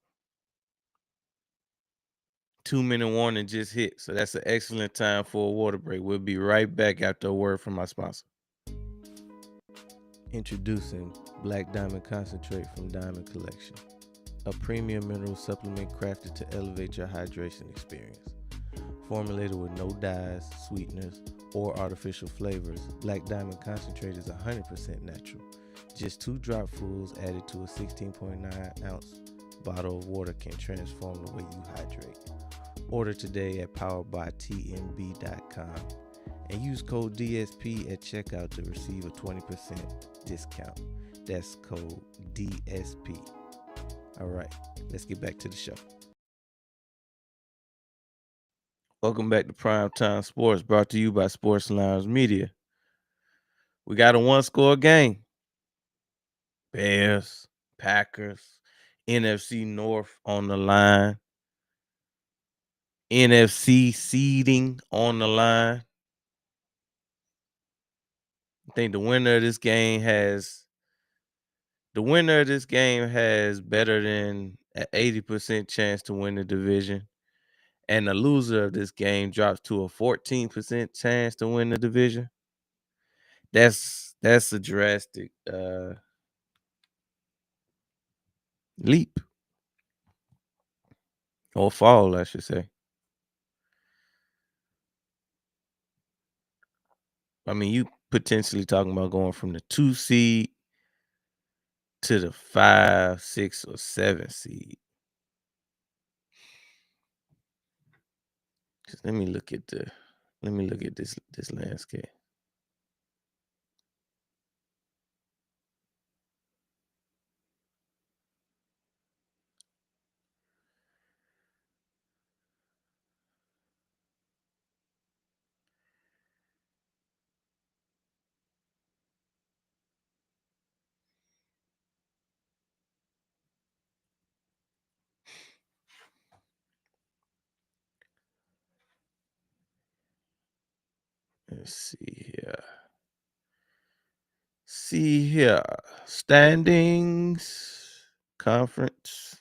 2-minute warning just hit. So that's an excellent time for a water break. We'll be right back after a word from our sponsor. Introducing Black Diamond Concentrate from Diamond Collection. A premium mineral supplement crafted to elevate your hydration experience. Formulated with no dyes, sweeteners, or artificial flavors, Black Diamond Concentrate is 100% natural. Just 2 dropfuls added to a 16.9 ounce bottle of water can transform the way you hydrate. Order today at poweredbytnb.com and use code DSP at checkout to receive a 20% discount. That's code DSP. All right, let's get back to the show. Welcome back to Primetime Sports, brought to you by Sports Lounge Media. We got a 1-score game. Bears, Packers, NFC North on the line. NFC seeding on the line. I think the winner of this game has better than an 80% chance to win the division. And the loser of this game drops to a 14% chance to win the division. That's a drastic leap. Or fall, I should say. I mean, you potentially talking about going from the 2 seed to the 5, 6, or 7 seed. Just let me look at this landscape. Let's see here. Standings, conference.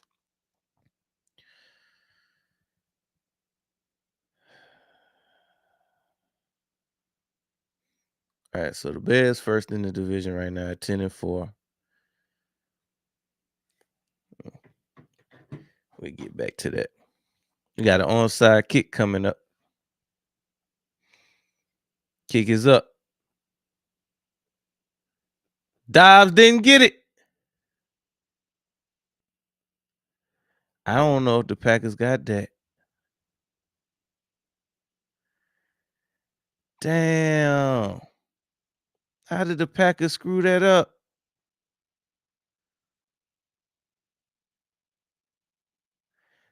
All right, so the Bears first in the division right now at 10-4. We get back to that. We got an onside kick coming up. Kick is up. Dobbs didn't get it. I don't know if the Packers got that. Damn. How did the Packers screw that up?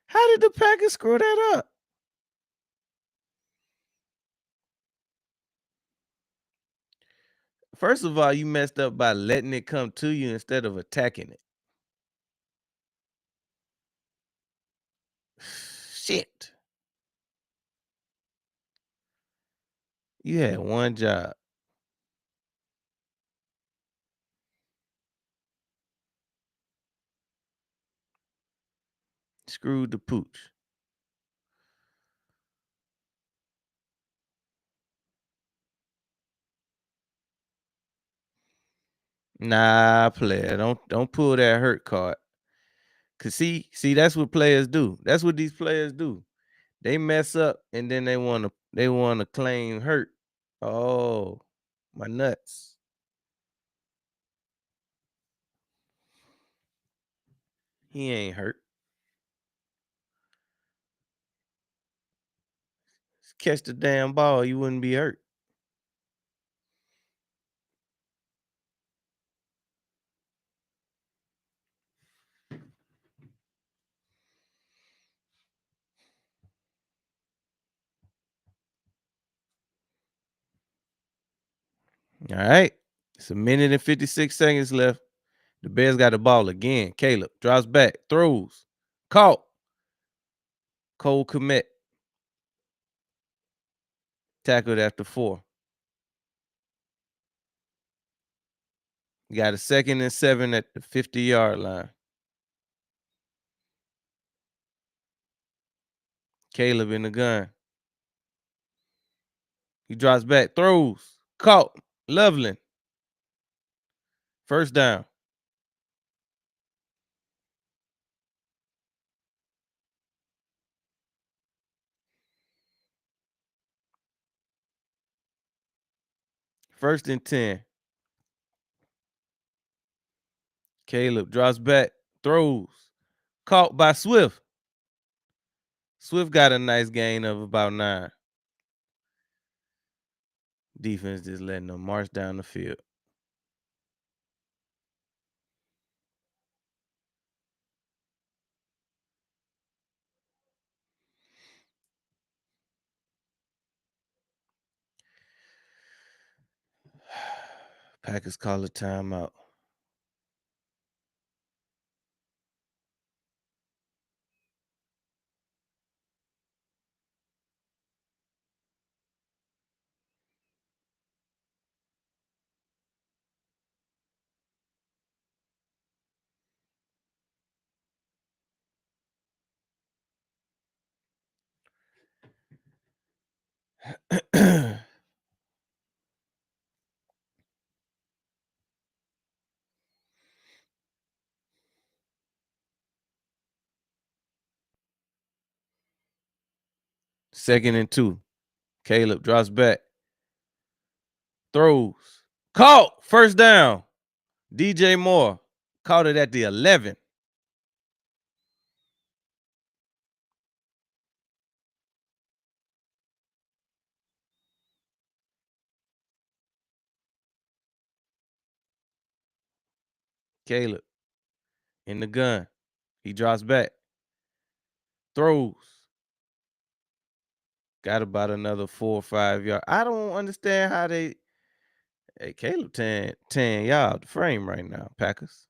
How did the Packers screw that up? First of all, you messed up by letting it come to you instead of attacking it. Shit. You had one job. Screwed the pooch. Nah, player. Don't pull that hurt card. Cause see, that's what players do. That's what these players do. They mess up and then they wanna claim hurt. Oh, my nuts. He ain't hurt. Just catch the damn ball, you wouldn't be hurt. All right. It's a minute and 56 seconds left. The Bears got the ball again. Caleb drops back, throws, caught. Cole Kmet tackled after 4. You got a 2nd and 7 at the 50-yard line. Caleb in the gun. He drops back, throws, caught. Loveland. First down. First and 10. Caleb drops back, throws, caught by Swift. Swift got a nice gain of about 9. Defense just letting them march down the field. Packers call a timeout. Second and 2. Caleb drops back, throws, caught. First down. DJ Moore caught it at the 11. Caleb in the gun. He drops back, throws. Got about another 4 or 5 yards. I don't understand how they. Hey, Caleb 10 y'all the frame right now, Packers.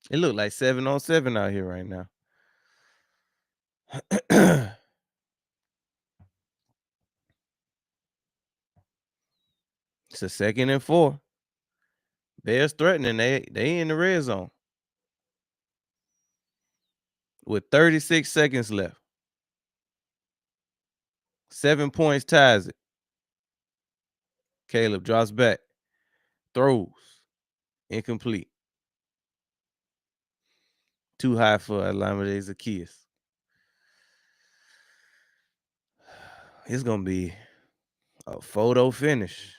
It look like 7-on-7 out here right now. It's a 2nd and 4. Bears threatening. They in the red zone with 36 seconds left. 7 points ties it. Caleb drops back, throws, incomplete. Too high for Alameda Zacchaeus. It's gonna be a photo finish.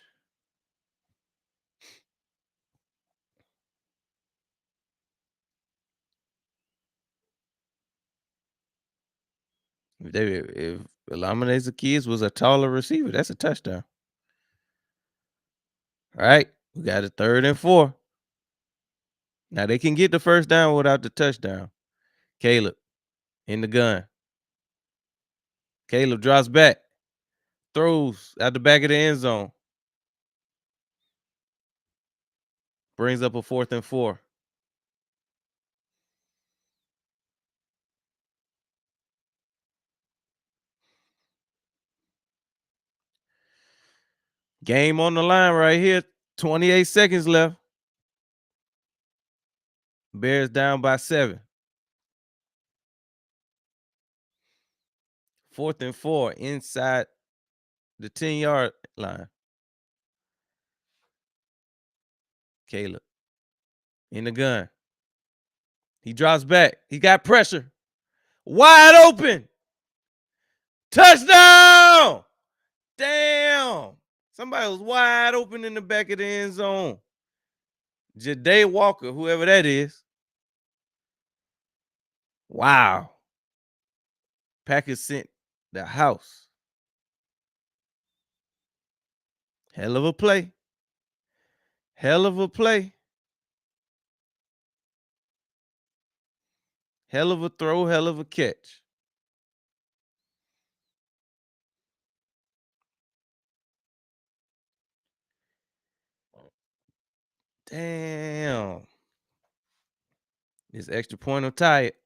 If Alameda Zacchaeus was a taller receiver, that's a touchdown. All right, we got a 3rd and 4. Now they can get the first down without the touchdown. Caleb in the gun. Caleb drops back, throws out the back of the end zone. Brings up a 4th and 4. Game on the line right here. 28 seconds left. Bears down by 7. 4th and 4 inside the 10-yard line. Caleb in the gun. He drops back. He got pressure. Wide open. Touchdown. Damn. Somebody was wide open in the back of the end zone. Ja'Day Walker, whoever that is. Wow. Packers sent the house. Hell of a play. Hell of a play. Hell of a throw. Hell of a catch. Damn. This extra point will tie it.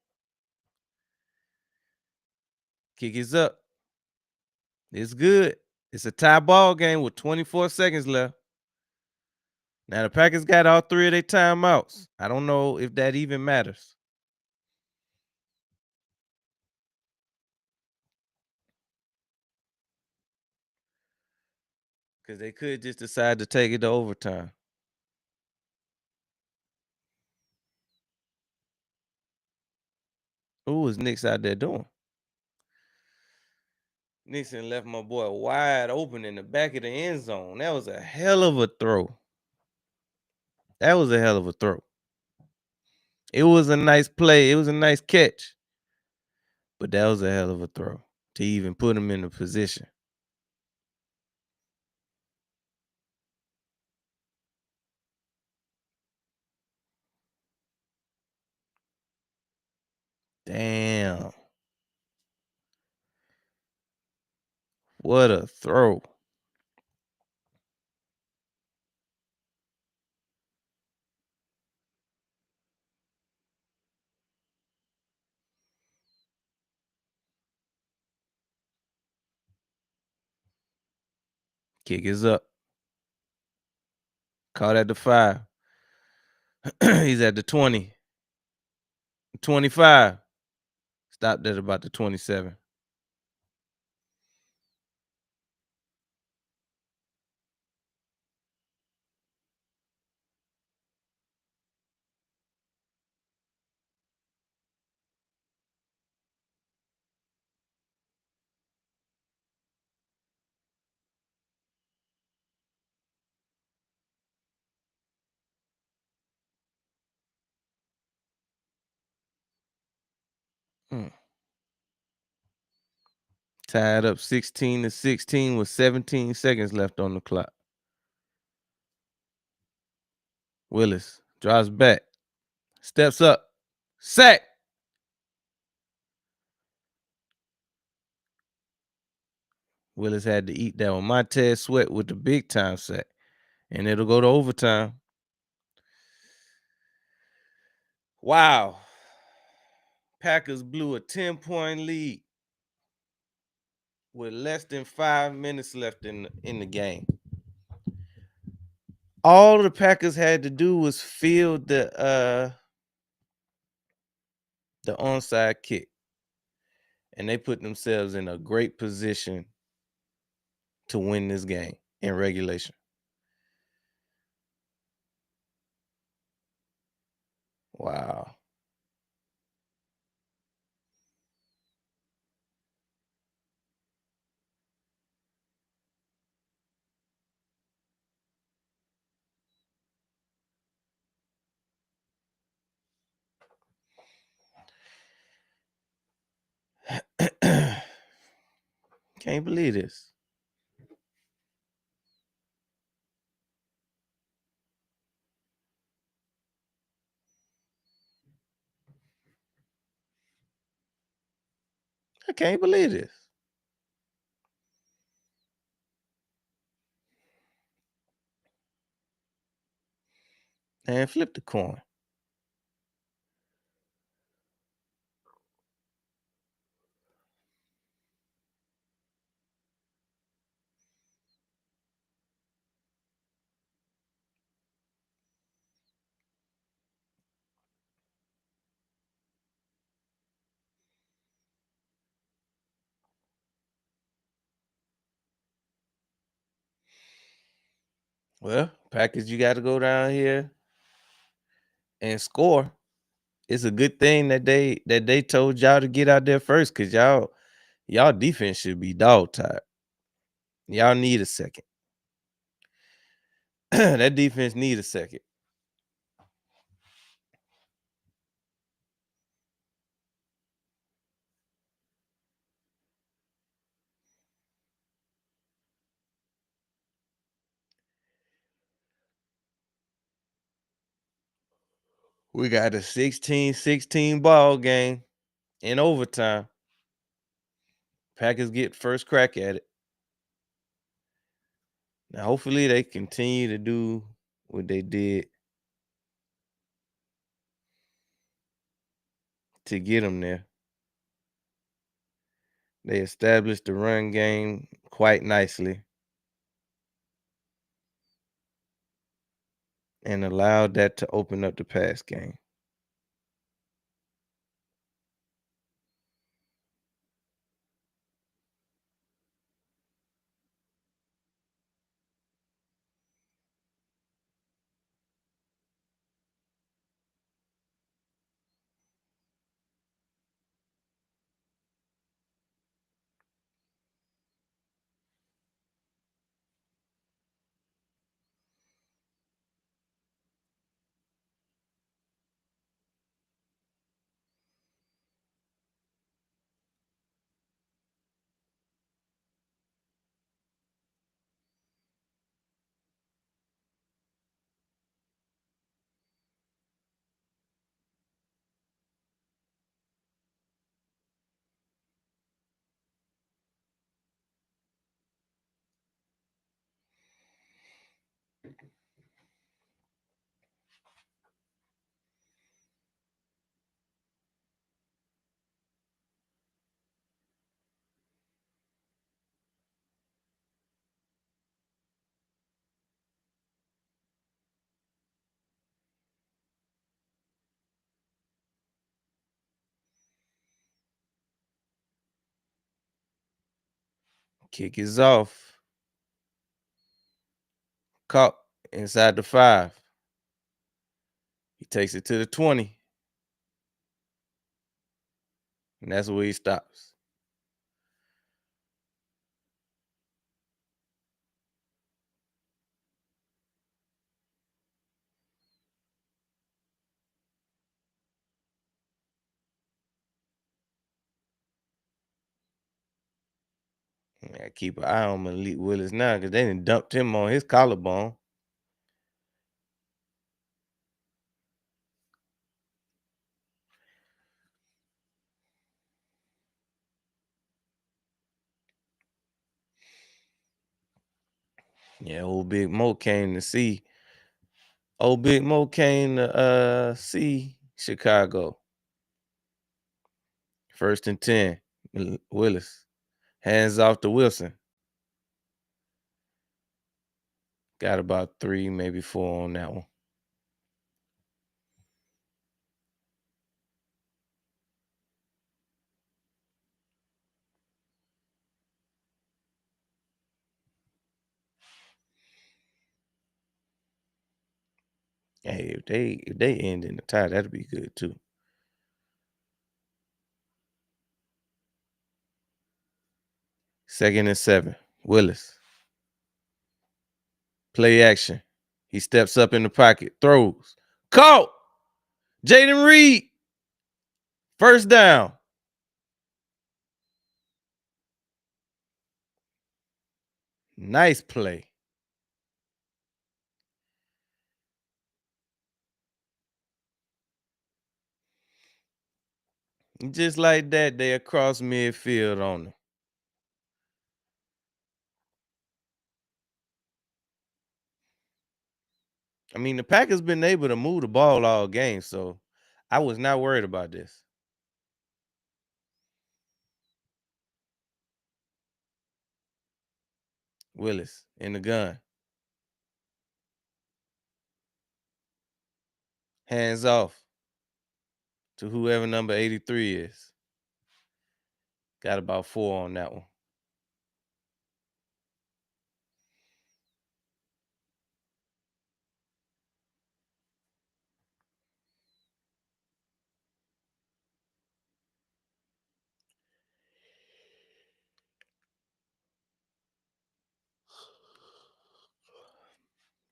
Kick is up. It's good. It's a tie ball game with 24 seconds left. Now the Packers got all 3 of their timeouts. I don't know if that even matters. Because they could just decide to take it to overtime. Who was Knicks out there doing? Nixon left my boy wide open in the back of the end zone. That was a hell of a throw. That was a hell of a throw. It was a nice play. It was a nice catch. But that was a hell of a throw to even put him in a position. Damn. What a throw. Kick is up. Caught at the 5. He's at the 20. 25. Stopped at about the 27. Tied up 16-16 with 17 seconds left on the clock. Willis drives back. Steps up. Sack. Willis had to eat that one. Montez Sweat with the big time sack. And it'll go to overtime. Wow. Packers blew a 10-point lead with less than 5 minutes left in the game. All the Packers had to do was field the onside kick. And they put themselves in a great position to win this game in regulation. Wow. Can't believe this. I can't believe this. And flip the coin. Well, Packers, you got to go down here and score. It's a good thing that they told y'all to get out there first, because y'all defense should be dog tired. Y'all need a second. That defense need a second. We got a 16-16 ball game in overtime. Packers get first crack at it. Now, hopefully, they continue to do what they did to get them there. They established the run game quite nicely and allowed that to open up the pass game. Kick is off. Caught inside the 5. He takes it to the 20. And that's where he stops. I keep an eye on Malik Willis now because they done dumped him on his collarbone. Yeah, old Big Mo came to see. Old Big Mo came to see Chicago. 1st and 10. Willis. Hands off to Wilson. Got about 3, maybe 4 on that one. Hey, if they end in the tie, that'd be good too. 2nd and 7. Willis. Play action. He steps up in the pocket. Throws. Caught. Jaden Reed. 1st down. Nice play. Just like that, they across midfield on him. I mean, the Packers been able to move the ball all game, so I was not worried about this. Willis in the gun. Hands off to whoever number 83 is. Got about 4 on that one.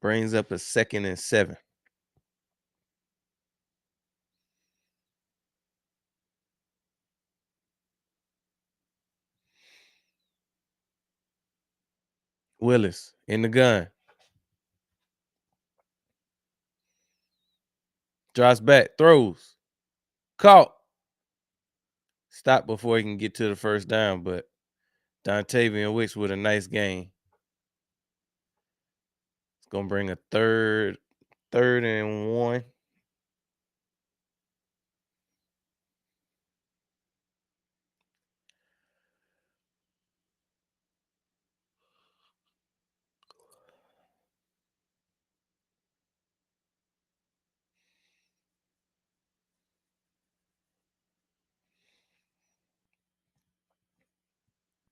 Brings up a 2nd and 7. Willis in the gun. Drops back, throws. Caught. Stop before he can get to the first down, but Dontavian Wicks with a nice gain. It's gonna bring a third and 1.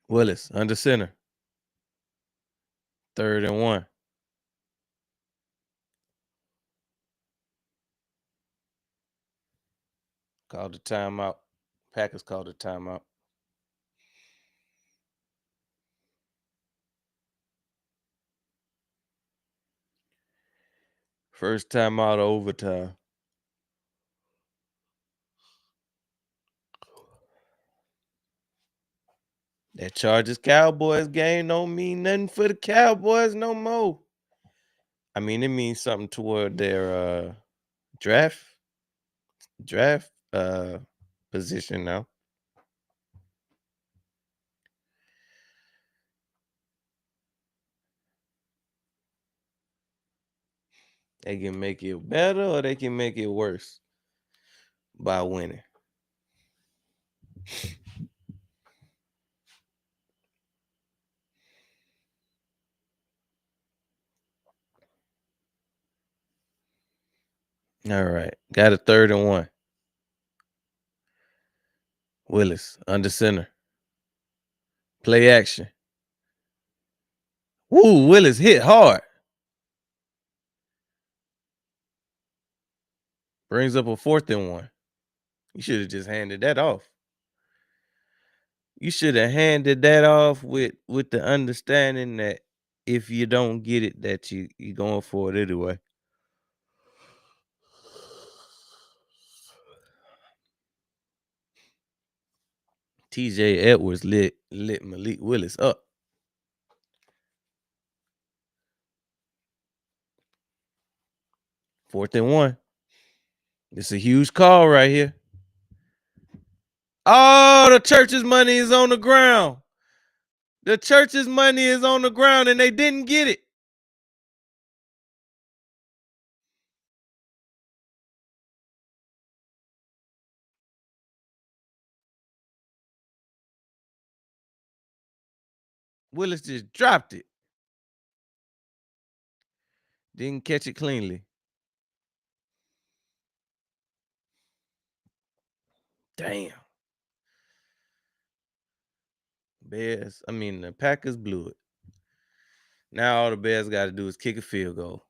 Willis under center. 3rd and 1. Called the timeout. Packers called the timeout. First timeout of overtime. That Chargers Cowboys game don't mean nothing for the Cowboys no more. I mean, it means something toward their draft position now. They can make it better or they can make it worse by winning. All right. Got a 3rd and 1. Willis under center. Play action. Woo, Willis hit hard. Brings up a 4th and 1. You should have just handed that off. You should have handed that off with the understanding that if you don't get it, that you're going for it anyway. TJ Edwards lit Malik Willis up. 4th and 1. It's a huge call right here. Oh, the church's money is on the ground. The church's money is on the ground and they didn't get it. Willis just dropped it. Didn't catch it cleanly. Damn. The Packers blew it. Now all the Bears got to do is kick a field goal.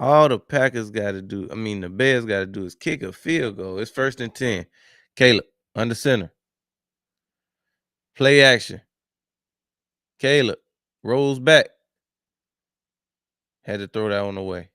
All the Bears got to do is kick a field goal. It's 1st and 10. Caleb, under center. Play action. Caleb rolls back. Had to throw that one away.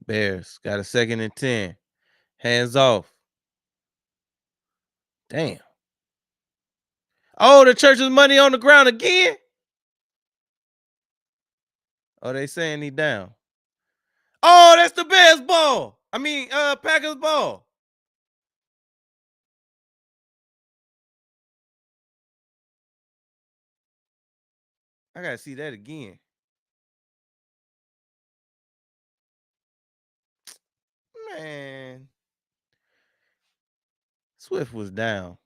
Bears got a 2nd and 10. Hands off. Damn. Oh, the church's money on the ground again? Oh, they saying he down. Oh, that's the Bears ball. Packers ball. I gotta see that again. Man, Swift was down.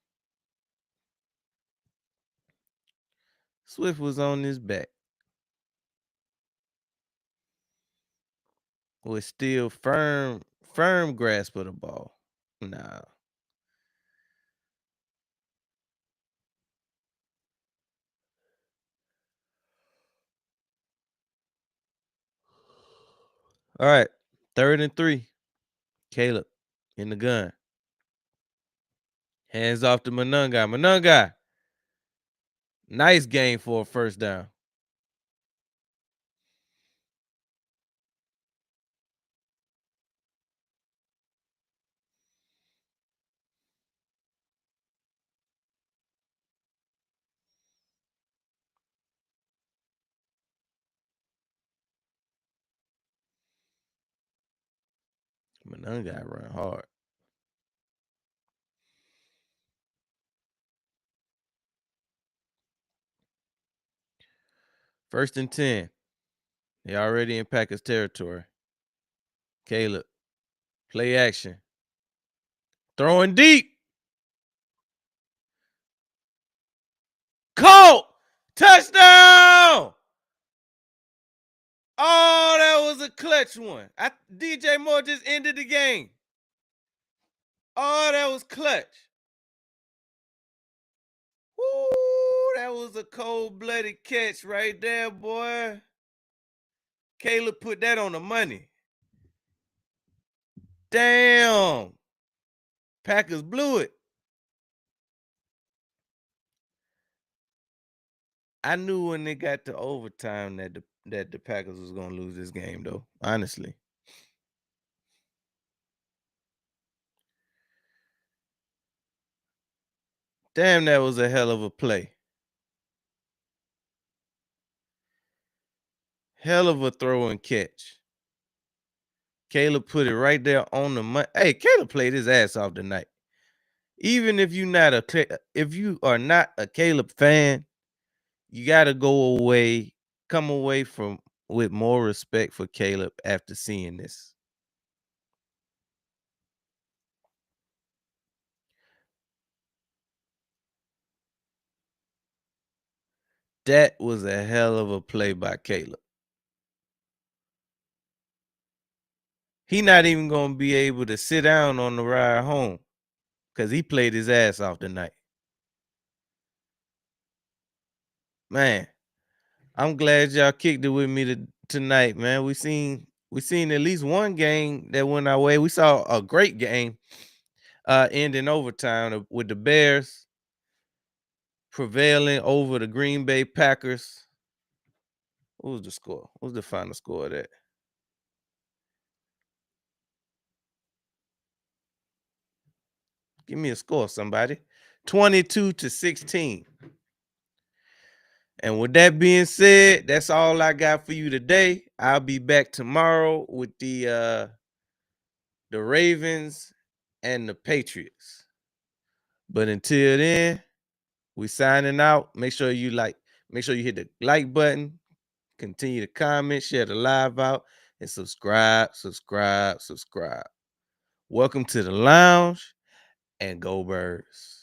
Swift was on his back. Was still firm grasp of the ball. Nah. All right. 3rd and 3. Caleb in the gun. Hands off to Monungai. Monungai. Nice game for a first down. Monungai run hard. First and 10. They already in Packers territory. Caleb. Play action. Throwing deep. Caught. Touchdown. Oh, that was a clutch one. DJ Moore just ended the game. Oh, that was clutch. Woo, that was a cold-blooded catch right there, boy. Caleb put that on the money. Damn. Packers blew it. I knew when they got to overtime that the Packers was gonna lose this game, though. Honestly. Damn, that was a hell of a play. Hell of a throw and catch. Caleb put it right there on the money. Hey, Caleb played his ass off tonight. Even if you are not a Caleb fan, you gotta come away from with more respect for Caleb after seeing this. That was a hell of a play by Caleb. He not even gonna be able to sit down on the ride home because he played his ass off tonight. Man, I'm glad y'all kicked it with me tonight, man. We seen at least one game that went our way. We saw a great game ending overtime with the Bears prevailing over the Green Bay Packers. What was the score? What was the final score of that? Give me a score, somebody. 22-16. And with that being said, that's all I got for you today. I'll be back tomorrow with the Ravens and the Patriots. But until then, we signing out. Make sure you hit the like button, continue to comment, share the live out, and subscribe. Welcome to the lounge, and go Birds.